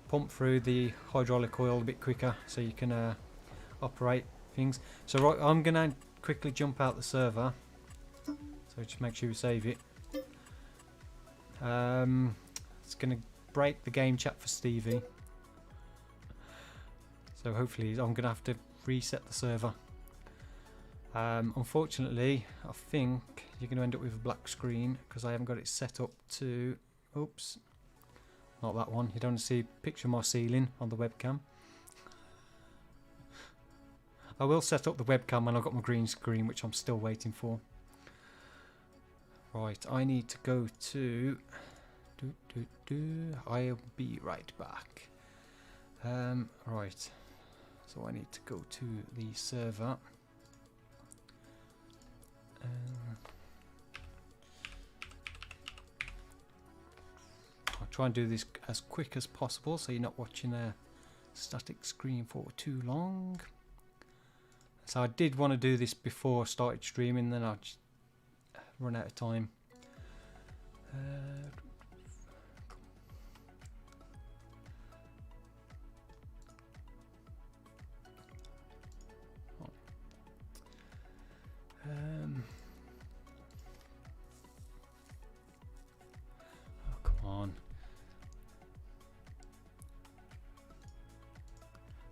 pump through the hydraulic oil a bit quicker, so you can operate things. So right, I'm gonna quickly jump out the server, so just make sure we save it. It's gonna break the game chat for Stevie. So hopefully I'm going to have to reset the server. Unfortunately, I think you're going to end up with a black screen because I haven't got it set up to... Oops. Not that one. You don't see a picture of my ceiling on the webcam. I will set up the webcam when I've got my green screen, which I'm still waiting for. Right, I need to go to... I'll be right back. Right. So I need to go to the server. I'll try and do this as quick as possible so you're not watching a static screen for too long. So I did want to do this before I started streaming, then I just run out of time. Oh, come on.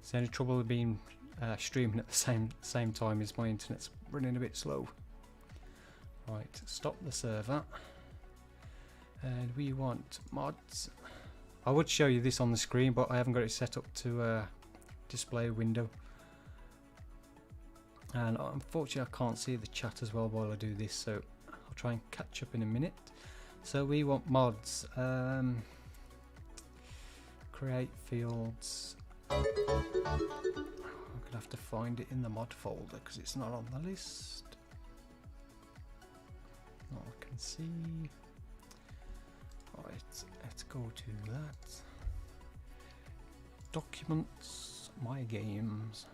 It's the only trouble with being streaming at the same time is my internet's running a bit slow. Right, stop the server. And we want mods. I would show you this on the screen, but I haven't got it set up to display a window. And unfortunately I can't see the chat as well while I do this, so I'll try and catch up in a minute. So we want mods. Create fields. I'm gonna have to find it in the mod folder because it's not on the list. Not I can see. Right, let's go to that. Documents, my games.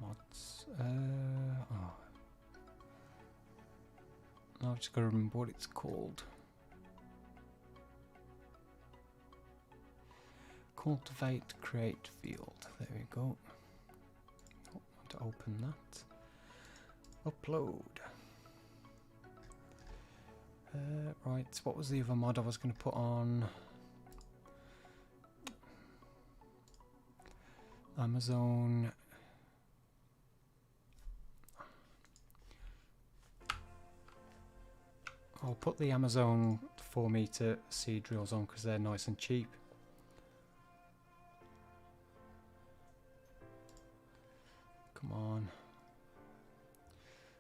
Mods. Now I've just got to remember what it's called. Cultivate, create field. There we go. I want to open that. Upload. Right, what was the other mod I was going to put on? Amazon. I'll put the Amazon 4-meter seed drills on because they're nice and cheap. Come on.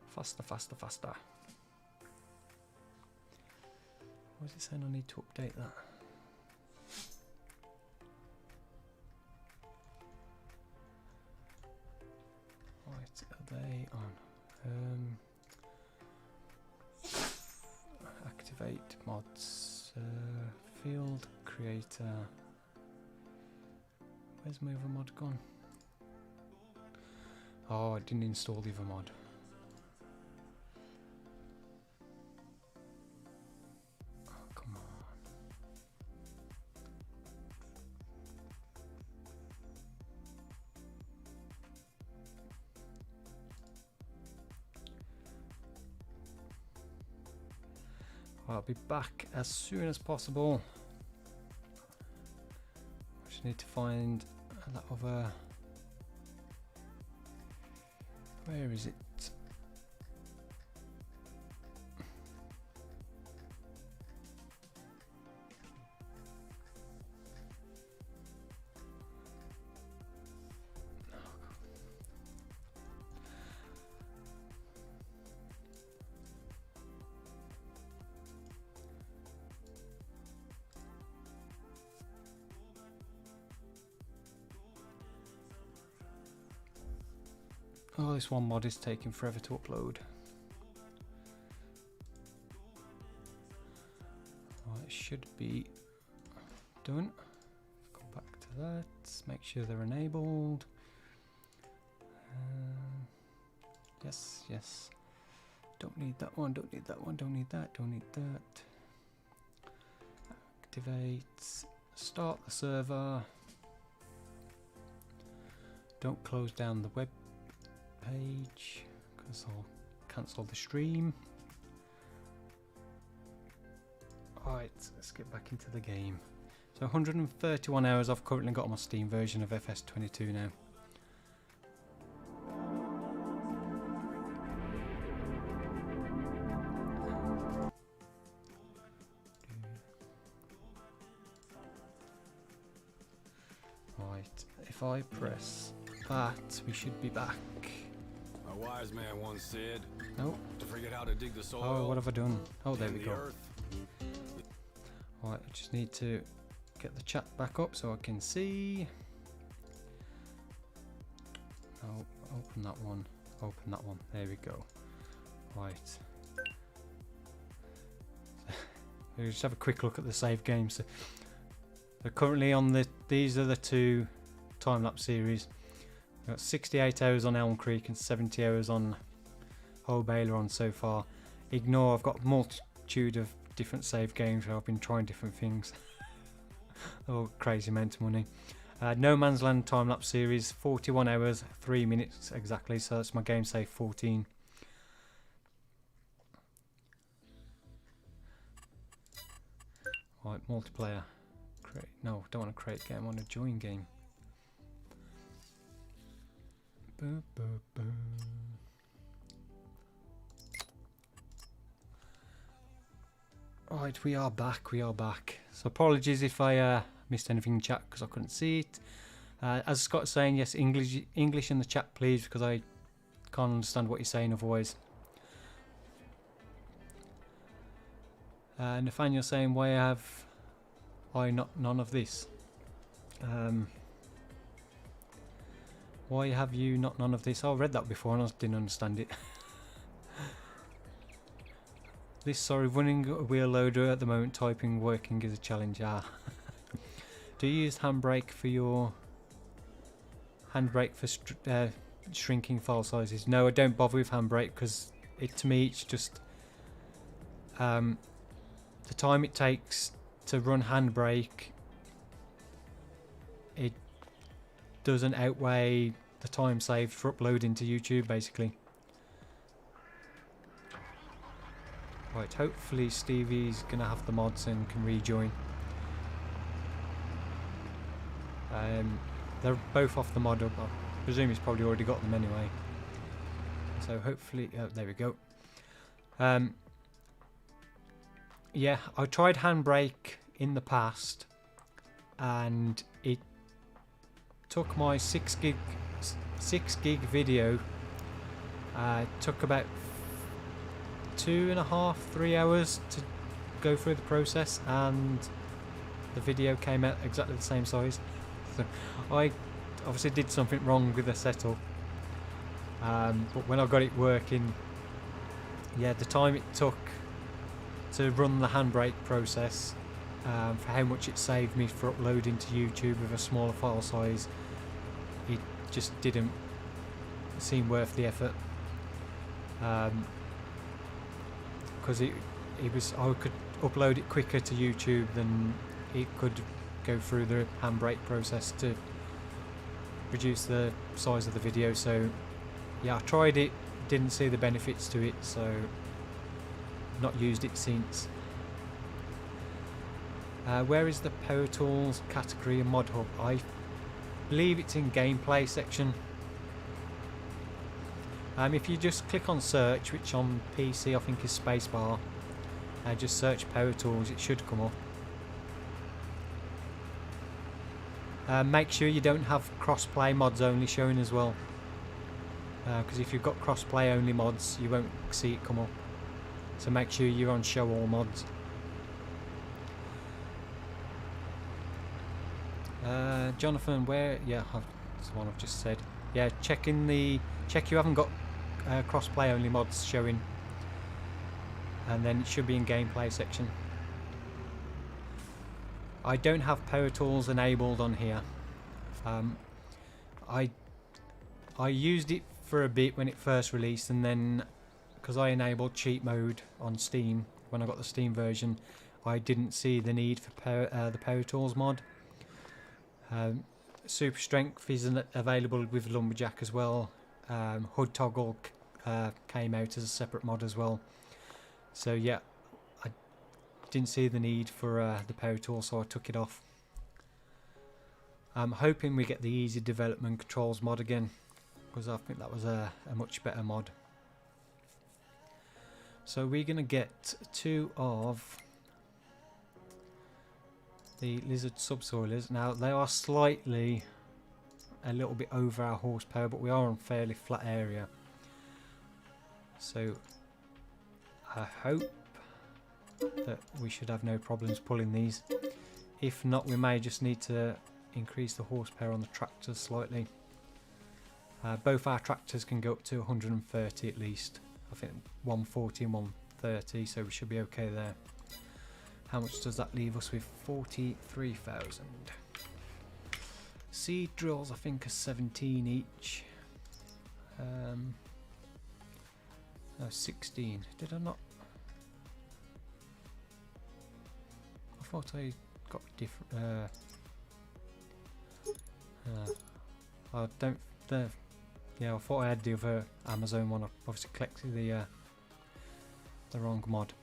Faster, faster, faster. What is it saying? I need to update that. Right, are they on? Activate mods. Field creator. Where's my other mod gone? Oh, I didn't install the other mod. Oh, come on. I'll be back as soon as possible. I just need to find that other. Where is it? Oh, this one mod is taking forever to upload. Oh, it should be done. Go back to that. Make sure they're enabled. Yes, yes. Don't need that one. Don't need that one. Don't need that. Don't need that. Activate. Start the server. Don't close down the web page because I'll cancel the stream. Alright, let's get back into the game. So 131 hours. I've currently got my Steam version of FS22 now. Right, if I press that, we should be back. A wise man once said, nope. To forget how to dig the soil. Oh, what have I done? Oh, there we the go. earth. Right, I just need to get the chat back up so I can see. Oh, open that one. Open that one. There we go. Right. We'll just have a quick look at the save games. So they're currently on the. These are the two time-lapse series. We've got 68 hours on Elm Creek and 70 hours on Whole Baler on so far. Ignore, I've got a multitude of different save games where I've been trying different things. Oh, crazy amount of money. No Mans Land time-lapse series, 41 hours, 3 minutes exactly, so that's my game save 14. Right, multiplayer. Create. No, don't want to create game, I want to join game. Boo, boo, boo. Right, we are back, we are back. So apologies if I missed anything in chat because I couldn't see it. As Scott's saying, yes, English in the chat please, because I can't understand what you're saying otherwise. Nathaniel saying, why have I none of this? Why have you none of this? Oh, I read that before and I didn't understand it. This, sorry, running a wheel loader at the moment, typing working is a challenge. Ah. Do you use handbrake for your shrinking file sizes? No, I don't bother with handbrake because to me it's just the time it takes to run handbrake. It doesn't outweigh the time saved for uploading to YouTube, basically. Right, hopefully Stevie's gonna have the mods and can rejoin. they're both off the mod up. I presume he's probably already got them anyway. So hopefully, there we go. Yeah, I tried handbrake in the past, and it took my 6 gig video. Took about 2.5, 3 hours to go through the process, and the video came out exactly the same size. So I obviously did something wrong with the setup, but when I got it working, yeah, the time it took to run the handbrake process, for how much it saved me for uploading to YouTube with a smaller file size, it just didn't seem worth the effort. Because I could upload it quicker to YouTube than it could go through the handbrake process to reduce the size of the video. So yeah, I tried it, didn't see the benefits to it, so not used it since. Where is the Power Tools category and mod hub? I believe it's in gameplay section. If you just click on search, which on PC I think is spacebar, just search Power Tools, it should come up. Make sure you don't have crossplay mods only showing as well, because if you've got crossplay only mods you won't see it come up. So make sure you're on show all mods. Jonathan, where? Yeah, that's the one I've just said. Yeah, check you haven't got crossplay only mods showing, and then it should be in gameplay section. I don't have Power Tools enabled on here. I used it for a bit when it first released, and then because I enabled cheat mode on Steam when I got the Steam version, I didn't see the need for the Power Tools mod. Super Strength isn't available with Lumberjack as well. Hood Toggle came out as a separate mod as well. So yeah, I didn't see the need for the Power Tool, so I took it off. I'm hoping we get the Easy Development Controls mod again, because I think that was a much better mod. So we're going to get 2 of the Lizard subsoilers. Now they are slightly a little bit over our horsepower, but we are on fairly flat area, so I hope that we should have no problems pulling these. If not, we may just need to increase the horsepower on the tractors slightly. Both our tractors can go up to 130 at least. I think 140 and 130, so we should be okay there. How much does that leave us with? 43,000. Seed drills I think are 17 each. No, 16. Did I not? I thought I got different. I don't. Yeah, I thought I had the other Amazon one. I obviously collected the wrong mod.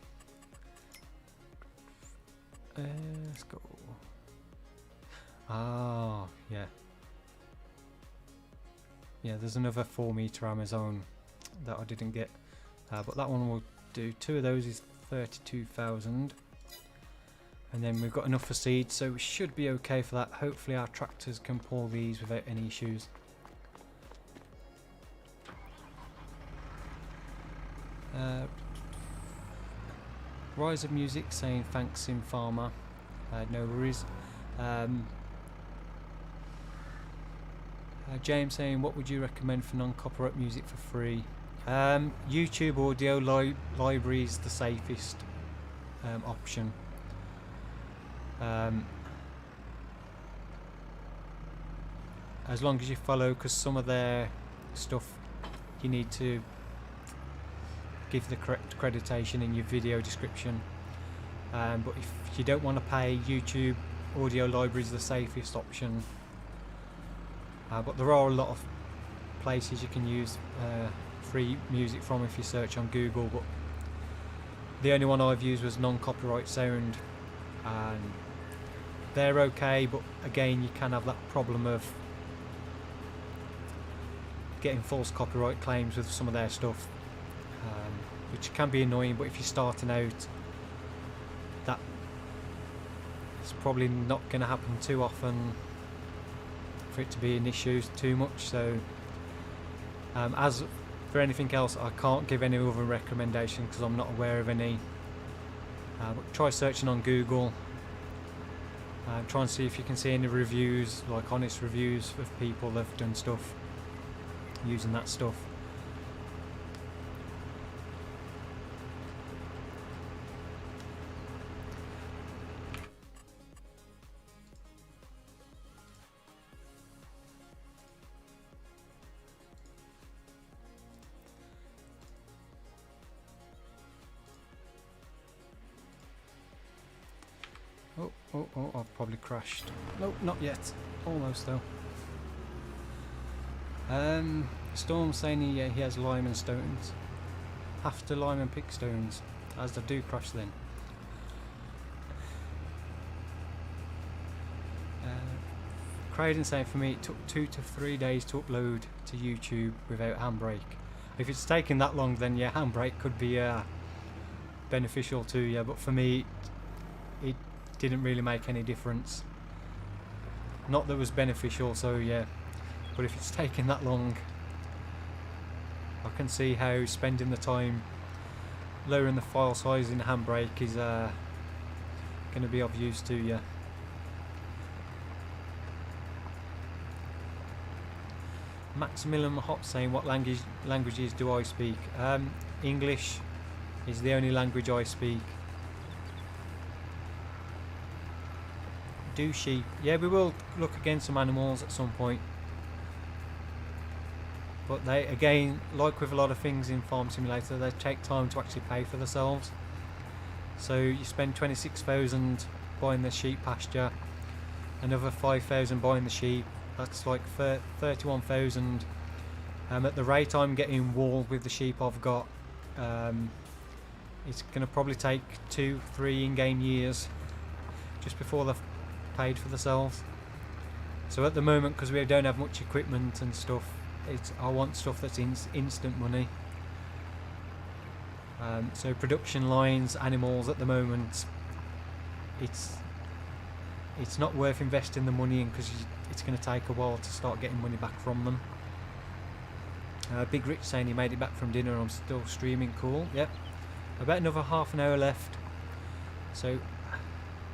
Let's go. Ah, yeah. Yeah, there's another 4 meter Amazon that I didn't get, but that one will do. 2 of those is 32,000, and then we've got enough for seed, so we should be okay for that. Hopefully our tractors can pull these without any issues. Rise of Music saying thanks Sim Farmer, no worries. James saying, what would you recommend for non-copyright music for free? YouTube audio library is the safest option. As long as you follow, because some of their stuff you need to give the correct accreditation in your video description, but if you don't want to pay, YouTube audio library is the safest option. But there are a lot of places you can use free music from if you search on Google, but the only one I've used was non-copyright sound, and they're okay, but again you can have that problem of getting false copyright claims with some of their stuff, which can be annoying, but if you're starting out, that it's probably not going to happen too often for it to be an issue too much. So as for anything else, I can't give any other recommendation because I'm not aware of any. But try searching on Google, try and see if you can see any reviews, like honest reviews of people that have done stuff using that stuff. Oh, I've probably crashed. Nope, not yet. Almost though. Storm's saying he has lime and stones. After lime and pick stones. As I do crash then. Craden saying for me it took 2 to 3 days to upload to YouTube without handbrake. If it's taking that long, then yeah, handbrake could be beneficial to you, but for me it didn't really make any difference. Not that it was beneficial, so yeah, but if it's taking that long, I can see how spending the time lowering the file size in handbrake is going to be of use to you. Maximilian Hot saying, what languages do I speak? English is the only language I speak. Do sheep? Yeah, we will look against some animals at some point. But they, again, like with a lot of things in Farm Simulator, they take time to actually pay for themselves. So you spend 26,000 buying the sheep pasture, another 5,000 buying the sheep. That's like 31,000. At the rate I'm getting wool with the sheep I've got, it's going to probably take 2-3 in-game years just before they've paid for themselves. So at the moment, because we don't have much equipment and stuff, I want stuff that's instant money. So production lines, animals at the moment, it's not worth investing the money in because it's going to take a while to start getting money back from them. Big Rich saying he made it back from dinner and I'm still streaming. Cool. Yep. About another half an hour left. So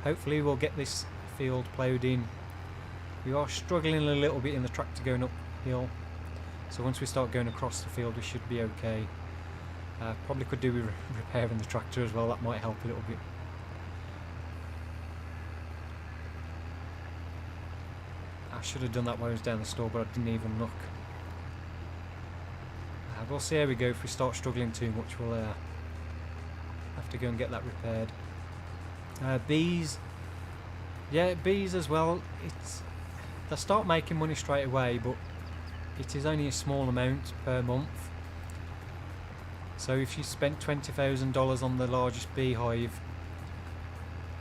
hopefully we'll get this field ploughed in. We are struggling a little bit in the tractor going uphill. So once we start going across the field we should be okay. Probably could do with repairing the tractor as well, that might help a little bit. I should have done that while I was down the store, but I didn't even look. We'll see how we go. If we start struggling too much, we'll have to go and get that repaired. Bees, yeah, bees as well. They start making money straight away, but it is only a small amount per month. So if you spent $20,000 on the largest beehive,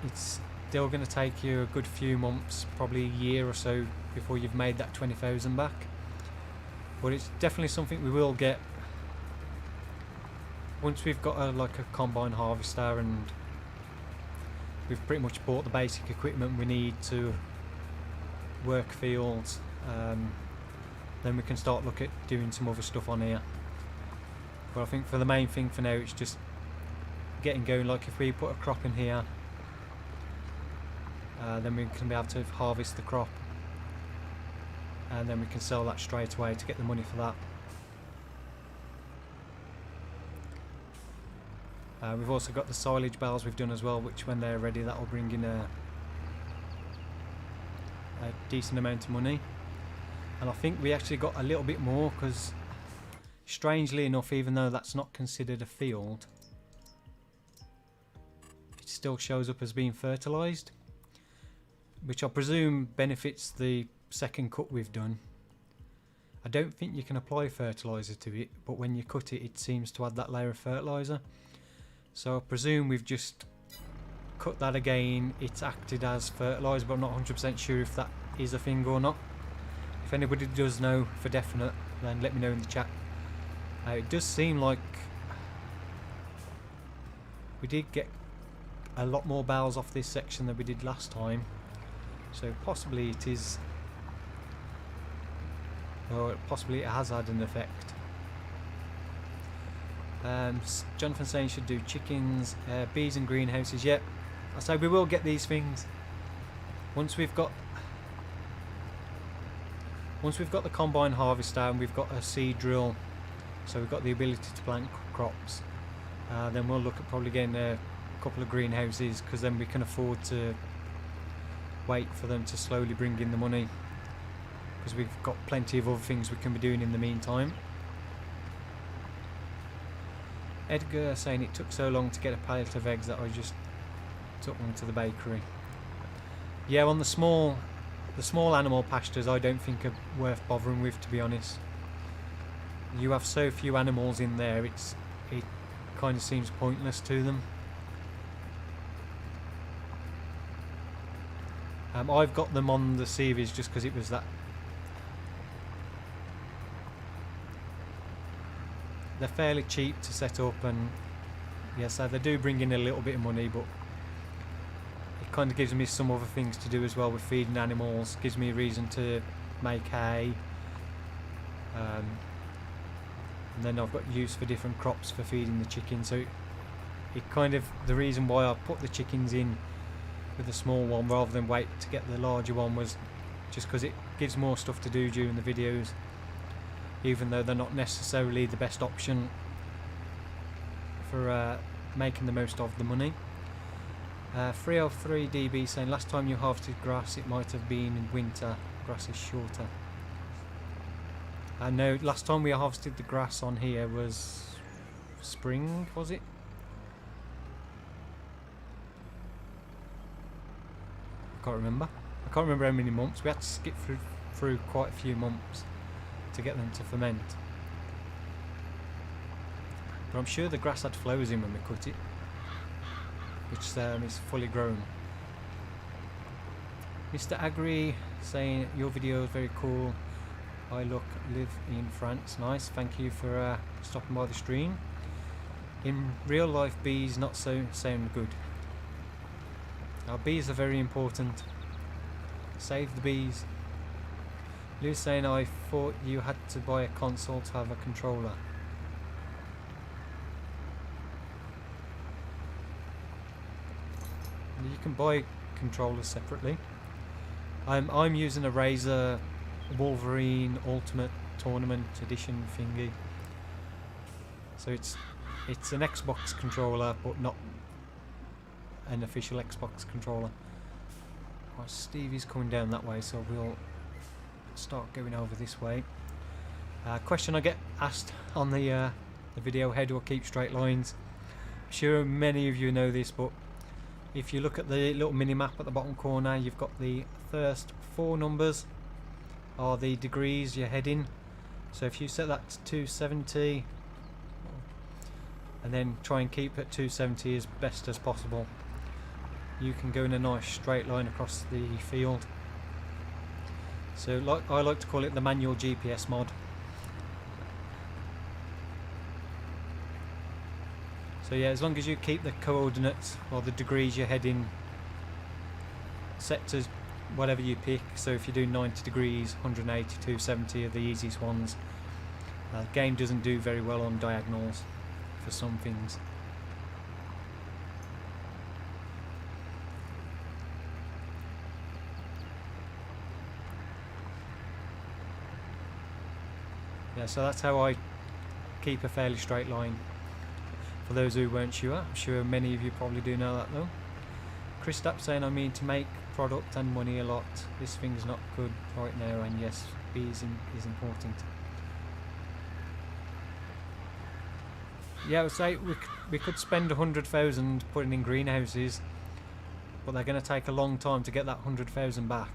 it's still going to take you a good few months, probably a year or so, before you've made that 20,000 back. But it's definitely something we will get once we've got like a combine harvester and we've pretty much bought the basic equipment we need to work fields. Then we can start look at doing some other stuff on here. But I think for the main thing for now, it's just getting going. Like if we put a crop in here, then we can be able to harvest the crop, and then we can sell that straight away to get the money for that. We've also got the silage bales we've done as well, which when they're ready, that will bring in a decent amount of money. And I think we actually got a little bit more because, strangely enough, even though that's not considered a field, it still shows up as being fertilised, which I presume benefits the second cut we've done. I don't think you can apply fertiliser to it, but when you cut it, it seems to add that layer of fertiliser. So I presume we've just cut that again, it's acted as fertiliser, but I'm not 100% sure if that is a thing or not. If anybody does know for definite, then let me know in the chat. It does seem like we did get a lot more bales off this section than we did last time, so possibly it is, or possibly it has had an effect. Jonathan saying should do chickens, bees and greenhouses. Yep, I say we will get these things once we've got the combine harvester and we've got a seed drill, so we've got the ability to plant crops. Then we'll look at probably getting a couple of greenhouses, because then we can afford to wait for them to slowly bring in the money, because we've got plenty of other things we can be doing in the meantime. Edgar saying it took so long to get a pallet of eggs that I just took one to the bakery. Yeah, on the small animal pastures I don't think are worth bothering with, to be honest. You have so few animals in there, it kind of seems pointless to them. I've got them on the series just because it was that. They're fairly cheap to set up, and yes, they do bring in a little bit of money, but it kind of gives me some other things to do as well with feeding animals. Gives me a reason to make hay, and then I've got use for different crops for feeding the chickens. So it kind of, the reason why I put the chickens in with the small one rather than wait to get the larger one was just because it gives more stuff to do during the videos, even though they're not necessarily the best option for making the most of the money. 303DB saying last time you harvested grass it might have been in winter, grass is shorter. No, last time we harvested the grass on here was spring, was it? I can't remember. I can't remember how many months. We had to skip through quite a few months to get them to ferment. But I'm sure the grass had flowers in when we cut it, which is fully grown. Mr. Agri saying your video is very cool. I live in France. Nice, thank you for stopping by the stream. In real life, bees not so sound good. Our bees are very important. Save the bees. Lou's saying I thought you had to buy a console to have a controller. You can buy controllers separately. I'm using a Razer Wolverine Ultimate Tournament Edition thingy. So it's an Xbox controller, but not an official Xbox controller. Right, Stevie's coming down that way, so we'll start going over this way. Question I get asked on the video: how do I keep straight lines? I'm sure many of you know this, but if you look at the little mini map at the bottom corner, you've got the first 4 numbers are the degrees you're heading. So if you set that to 270 and then try and keep at 270 as best as possible, you can go in a nice straight line across the field. So I like to call it the manual GPS mod. So yeah, as long as you keep the coordinates or the degrees you're heading set to whatever you pick. So if you do 90 degrees, 180, 270 are the easiest ones. The game doesn't do very well on diagonals for some things. Yeah, so that's how I keep a fairly straight line. For those who weren't sure, I'm sure many of you probably do know that though. Chris Stapp saying I mean to make product and money a lot. This thing's not good right now, and yes, bees is important. Yeah, I would say we could spend 100,000 putting in greenhouses, but they're going to take a long time to get that 100,000 back.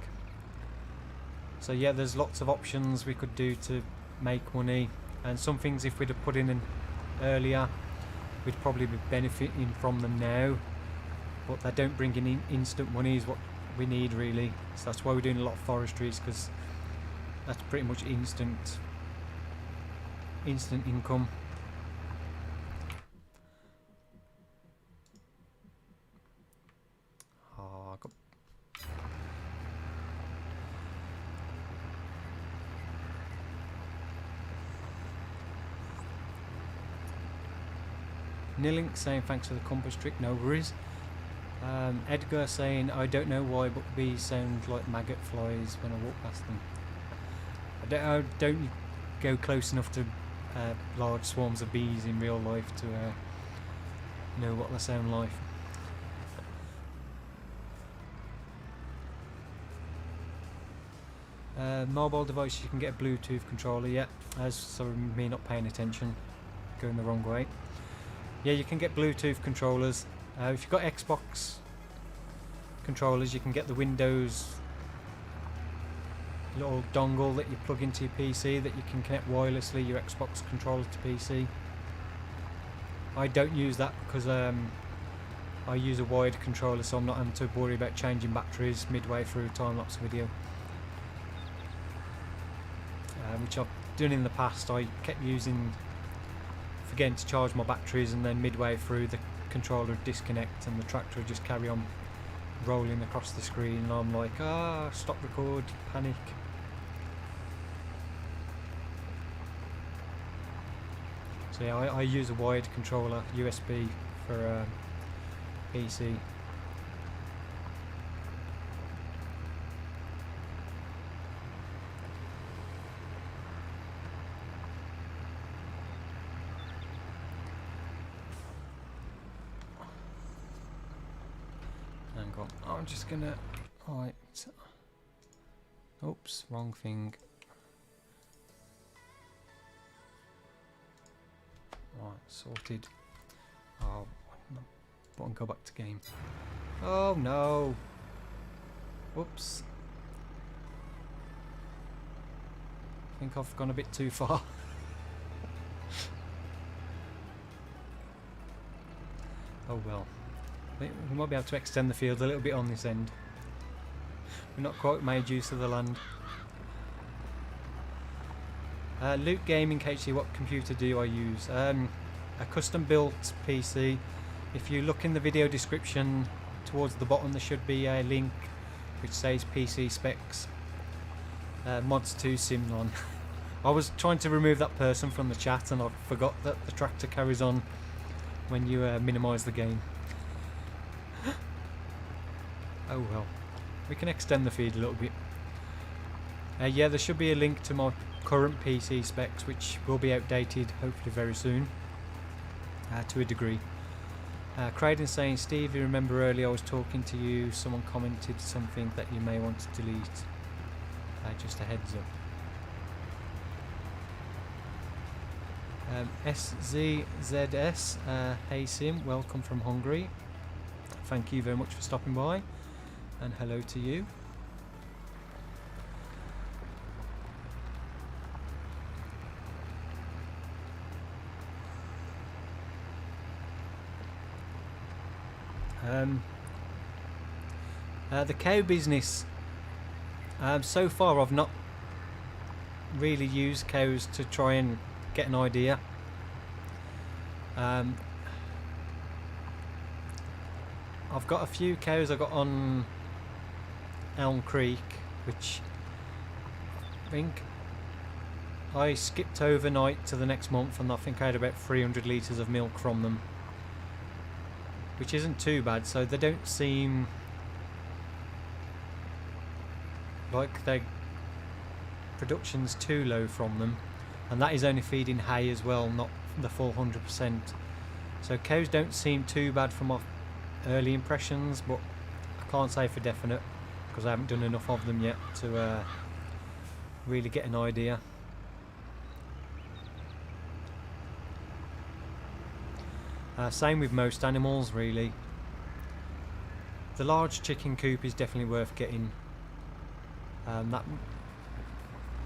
So yeah, there's lots of options we could do to make money, and some things if we'd have put in earlier, we'd probably be benefiting from them now, but they don't bring in instant money is what we need really. So that's why we're doing a lot of forestries, because that's pretty much instant income. Oh, I got Nilink saying thanks for the compass trick, no worries. Edgar saying I don't know why but bees sound like maggot flies when I walk past them. I don't go close enough to large swarms of bees in real life to know what they sound like. Mobile device, you can get a Bluetooth controller, yeah, as sorry me not paying attention, going the wrong way. Yeah, you can get Bluetooth controllers. If you've got Xbox controllers, you can get the Windows little dongle that you plug into your PC that you can connect wirelessly your Xbox controller to PC. I don't use that because I use a wired controller, so I'm not having to worry about changing batteries midway through a time-lapse video. Which I've done in the past. I kept forgetting to charge my batteries, and then midway through the controller would disconnect and the tractor would just carry on rolling across the screen, and I'm like, stop record, panic. So yeah, I use a wired controller, USB for PC. I'm just gonna, right, oops, wrong thing. Right, sorted. Oh, button, go back to game. Oh no! Whoops. I think I've gone a bit too far. Oh well. We might be able to extend the field a little bit on this end. We've not quite made use of the land. Luke Gaming HC, what computer do I use? A custom built PC. If you look in the video description towards the bottom, there should be a link which says PC specs. Mods 2 Simlon. I was trying to remove that person from the chat and I forgot that the tractor carries on when you minimise the game. Oh well, we can extend the feed a little bit. Yeah, there should be a link to my current PC specs, which will be outdated hopefully very soon, to a degree. Craden saying, Steve, you remember earlier I was talking to you, someone commented something that you may want to delete. Just a heads up. SZZS, hey Sim, welcome from Hungary. Thank you very much for stopping by, and hello to you. The cow business, so far I've not really used cows to try and get an idea. I've got a few cows I got on Elm Creek, which I think I skipped overnight to the next month, and I think I had about 300 litres of milk from them, which isn't too bad. So they don't seem like their production's too low from them, and that is only feeding hay as well, not the full 100%. So cows don't seem too bad from my early impressions, but I can't say for definite because I haven't done enough of them yet to really get an idea. Same with most animals really. The large chicken coop is definitely worth getting. That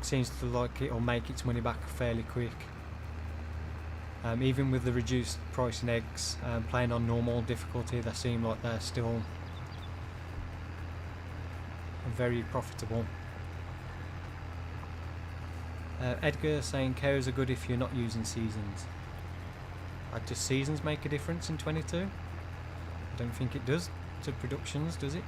seems to like it or make its money back fairly quick. Even with the reduced price in eggs, playing on normal difficulty, they seem like they're still very profitable. Edgar saying cows are good if you're not using seasons. Does seasons make a difference in 22? I don't think it does to productions, does it?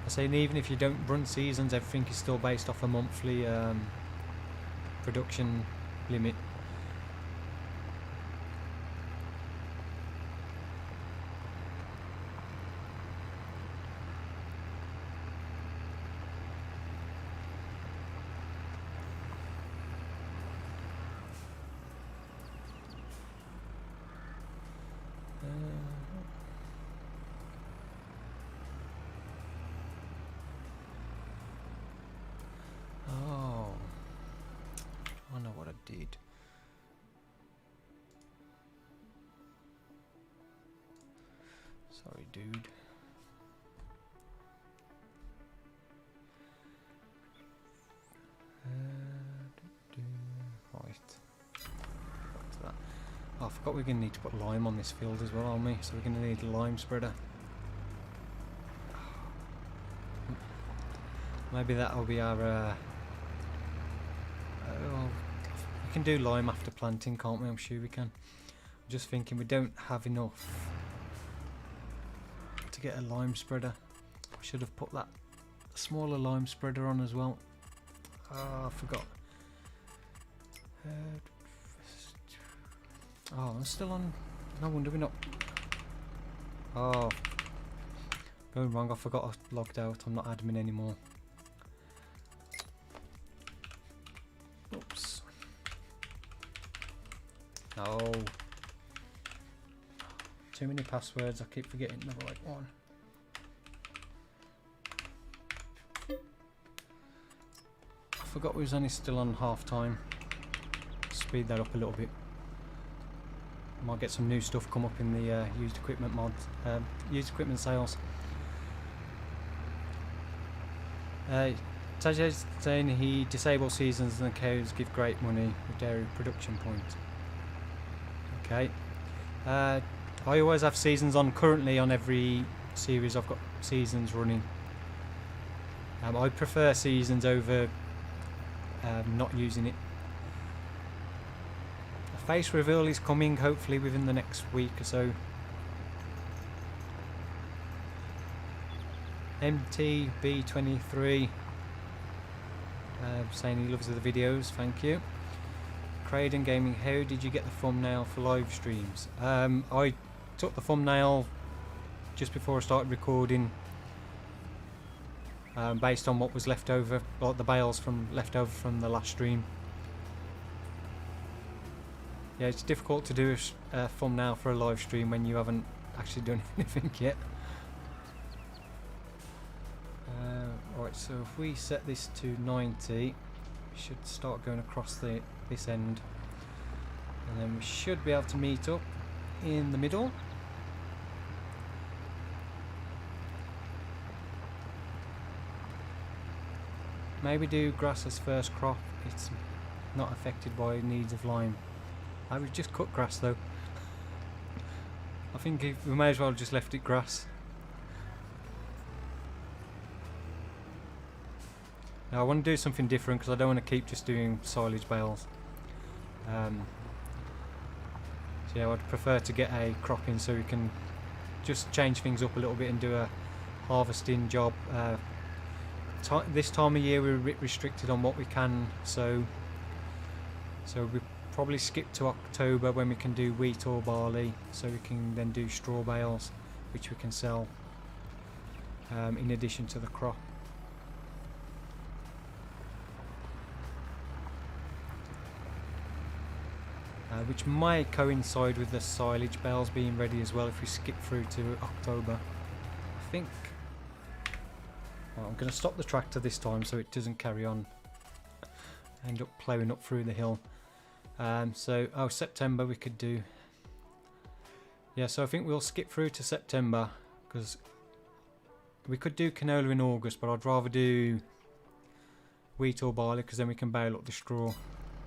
I say even if you don't run seasons, everything is still based off a monthly production limit. Did. Sorry, dude. Right. Back to that. Oh, I forgot we're going to need to put lime on this field as well, aren't we? So we're going to need a lime spreader. Maybe that'll be our. We can do lime after planting, can't we? I'm sure we can. I'm just thinking we don't have enough to get a lime spreader. I should have put that smaller lime spreader on as well. I forgot. Oh, I'm still on. No wonder we're not. Oh, going wrong. I forgot I logged out. I'm not admin anymore. Oops. No. Too many passwords, I keep forgetting the right one. I forgot we was only still on half time. Speed that up a little bit. Might get some new stuff come up in the used equipment mods, used equipment sales. Taj's saying he disables seasons and the cows give great money with dairy production point. Okay. I always have seasons on. Currently on every series I've got seasons running. I prefer seasons over not using it. A face reveal is coming hopefully within the next week or so. MTB23 saying he loves the videos, thank you. Craden Gaming, how did you get the thumbnail for live streams? I took the thumbnail just before I started recording, based on what was left over, like the bales from left over from the last stream. Yeah, it's difficult to do a thumbnail for a live stream when you haven't actually done anything yet. Alright, so if we set this to 90, we should start going across this end, and then we should be able to meet up in the middle. Maybe do grass as first crop. It's not affected by needs of lime. I would just cut grass though. I think we may as well just left it grass. Now I want to do something different because I don't want to keep just doing silage bales. So yeah, I'd prefer to get a crop in so we can just change things up a little bit and do a harvesting job. This time of year we're a bit restricted on what we can, so we probably skip to October when we can do wheat or barley, so we can then do straw bales which we can sell in addition to the crop. Which might coincide with the silage bales being ready as well if we skip through to October. I think. Well, I'm going to stop the tractor this time so it doesn't carry on. End up ploughing up through the hill. September we could do. Yeah, so I think we'll skip through to September because we could do canola in August, but I'd rather do wheat or barley because then we can bale up the straw,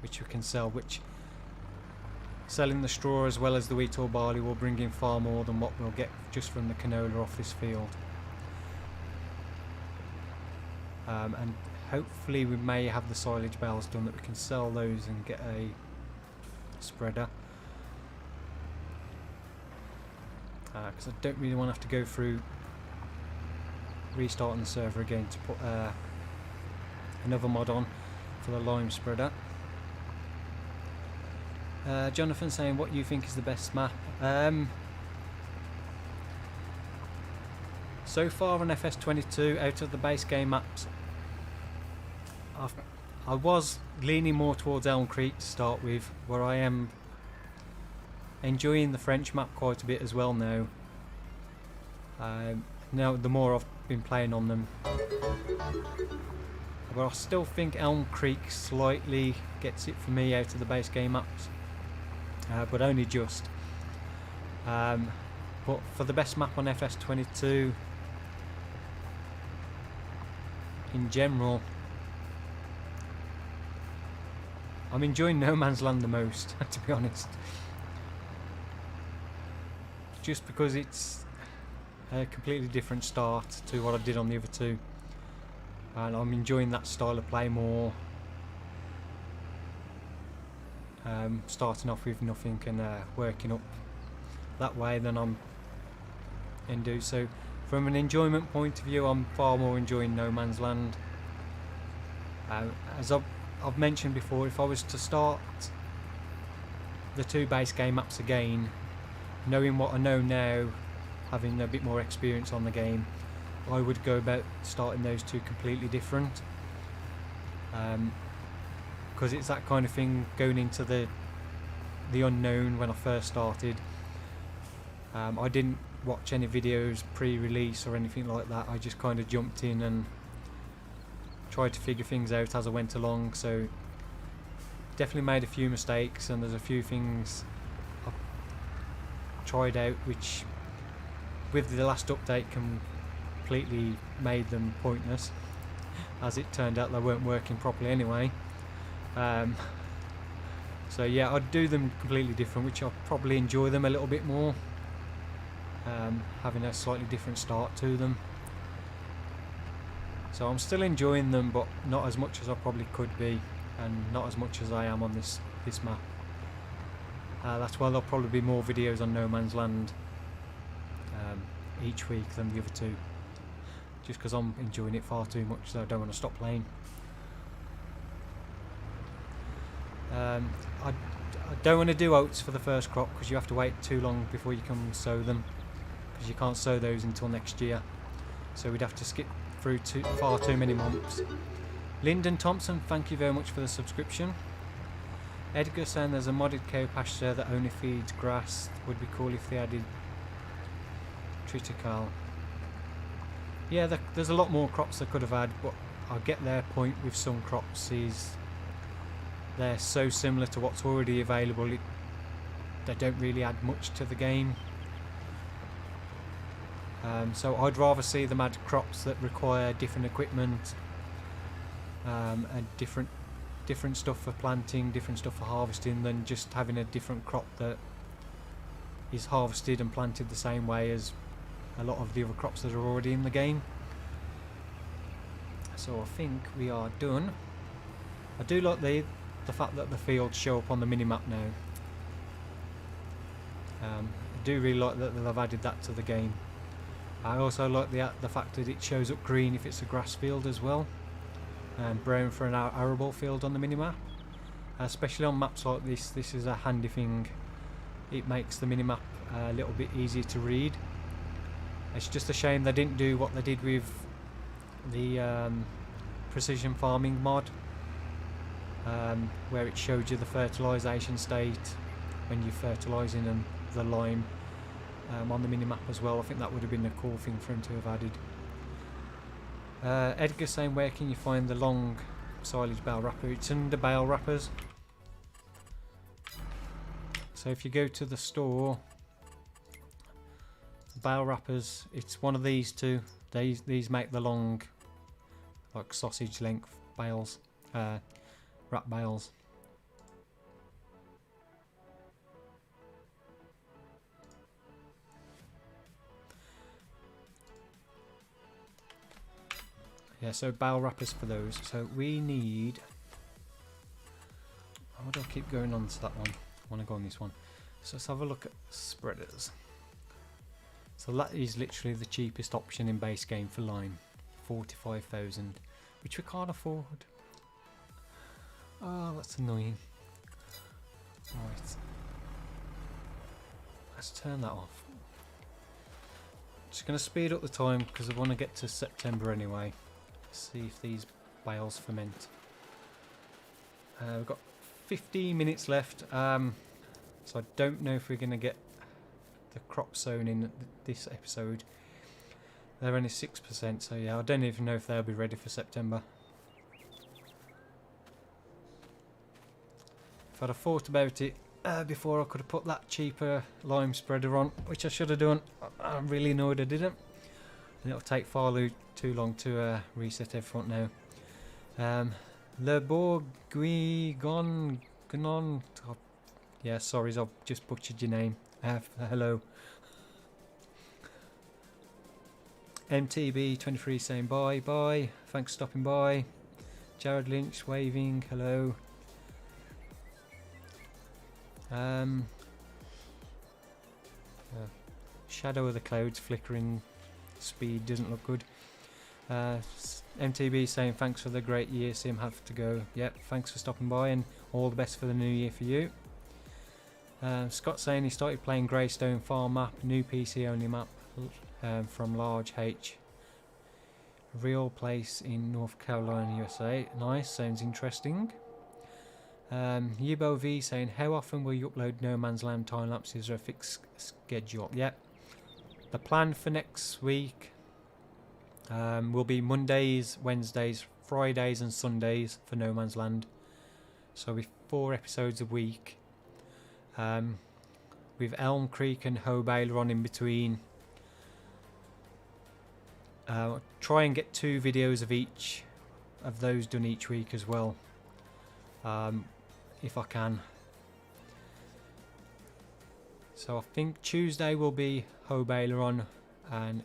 which we can sell. Which selling the straw as well as the wheat or barley will bring in far more than what we'll get just from the canola off this field. And hopefully we may have the silage bales done that we can sell those and get a spreader. Because I don't really want to have to go through restarting the server again to put another mod on for the lime spreader. Jonathan saying, what you think is the best map? So far on FS22, out of the base game maps, I was leaning more towards Elm Creek to start with, where I am enjoying the French map quite a bit as well now. Now the more I've been playing on them, but I still think Elm Creek slightly gets it for me out of the base game maps, but only just. But for the best map on FS22 in general, I'm enjoying No Man's Land the most, to be honest. Just because it's a completely different start to what I did on the other two, and I'm enjoying that style of play more. Starting off with nothing and working up that way than I'm into. So from an enjoyment point of view, I'm far more enjoying No Man's Land. As I've mentioned before, if I was to start the two base game maps again, knowing what I know now, having a bit more experience on the game, I would go about starting those two completely different. Because it's that kind of thing, going into the unknown. When I first started, I didn't watch any videos pre-release or anything like that. I just kind of jumped in and tried to figure things out as I went along. So definitely made a few mistakes, and there's a few things I tried out which with the last update completely made them pointless. As it turned out, they weren't working properly anyway. So yeah, I'd do them completely different, which I'll probably enjoy them a little bit more, having a slightly different start to them. So I'm still enjoying them, but not as much as I probably could be, and not as much as I am on this map. That's why there'll probably be more videos on No Man's Land each week than the other two, just because I'm enjoying it far too much, so I don't want to stop playing. I don't want to do oats for the first crop, because you have to wait too long before you can sow them, because you can't sow those until next year, so we'd have to skip through far too many months. Lyndon Thompson, thank you very much for the subscription. Edgar saying there's a modded cow pasture that only feeds grass. Would be cool if they added triticale. Yeah, there's a lot more crops they could have had, but I get their point with some crops is they're so similar to what's already available, they don't really add much to the game. So I'd rather see them add crops that require different equipment, and different stuff for planting, different stuff for harvesting, than just having a different crop that is harvested and planted the same way as a lot of the other crops that are already in the game. So I think we are done. I do like the fact that the fields show up on the minimap now. I do really like that they've added that to the game. I also like the fact that it shows up green if it's a grass field as well, and brown for an arable field on the minimap. Especially on maps like this, this is a handy thing. It makes the minimap a little bit easier to read. It's just a shame they didn't do what they did with the precision farming mod, where it showed you the fertilisation state when you're fertilising, and the lime on the minimap as well. I think that would have been a cool thing for him to have added. Edgar saying, where can you find the long silage bale wrapper? It's under bale wrappers. So if you go to the store, bale wrappers, it's one of these two. These make the long, like sausage length bales, wrap bales. Yeah, so bale wrappers for those. So we need... Why do I keep going on to that one? I want to go on this one. So let's have a look at spreaders. So that is literally the cheapest option in base game for lime. 45,000, which we can't afford. Oh, that's annoying. Right. Let's turn that off. Just going to speed up the time because I want to get to September anyway. See if these bales ferment. We've got 15 minutes left. So I don't know if we're going to get the crop sown in this episode. They're only 6%, so yeah, I don't even know if they'll be ready for September. If I'd have thought about it before, I could have put that cheaper lime spreader on, which I should have done. I'm really annoyed I didn't. And it'll take far too long to reset everything now. Le Bourguignon. Yeah, sorry, I've just butchered your name. Hello. MTB23 saying bye, bye. Thanks for stopping by. Jared Lynch waving, hello. Shadow of the clouds flickering, speed doesn't look good. MTB saying thanks for the great year, Sim, have to go. Yep, thanks for stopping by and all the best for the new year for you. Scott saying he started playing Greystone Farm map, new PC only map from Large H. Real place in North Carolina, USA. Nice, sounds interesting. Yubo V saying, how often will you upload No Man's Land time lapses or a fixed schedule? Yep. The plan for next week will be Mondays, Wednesdays, Fridays and Sundays for No Man's Land. So it'll be 4 episodes a week. With Elm Creek and Hoe Baler on in between. Try and get 2 videos of each of those done each week as well, if I can. So I think Tuesday will be Hoe Baler on, and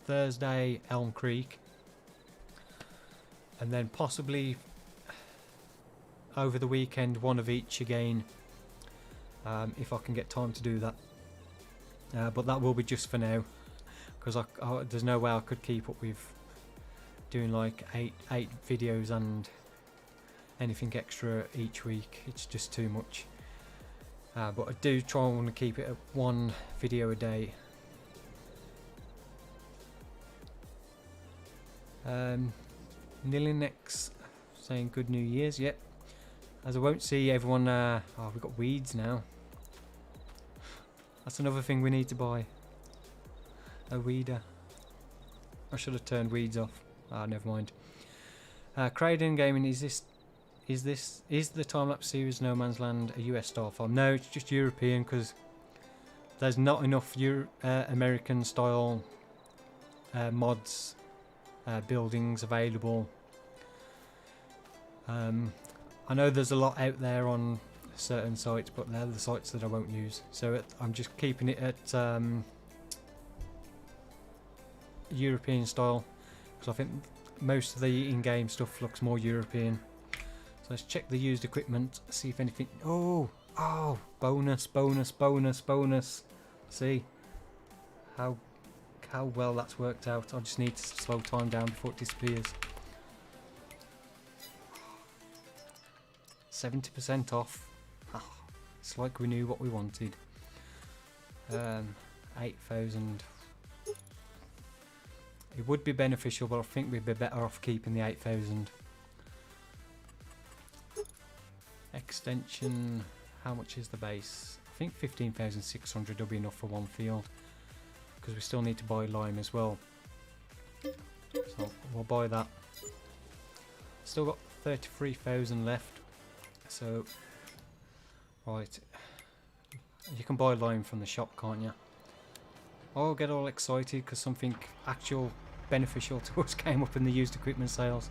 Thursday Elm Creek, and then possibly over the weekend 1 of each again, if I can get time to do that. But that will be just for now, because there's no way I could keep up with doing like 8 videos and anything extra each week. It's just too much. But I do try and want to keep it at 1 video a day. Nilinex saying good New Year's. Yep. As I won't see everyone. Oh, we've got weeds now. That's another thing we need to buy. A weeder. I should have turned weeds off. Ah, never mind. Craden Gaming, is the time-lapse series No Man's Land a US style farm? No, it's just European, because there's not enough American style mods, buildings available. I know there's a lot out there on certain sites, but they're the sites that I won't use. So I'm just keeping it at European style, because I think most of the in-game stuff looks more European. So let's check the used equipment, see if anything. Oh, bonus. See how well that's worked out. I just need to slow time down before it disappears. 70% off. It's like we knew what we wanted. 8,000. It would be beneficial, but I think we'd be better off keeping the 8,000. Extension. How much is the base? I think 15,600 will be enough for 1 field, because we still need to buy lime as well. So we'll buy that. Still got 33,000 left. So, right, you can buy lime from the shop, can't you? I'll get all excited because something actual beneficial to us came up in the used equipment sales.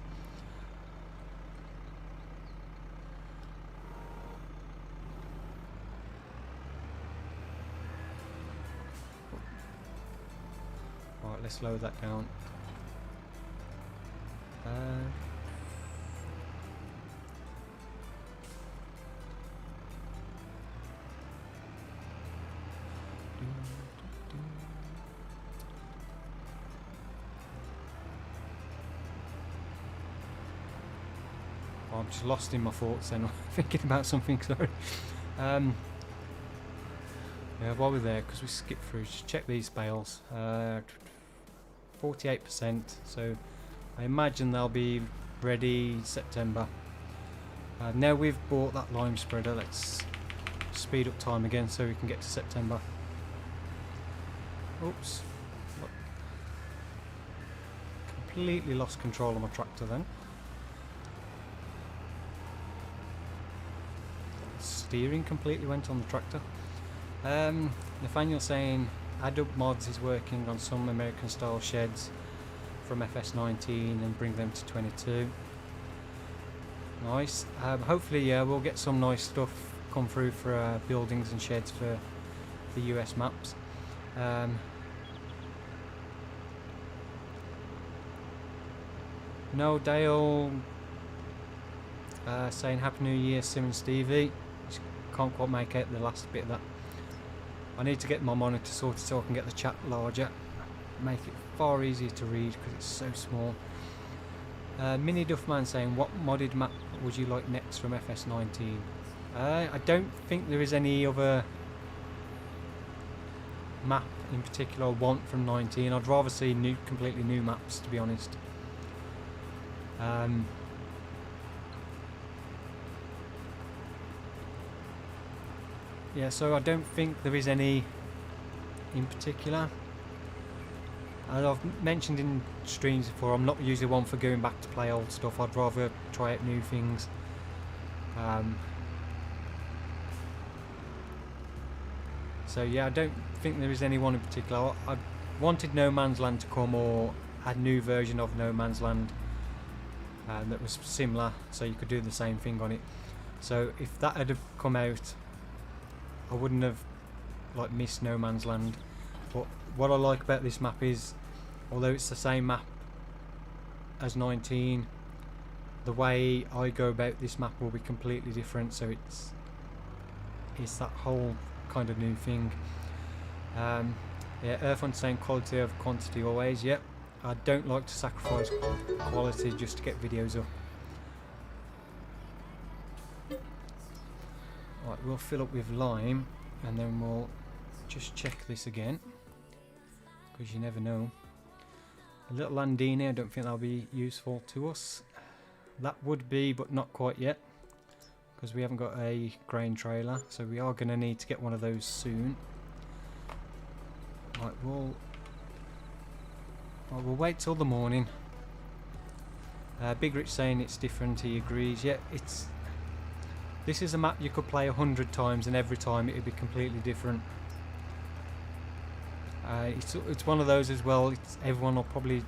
Right, let's lower that down. Oh, I'm just lost in my thoughts then. I'm thinking about something, sorry. Yeah, while we're there, because we skipped through, just check these bales. 48%, so I imagine they'll be ready September. Now we've bought that lime spreader, let's speed up time again so we can get to September. Oops. Completely lost control of my tractor then. Steering completely went on the tractor. Nathaniel saying Adobe Mods is working on some American style sheds from FS19 and bring them to 22. Nice. Hopefully, yeah, we'll get some nice stuff come through for buildings and sheds for the US maps. No, Dale saying Happy New Year, Sim and Stevie. Just can't quite make out the last bit of that. I need to get my monitor sorted so I can get the chat larger, make it far easier to read because it's so small. Mini Duffman saying, what modded map would you like next from FS19? I don't think there is any other map in particular I want from 19. I'd rather see completely new maps, to be honest. Yeah, so I don't think there is any in particular. As I've mentioned in streams before, I'm not usually one for going back to play old stuff. I'd rather try out new things. So yeah, I don't think there is any one in particular. I wanted No Man's Land to come, or a new version of No Man's Land that was similar, so you could do the same thing on it. So if that had come out, I wouldn't have missed No Man's Land. But what I like about this map is, although it's the same map as 19, the way I go about this map will be completely different. So it's that whole kind of new thing. Yeah, Earthhunt saying quality over quantity always. Yep, I don't like to sacrifice quality just to get videos up. Right, we'll fill up with lime and then we'll just check this again, because you never know. A little Landini, I don't think that'll be useful to us. That would be, but not quite yet, because we haven't got a grain trailer, so we are going to need to get one of those soon. Right, we'll wait till the morning. Big Rich saying it's different, he agrees. Yeah, this is a map you could play 100 times and every time it would be completely different. It's one of those as well. Everybody's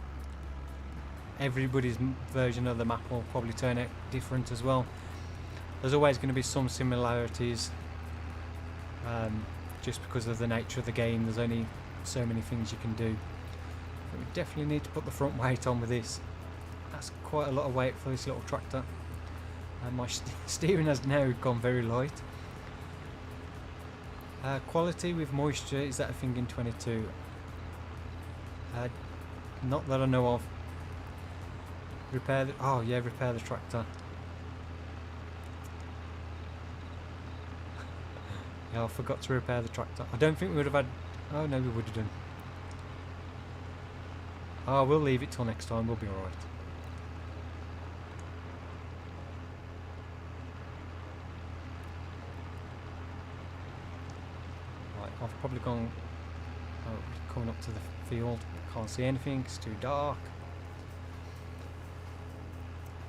version of the map will probably turn out different as well. There's always going to be some similarities, just because of the nature of the game. There's only so many things you can do. But we definitely need to put the front weight on with this. That's quite a lot of weight for this little tractor. And my steering has now gone very light. Quality with moisture, is that a thing in 22? Not that I know of. Repair the tractor. Yeah, I forgot to repair the tractor. I don't think we would have had... Oh no, we would have done. Oh, we'll leave it till next time, we'll be alright. I've probably gone coming up to the field. Can't see anything, it's too dark.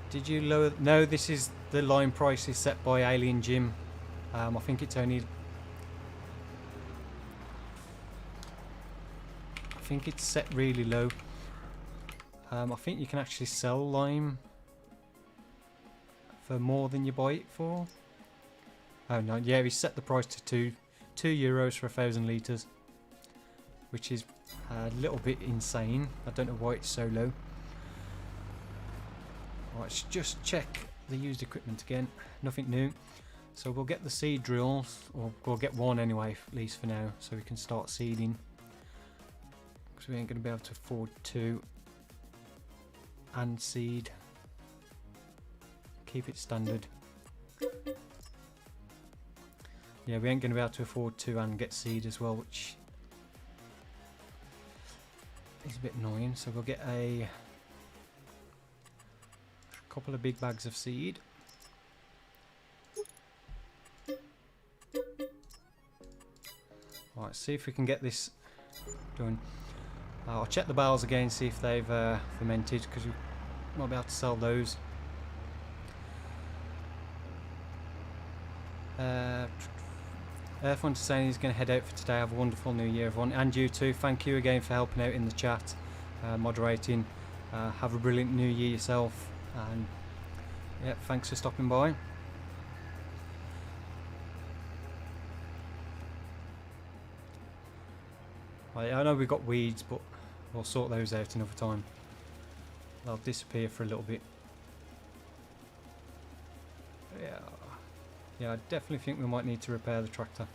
Did you lower... No, this is the line price is set by Alien Jim. I think it's only... I think it's set really low. I think you can actually sell lime for more than you buy it for. Oh no, yeah, he set the price to €2 for 1,000 litres, which is a little bit insane. I don't know why it's so low. Right, let's just check the used equipment again. Nothing new. So we'll get the seed drills, or we'll get one anyway, at least for now, so we can start seeding. Because we ain't going to be able to afford two and seed keep it standard. Yeah, we ain't going to be able to afford to and get seed as well, which is a bit annoying. So we'll get a couple of big bags of seed. Alright, see if we can get this done. I'll check the bales again, see if they've fermented, because we might be able to sell those. Earth Hunter saying he's going to head out for today. Have a wonderful new year, everyone, and you too. Thank you again for helping out in the chat, moderating. Have a brilliant new year yourself, and yeah, thanks for stopping by. I know we've got weeds, but we'll sort those out another time. They'll disappear for a little bit. Yeah, I definitely think we might need to repair the tractor.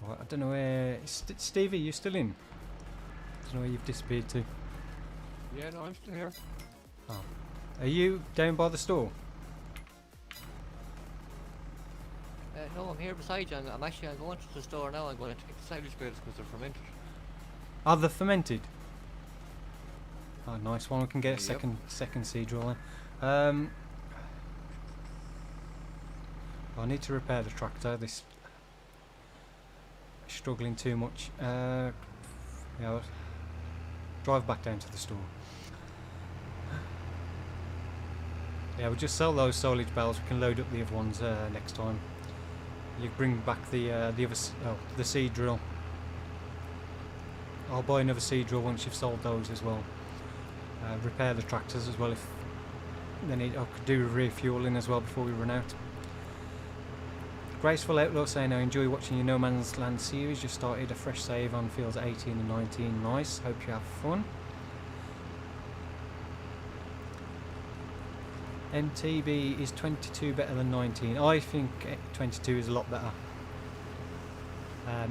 Right, I don't know where... Stevie, you still in? I don't know where you've disappeared to. Yeah, no, I'm still here. Oh. Are you down by the store? No, I'm here beside you. I'm going to the store now. I'm going to take the silage bales because they're fermented. Are they fermented? Oh, nice one. We can get a second seed roll in. I need to repair the tractor. This is struggling too much. Yeah, I'll drive back down to the store. Yeah, we'll just sell those silage bales. We can load up the other ones next time. You bring back the seed drill. I'll buy another seed drill once you've sold those as well. Repair the tractors as well if they need. I could do refueling as well before we run out. Graceful Outlaw saying I enjoy watching your No Man's Land series. Just started a fresh save on fields 18 and 19. Nice. Hope you have fun. MTB is 22 better than 19. I think 22 is a lot better.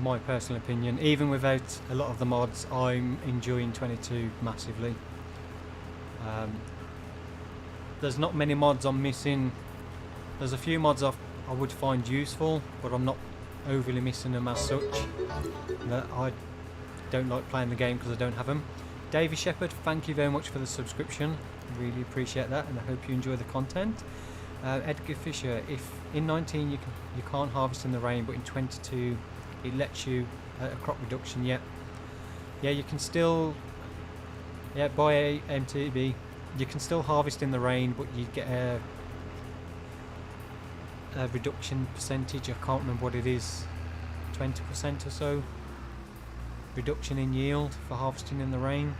My personal opinion. Even without a lot of the mods, I'm enjoying 22 massively. There's not many mods I'm missing. There's a few mods I would find useful, but I'm not overly missing them as such. I don't like playing the game because I don't have them. Davey Shepherd, thank you very much for the subscription. Really appreciate that, and I hope you enjoy the content. Edgar Fisher, if in 19 you can't harvest in the rain, but in 22 it lets you a crop reduction. Yeah, you can still. Yeah, by a MTB, you can still harvest in the rain, but you get a reduction percentage. I can't remember what it is, 20% or so reduction in yield for harvesting in the rain.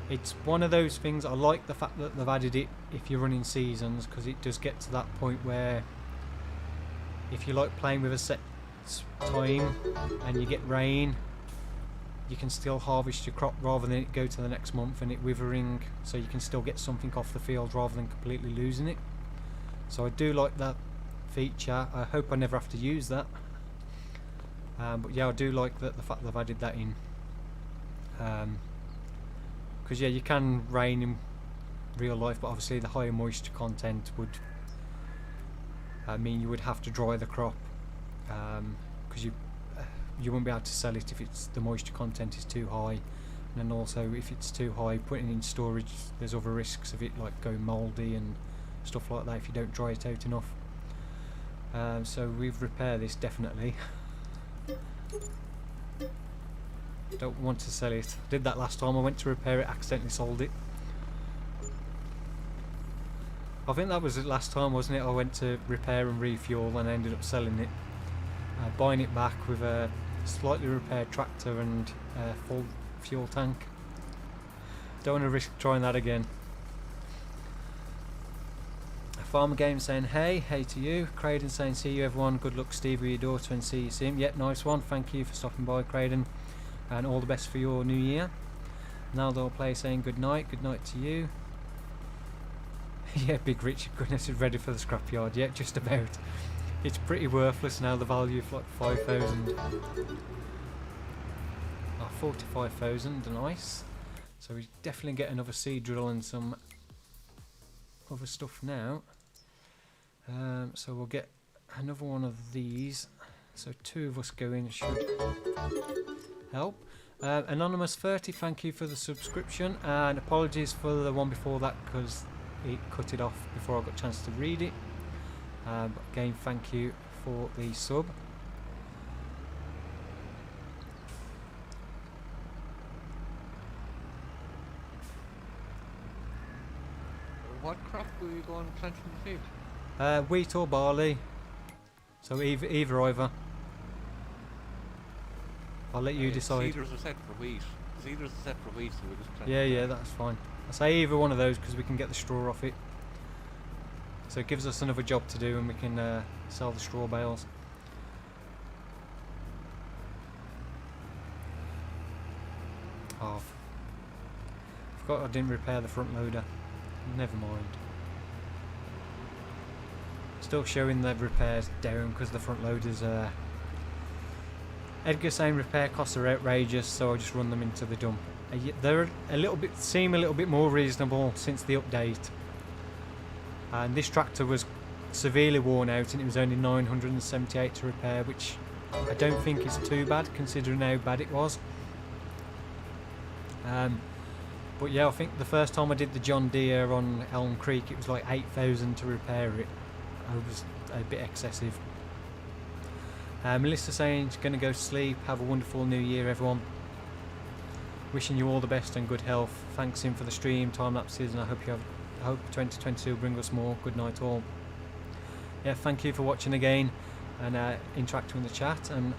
It's one of those things. I like the fact that they've added it if you're running seasons, because it does get to that point where if you like playing with a set time and you get rain, you can still harvest your crop rather than it go to the next month and it withering, so you can still get something off the field rather than completely losing it. So I do like that feature. I hope I never have to use that. But yeah, I do like the fact they've added that in. Because yeah, you can rain in real life, but obviously the higher moisture content would mean you would have to dry the crop, because you won't be able to sell it if the moisture content is too high. And then also if it's too high, putting it in storage, there's other risks of it like going mouldy and stuff like that if you don't dry it out enough. So we've repaired this definitely. Don't want to sell it. Did that last time. I went to repair it, accidentally sold it. I think that was the last time, wasn't it? I went to repair and refuel and ended up selling it, buying it back with a slightly repaired tractor and a full fuel tank. Don't want to risk trying that again. Farmer Game saying hey to you. Craden saying see you everyone. Good luck Steve with your daughter and see you soon. Yep, nice one. Thank you for stopping by, Craden, and all the best for your new year. Naldo Play saying good night to you. Yeah, Big Richard Goodness is ready for the scrapyard. Yeah, just about. It's pretty worthless now, the value of like 5,000. Oh, 45,000, nice. So we definitely get another seed drill and some other stuff now. So we'll get another one of these. So 2 of us go in should help. Anonymous 30, thank you for the subscription, and apologies for the one before that because it cut it off before I got a chance to read it. But again, thank you for the sub. What crop were you going to plant in the field? Wheat or barley. So either. I'll let you decide. Seeders are set for wheat. Seeders are set for wheat, so we just plant. Yeah, that's fine. I say either one of those because we can get the straw off it. So it gives us another job to do, and we can sell the straw bales. Oh, I forgot I didn't repair the front loader. Never mind. Still showing the repairs down because the front loaders Edgar's saying repair costs are outrageous, so I just run them into the dump. They're seem a little bit more reasonable since the update. And this tractor was severely worn out, and it was only 978 to repair, which I don't think is too bad considering how bad it was. But yeah, I think the first time I did the John Deere on Elm Creek, it was like 8,000 to repair it. It was a bit excessive. Melissa saying she's going to go to sleep. Have a wonderful new year, everyone. Wishing you all the best and good health. Thanks in for the stream, time lapses, and I hope 2022 will bring us more. Good night all. Yeah, thank you for watching again and interacting with the chat, and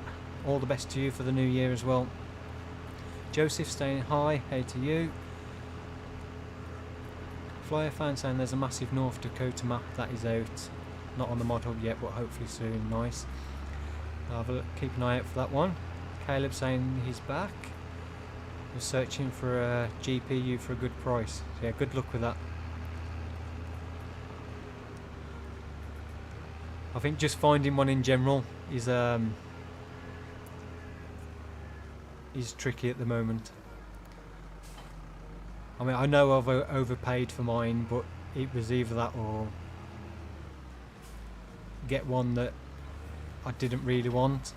all the best to you for the new year as well. Joseph saying hi, hey to you. Flyer fan saying there's a massive North Dakota map that is out. Not on the mod hub yet, but hopefully soon. Nice. I'll have a look, keep an eye out for that one. Caleb saying he's back. We're searching for a GPU for a good price. So yeah, good luck with that. I think just finding one in general is tricky at the moment. I mean, I know I've overpaid for mine, but it was either that or get one that I didn't really want.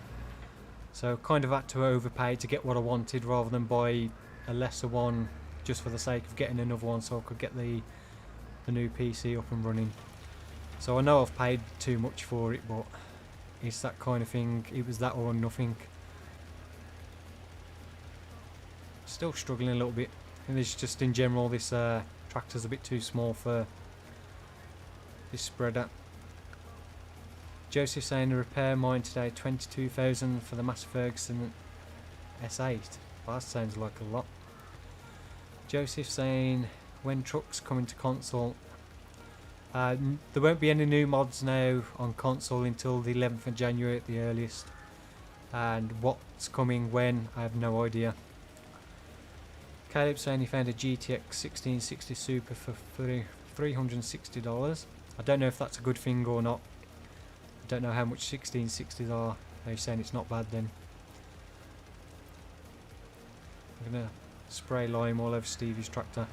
So kind of had to overpay to get what I wanted rather than buy a lesser one just for the sake of getting another one so I could get the new PC up and running. So I know I've paid too much for it, but it's that kind of thing. It was that or nothing. Still struggling a little bit. And it's just in general this tractor's a bit too small for this spreader. Joseph saying to repair mine today, 22,000 for the Massey Ferguson S8. Well, that sounds like a lot. Joseph saying when trucks coming to console. There won't be any new mods now on console until the 11th of January at the earliest. And what's coming when, I have no idea. Caleb saying he found a GTX 1660 Super for $360. I don't know if that's a good thing or not. I don't know how much 1660s are. They're saying it's not bad then. I'm going to spray lime all over Stevie's tractor.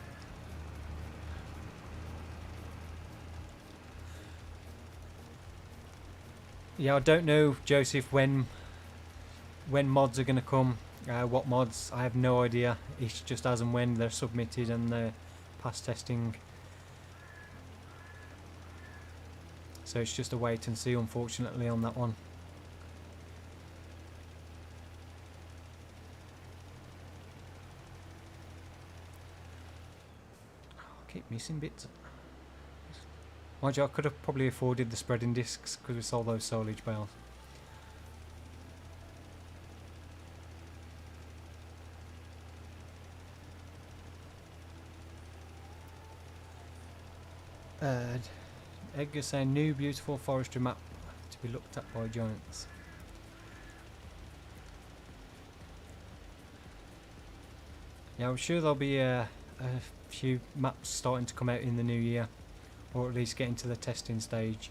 Yeah, I don't know, Joseph, when mods are going to come. What mods, I have no idea. It's just as and when they're submitted and they're past testing. So it's just a wait and see, unfortunately, on that one. I keep missing bits. Mind you, I could have probably afforded the spreading discs because we sold those silage bales. Edgar saying new beautiful forestry map to be looked at by giants. Yeah, I'm sure there'll be a few maps starting to come out in the new year, or at least getting to the testing stage.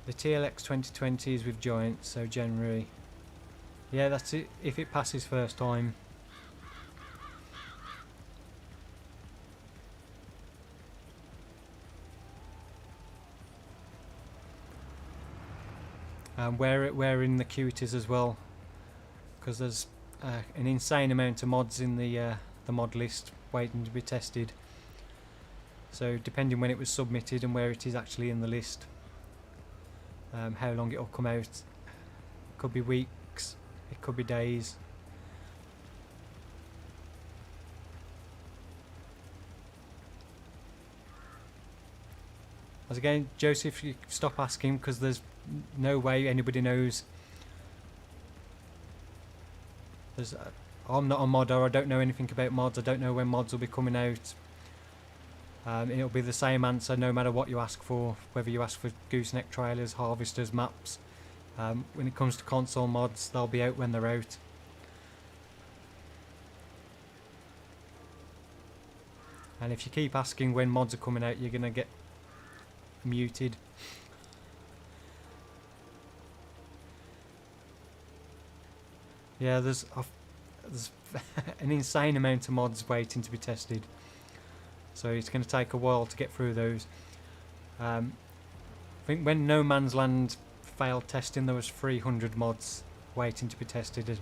The TLX 2020 is with giants, so January. Yeah, that's it. If it passes first time. Where in the queue it is as well, because there's an insane amount of mods in the mod list waiting to be tested. So depending when it was submitted and where it is actually in the list, how long it'll come out. It could be weeks, it could be days. As again, Joseph, you stop asking, because there's no way anybody knows. I'm not a modder, I don't know anything about mods, I don't know when mods will be coming out. It'll be the same answer no matter what you ask for, whether you ask for gooseneck trailers, harvesters, maps. When it comes to console mods, they'll be out when they're out. And if you keep asking when mods are coming out, you're going to get muted. Yeah, there's an insane amount of mods waiting to be tested, so it's going to take a while to get through those. I think when No Man's Land failed testing, there was 300 mods waiting to be tested.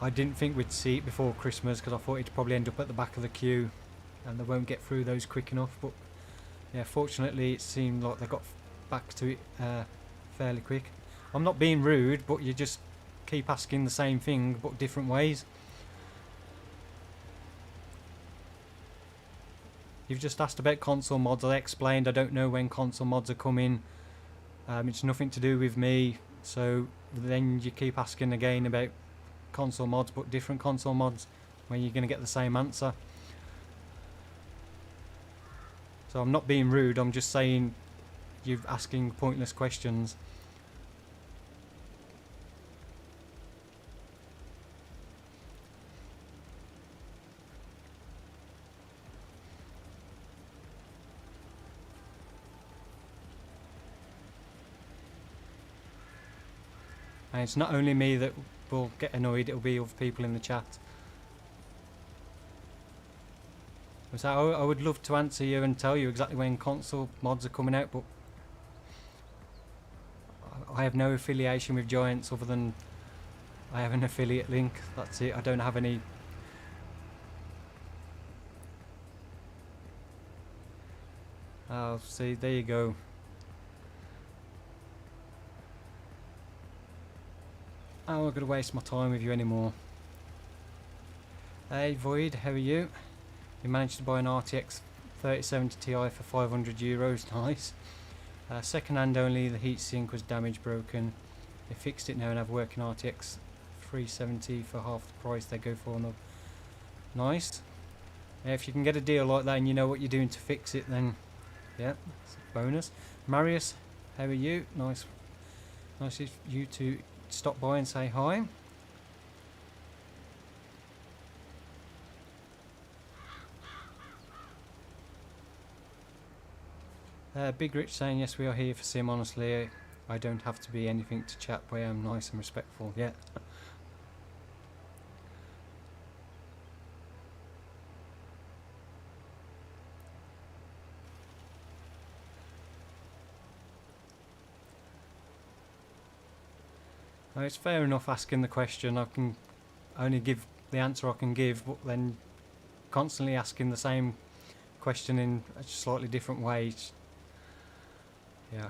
I didn't think we'd see it before Christmas, because I thought it'd probably end up at the back of the queue and they won't get through those quick enough, but yeah, fortunately it seemed like they got back to it fairly quick. I'm not being rude, but you just keep asking the same thing but different ways. You've just asked about console mods. I explained I don't know when console mods are coming. It's nothing to do with me. So then you keep asking again about console mods, but different console mods, when you're going to get the same answer. So I'm not being rude, I'm just saying you're asking pointless questions. And it's not only me that will get annoyed, it'll be other people in the chat. So I would love to answer you and tell you exactly when console mods are coming out, but I have no affiliation with Giants other than I have an affiliate link. That's it. I don't have any. Oh, see, there you go. I'm not going to waste my time with you anymore. Hey Void, how are you? You managed to buy an RTX 3070 Ti for €500, nice. Second hand only, the heatsink was damaged, broken. They fixed it now and have a working RTX 370 for half the price they go for. Nice. Yeah, if you can get a deal like that and you know what you're doing to fix it, then yeah, it's a bonus. Marius, how are you? Nice of you to stop by and say hi. Big Rich saying yes, we are here for Sim. Honestly, I don't have to be anything to chat, but I am nice and respectful. Yeah. Now, it's fair enough asking the question. I can only give the answer I can give, but then constantly asking the same question in a slightly different way. Yeah.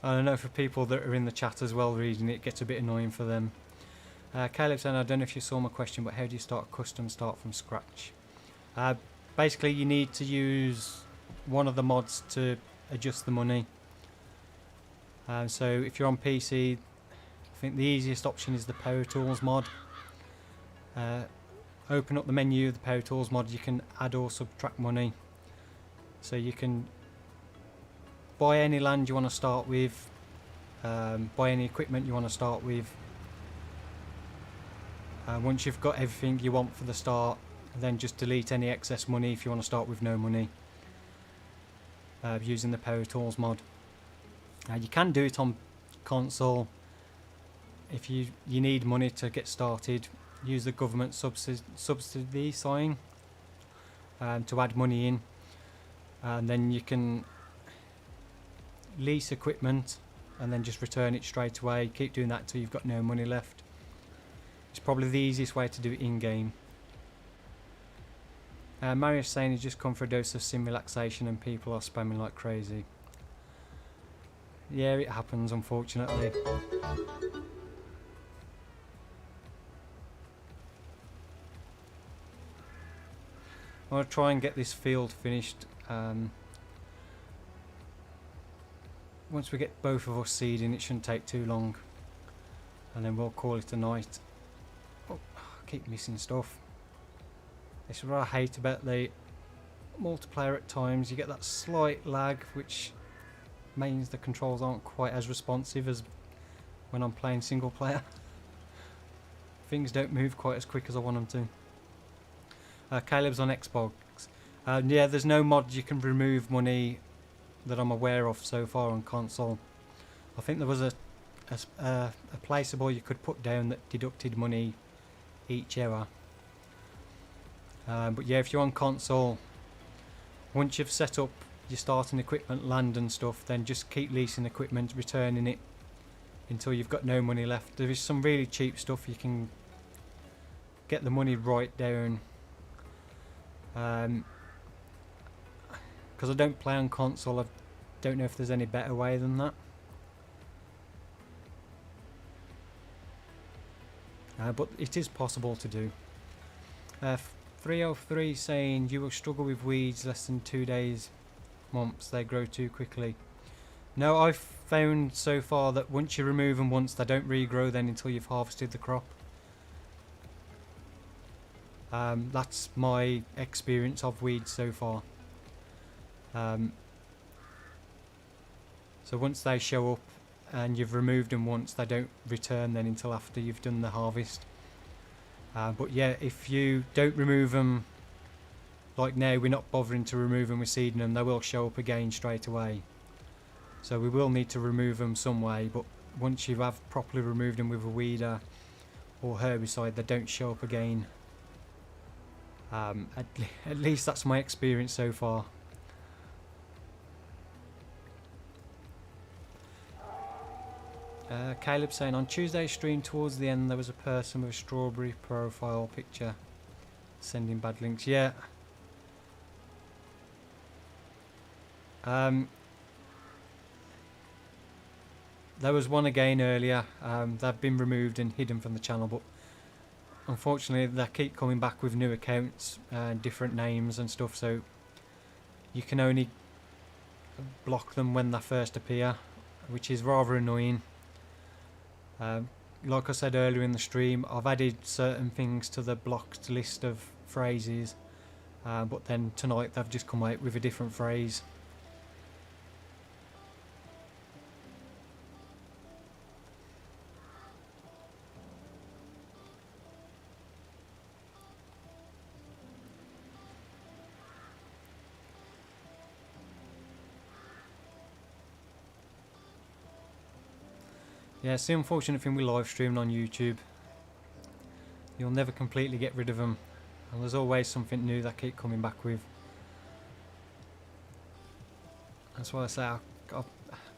I don't know, for people that are in the chat as well reading it, gets a bit annoying for them. Caleb saying, I don't know if you saw my question, but how do you start a custom start from scratch? Basically, you need to use one of the mods to adjust the money. So if you're on PC, I think the easiest option is the Power Tools mod. Open up the menu of the Power Tools mod, you can add or subtract money. So you can buy any land you want to start with, buy any equipment you want to start with. Once you've got everything you want for the start, then just delete any excess money if you want to start with no money, using the Power Tools mod. You can do it on console, if you need money to get started, use the government subsidy sign to add money in, and then you can lease equipment and then just return it straight away. Keep doing that until you've got no money left. It's probably the easiest way to do it in game. Mario's saying he's just come for a dose of sim relaxation and people are spamming like crazy. Yeah, it happens, unfortunately. I want to try and get this field finished. Once we get both of us seeding, it shouldn't take too long, and then we'll call it a night. Oh, I keep missing stuff. This is what I hate about the multiplayer at times. You get that slight lag, which means the controls aren't quite as responsive as when I'm playing single player. Things don't move quite as quick as I want them to. Caleb's on Xbox. Yeah, there's no mod you can remove money that I'm aware of so far on console. I think there was a placeable you could put down that deducted money each hour. But yeah, if you're on console, once you've set up your starting equipment, land and stuff, then just keep leasing equipment, returning it until you've got no money left. There is some really cheap stuff you can get the money right down. Because I don't play on console, I don't know if there's any better way than that. But it is possible to do. 303 saying you will struggle with weeds less than 2 days, months, they grow too quickly. No, I've found so far that once you remove them once, they don't regrow then until you've harvested the crop. That's my experience of weeds so far. So once they show up and you've removed them once, they don't return then until after you've done the harvest. But yeah, if you don't remove them, like now we're not bothering to remove them, we're seeding them, they will show up again straight away. So we will need to remove them some way, but once you have properly removed them with a weeder or herbicide, they don't show up again. At least that's my experience so far. Caleb saying on Tuesday's stream towards the end there was a person with a strawberry profile picture sending bad links. Yeah. There was one again earlier. They've been removed and hidden from the channel, but unfortunately they keep coming back with new accounts and different names and stuff, so you can only block them when they first appear, which is rather annoying. Like I said earlier in the stream, I've added certain things to the blocked list of phrases, but then tonight they've just come out with a different phrase. Yeah, it's the unfortunate thing with live streaming on YouTube. You'll never completely get rid of them, and there's always something new they keep coming back with. That's why I say I'm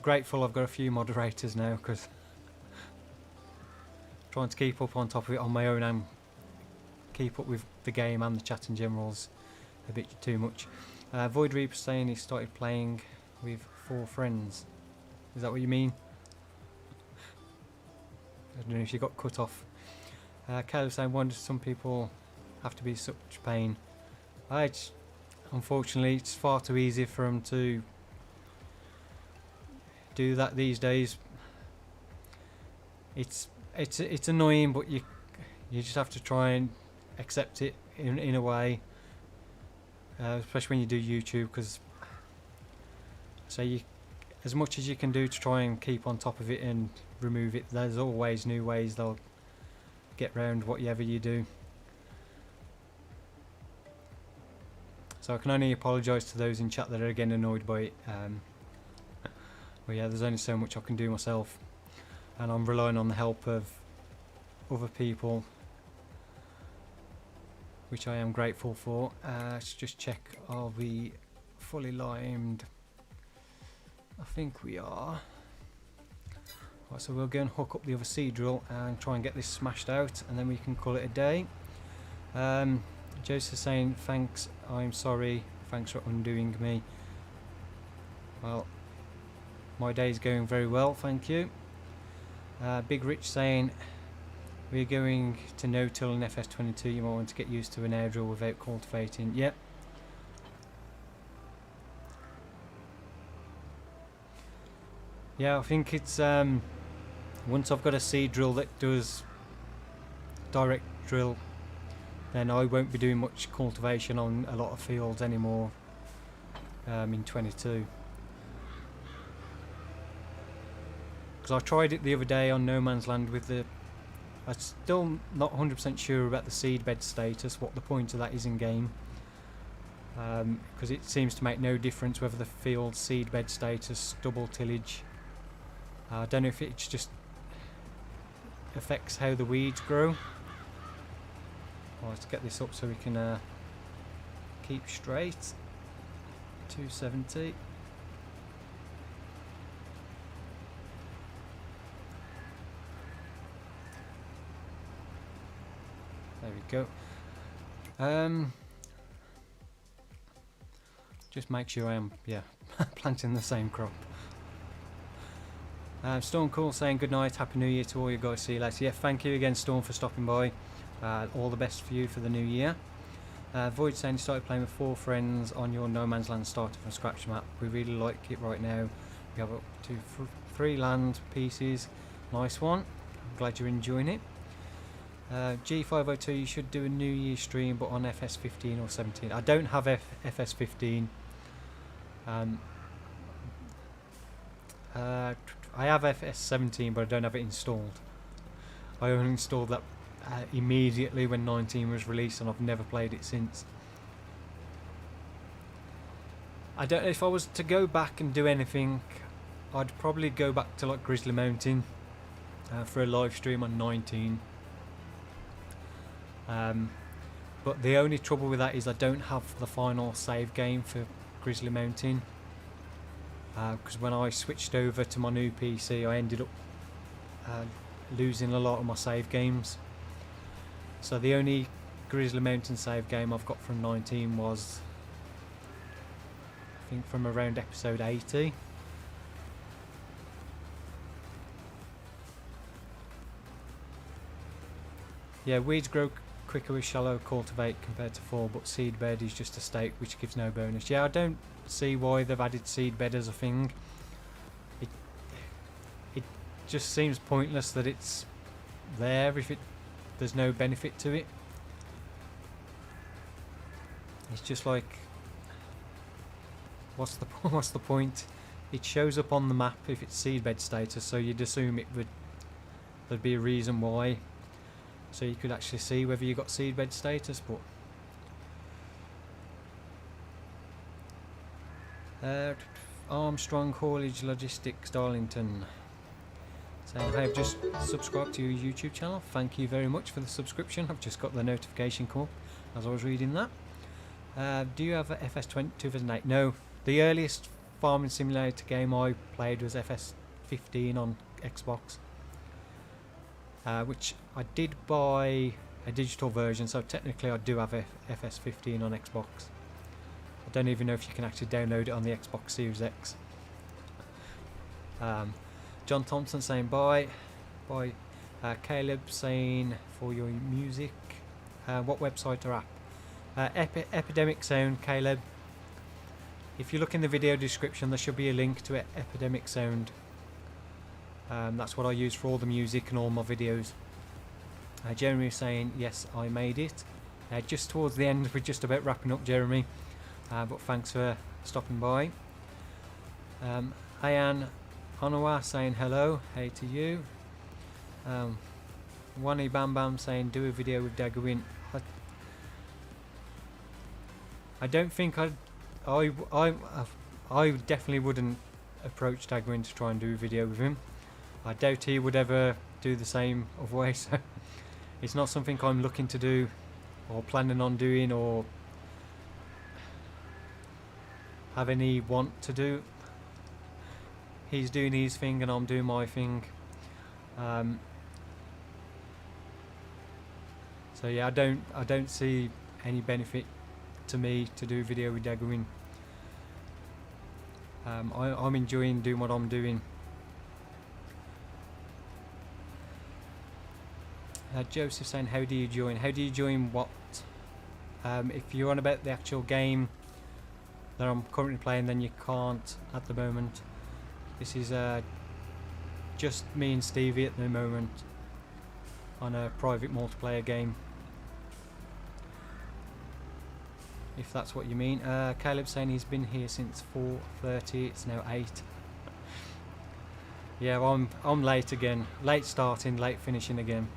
grateful I've got a few moderators now, because trying to keep up on top of it on my own and keep up with the game and the chat in general is a bit too much. Void Reaper saying he started playing with 4 friends. Is that what you mean? I don't know if you got cut off. Caleb saying, why do some people have to be such pain? Unfortunately, it's far too easy for them to do that these days. It's annoying, but you just have to try and accept it in a way, especially when you do YouTube, because as much as you can do to try and keep on top of it and remove it, there's always new ways they'll get round whatever you do. So I can only apologise to those in chat that are getting annoyed by it. But yeah, there's only so much I can do myself, and I'm relying on the help of other people, which I am grateful for. Let's just check, are we fully limed? I think we are. Right, so we'll go and hook up the other seed drill and try and get this smashed out, and then we can call it a day. Joseph's saying, thanks, I'm sorry, thanks for undoing me. Well, my day's going very well, thank you. Big Rich saying, we're going to no-till in FS22, you might want to get used to an air drill without cultivating. Yep. Yeah, I think it's once I've got a seed drill that does direct drill, then I won't be doing much cultivation on a lot of fields anymore in 22. Because I tried it the other day on No Man's Land with the... I'm still not 100% sure about the seedbed status, what the point of that is in game. Because it seems to make no difference whether the field seedbed status, double tillage. I don't know if it just affects how the weeds grow. Well, let's get this up so we can keep straight. 270. There we go. Just make sure I am, yeah, planting the same crop. Storm Cool saying good night, happy new year to all you guys, see you later. Yeah, thank you again Storm for stopping by. All the best for you for the new year. Void saying you started playing with 4 friends on your No Man's Land starter from scratch map. We really like it right now. We have up to 3 land pieces. Nice one. I'm glad you're enjoying it. G502, you should do a New Year stream, but on FS15 or 17. I don't have FS15. I have FS17, but I don't have it installed. I only installed that immediately when 19 was released, and I've never played it since. I don't know if I was to go back and do anything, I'd probably go back to like Grizzly Mountain for a live stream on 19. But the only trouble with that is I don't have the final save game for Grizzly Mountain, because when I switched over to my new PC I ended up losing a lot of my save games. So the only Grizzly Mountain save game I've got from 19 was, I think, from around episode 80. Yeah, weeds grow quicker with shallow cultivate compared to full, but seedbed is just a stake which gives no bonus. Yeah, I don't see why they've added seedbed as a thing. It just seems pointless that it's there if there's no benefit to it. It's just like, what's the point? It shows up on the map if it's seedbed status, so you'd assume there'd be a reason why. So you could actually see whether you got seedbed status, but Armstrong Haulage Logistics Darlington saying, I have just subscribed to your YouTube channel. Thank you very much for the subscription. I've just got the notification come up as I was reading that. Do you have a FS20 2008? No, the earliest farming simulator game I played was FS15 on Xbox. Which I did buy a digital version, so technically I do have a FS15 on Xbox. I don't even know if you can actually download it on the Xbox Series X. John Thompson saying bye. Bye. Caleb saying for your music. What website or app? Epidemic Sound, Caleb. If you look in the video description, there should be a link to Epidemic Sound. That's what I use for all the music and all my videos. Jeremy is saying, yes, I made it. Just towards the end, we're just about wrapping up, Jeremy. But thanks for stopping by. Ayan Onawa saying hello. Hey to you. Wani Bam Bam saying, do a video with Daggerwin. I don't think I definitely wouldn't approach Daggerwin to try and do a video with him. I doubt he would ever do the same other way, so It's not something I'm looking to do or planning on doing or have any want to do. He's doing his thing and I'm doing my thing. So yeah, I don't see any benefit to me to do video with Dagwin. I'm enjoying doing what I'm doing. Joseph saying, how do you join? How do you join what? If you're on about the actual game that I'm currently playing, then you can't at the moment. This is just me and Stevie at the moment on a private multiplayer game, if that's what you mean. Caleb's saying he's been here since 4:30. It's now 8. Yeah, I'm late again. Late starting, late finishing again.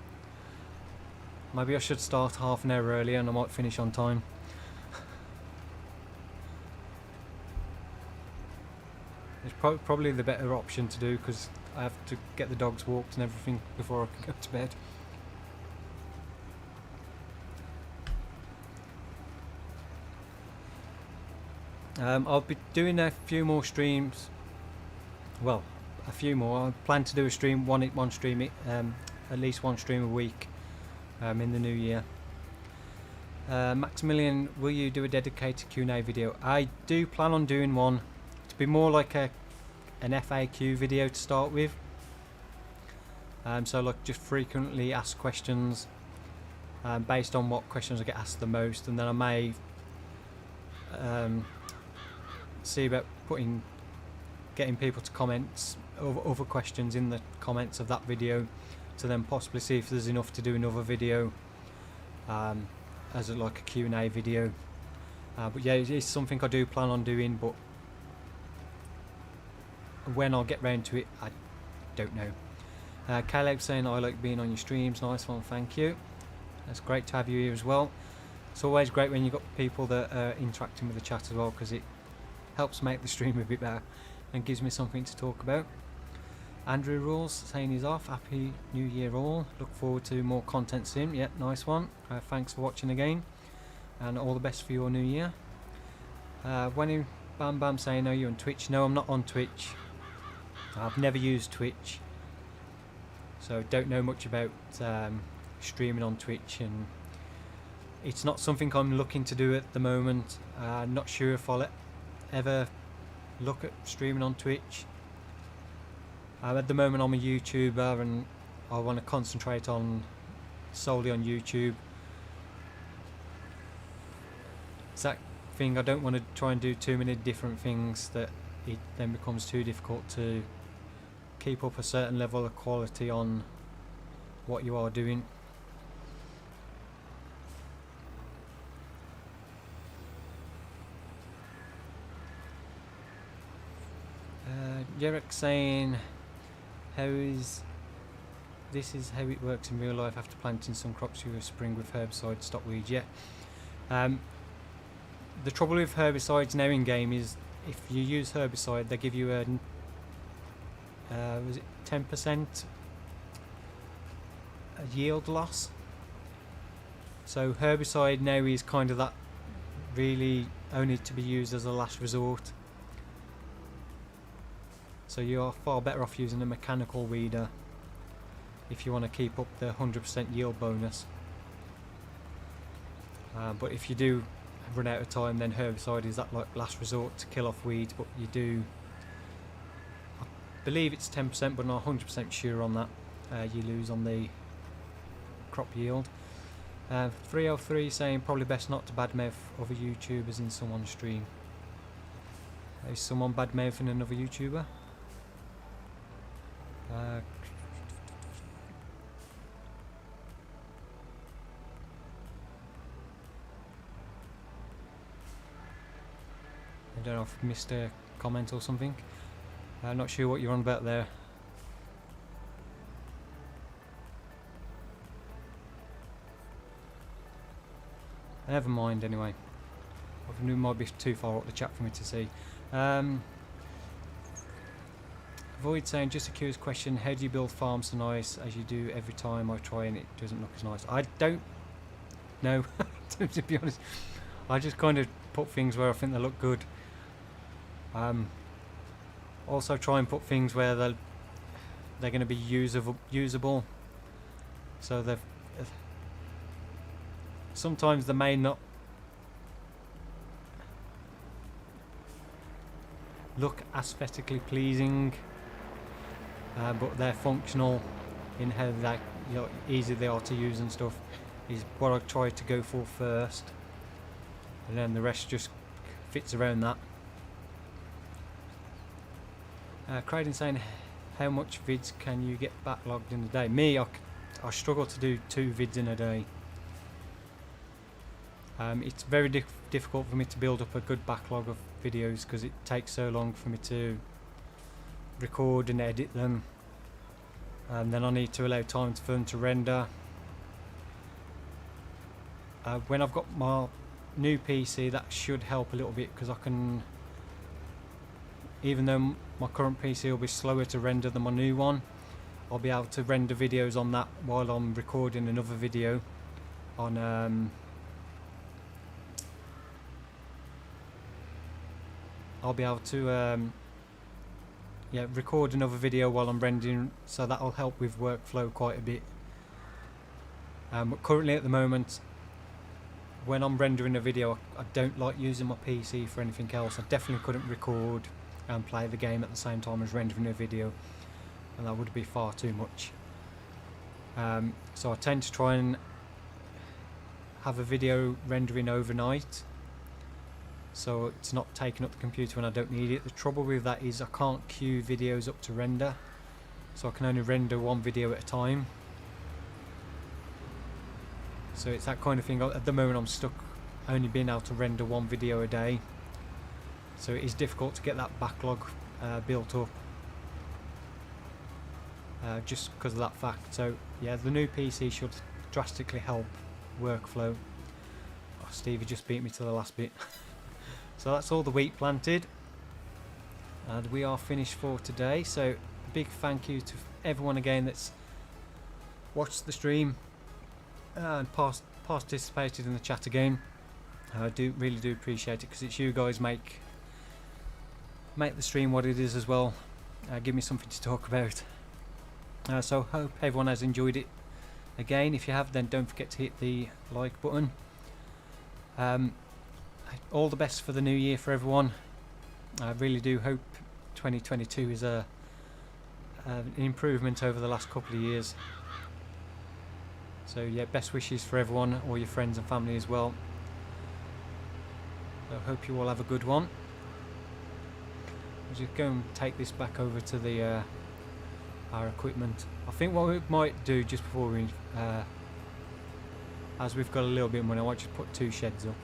Maybe I should start half an hour earlier and I might finish on time. It's probably the better option to do, because I have to get the dogs walked and everything before I can go to bed. I'll be doing a few more streams. Well, a few more. I plan to do a stream, one stream, at least one stream a week in the new year. Maximilian, will you do a dedicated Q&A video? I do plan on doing one. To be more like an FAQ video to start with. So like just frequently asked questions based on what questions I get asked the most, and then I may see about getting people to comment other questions in the comments of that video, to then possibly see if there's enough to do another video as like a Q&A video. But yeah, it's something I do plan on doing, but when I'll get round to it, I don't know. Caleb saying, I like being on your streams. Nice one, thank you. It's great to have you here as well. It's always great when you've got people that are interacting with the chat as well, because it helps make the stream a bit better and gives me something to talk about. Andrew Rules saying he's off. Happy New Year all. Look forward to more content soon. Yep, nice one. Thanks for watching again, and all the best for your new year. When Bam Bam saying, are you on Twitch? No, I'm not on Twitch. I've never used Twitch, so don't know much about streaming on Twitch, and it's not something I'm looking to do at the moment. Not sure if I'll ever look at streaming on Twitch. At the moment I'm a YouTuber and I want to concentrate solely on YouTube. It's that thing, I don't want to try and do too many different things that it then becomes too difficult to keep up a certain level of quality on what you are doing. Jarek saying, this is how it works in real life after planting some crops through a spring with herbicide to stop weeds. Yeah. The trouble with herbicides now in game is if you use herbicide, they give you a was it 10% yield loss. So herbicide now is kind of that really only to be used as a last resort. So you are far better off using a mechanical weeder if you want to keep up the 100% yield bonus. But if you do run out of time, then herbicide is that like last resort to kill off weeds. But you do, I believe it's 10%, but not 100% sure on that. You lose on the crop yield. 303 saying probably best not to badmouth other YouTubers in someone's stream. Is someone badmouthing another YouTuber? I don't know if I missed a comment or something. I'm not sure what you're on about there. Never mind anyway. It might be too far up the chat for me to see. Void saying, just a curious question, how do you build farms so nice as you do every time I try and it doesn't look as nice? I don't know, to be honest. I just kind of put things where I think they look good. Also try and put things where they're going to be usable. So they've sometimes they may not look aesthetically pleasing, but they're functional in how they, easy they are to use and stuff, is what I try to go for first, and then the rest just fits around that. Craden saying, how much vids can you get backlogged in a day? Me, I struggle to do 2 vids in a day. It's very difficult for me to build up a good backlog of videos because it takes so long for me to record and edit them, and then I need to allow time for them to render. When I've got my new PC, that should help a little bit because I can, even though my current PC will be slower to render than my new one, I'll be able to render videos on that while I'm recording another video on I'll be able to record another video while I'm rendering, so that'll help with workflow quite a bit. But currently at the moment, when I'm rendering a video, I don't like using my PC for anything else. I definitely couldn't record and play the game at the same time as rendering a video, and that would be far too much. So I tend to try and have a video rendering overnight, so it's not taking up the computer when I don't need it. The trouble with that is I can't queue videos up to render, so I can only render one video at a time. So it's that kind of thing. At the moment I'm stuck only being able to render one video a day, so it is difficult to get that backlog built up, just because of that fact. So yeah, the new PC should drastically help workflow. Oh, Stevie just beat me to the last bit. So that's all the wheat planted, and we are finished for today. So a big thank you to everyone again that's watched the stream and participated in the chat again. I really do appreciate it, because it's you guys make the stream what it is as well. Give me something to talk about. So hope everyone has enjoyed it. Again, if you have, then don't forget to hit the like button. All the best for the new year for everyone. I really do hope 2022 is an improvement over the last couple of years. So yeah, best wishes for everyone, all your friends and family as well. I hope you all have a good one. I'll just go and take this back over to the our equipment. I think what we might do just before we, as we've got a little bit of money, I might just put 2 sheds up,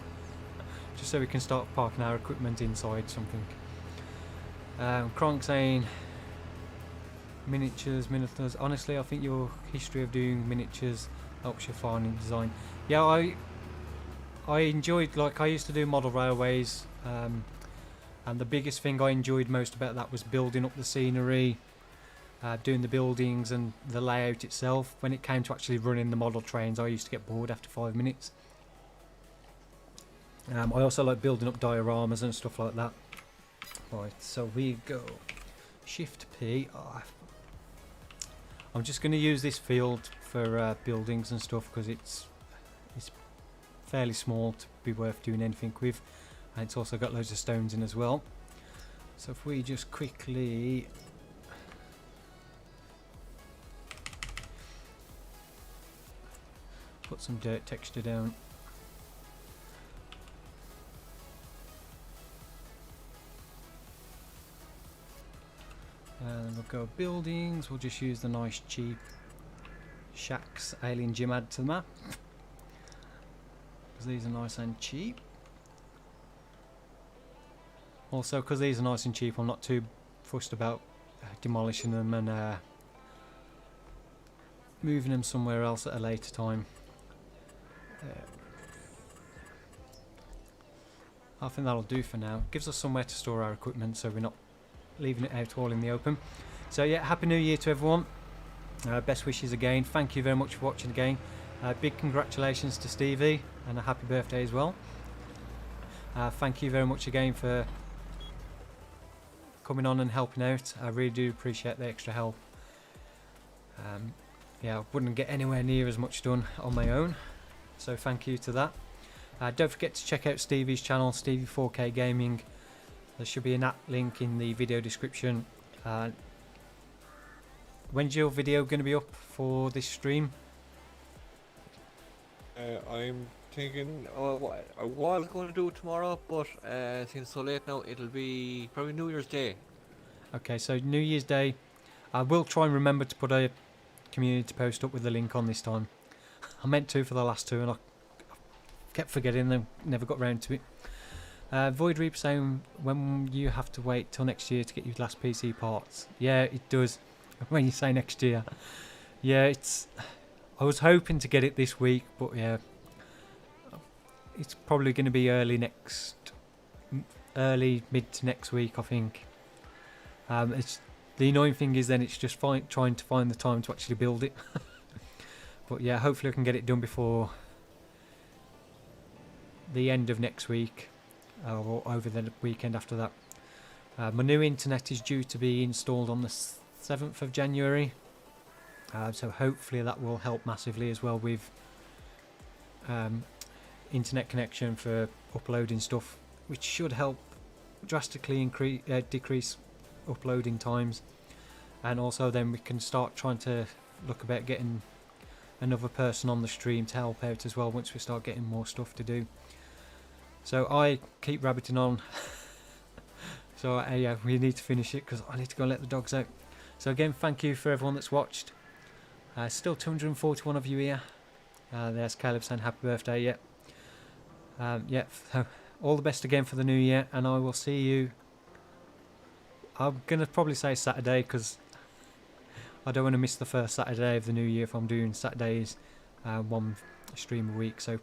just so we can start parking our equipment inside something. Kronk saying, miniatures. Honestly, I think your history of doing miniatures helps your farming design. Yeah, I enjoyed, like, I used to do model railways, and the biggest thing I enjoyed most about that was building up the scenery, doing the buildings and the layout itself. When it came to actually running the model trains, I used to get bored after 5 minutes. I also like building up dioramas and stuff like that. Right, so we go Shift P. I'm just going to use this field for buildings and stuff, because it's fairly small to be worth doing anything with, and it's also got loads of stones in as well. So if we just quickly put some dirt texture down. And we'll go buildings. We'll just use the nice cheap Shacks Alien Gym add to the map, because these are nice and cheap. Also, because these are nice and cheap, I'm not too fussed about demolishing them and moving them somewhere else at a later time. I think that'll do for now. Gives us somewhere to store our equipment, so we're not leaving it out all in the open. So yeah, Happy New Year to everyone. Best wishes again. Thank you very much for watching again. Big congratulations to Stevie and a happy birthday as well. Thank you very much again for coming on and helping out. I really do appreciate the extra help. Yeah, I wouldn't get anywhere near as much done on my own, so thank you to that. Don't forget to check out Stevie's channel, Stevie 4K Gaming. There should be an app link in the video description. When's your video going to be up for this stream? I'm thinking I was going to do it tomorrow, but since it's so late now, it'll be probably New Year's Day. Okay, so New Year's Day. I will try and remember to put a community post up with the link on this time. I meant to for the last two and I kept forgetting and never got round to it. Void Reaper saying, when you have to wait till next year to get your last PC parts. Yeah, it does. When you say next year. Yeah, I was hoping to get it this week, but yeah, it's probably going to be early mid to next week, I think. The annoying thing is then it's just trying to find the time to actually build it. But yeah, hopefully I can get it done before the end of next week or over the weekend after that. My new internet is due to be installed on the 7th of January. So hopefully that will help massively as well with internet connection for uploading stuff, which should help drastically decrease uploading times, and also then we can start trying to look about getting another person on the stream to help out as well once we start getting more stuff to do. So I keep rabbiting on. So yeah, we need to finish it because I need to go and let the dogs out. So again, thank you for everyone that's watched. Still 241 of you here. There's Caleb saying happy birthday. Yeah, so all the best again for the new year, and I will see you. I'm gonna probably say Saturday because I don't want to miss the first Saturday of the new year if I'm doing Saturdays, one stream a week. So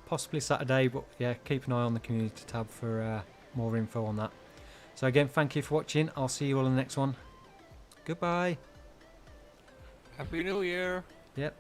possibly Saturday, but yeah, keep an eye on the community tab for more info on that. So again, thank you for watching. I'll see you all in the next one. Goodbye. Happy New Year. Yep.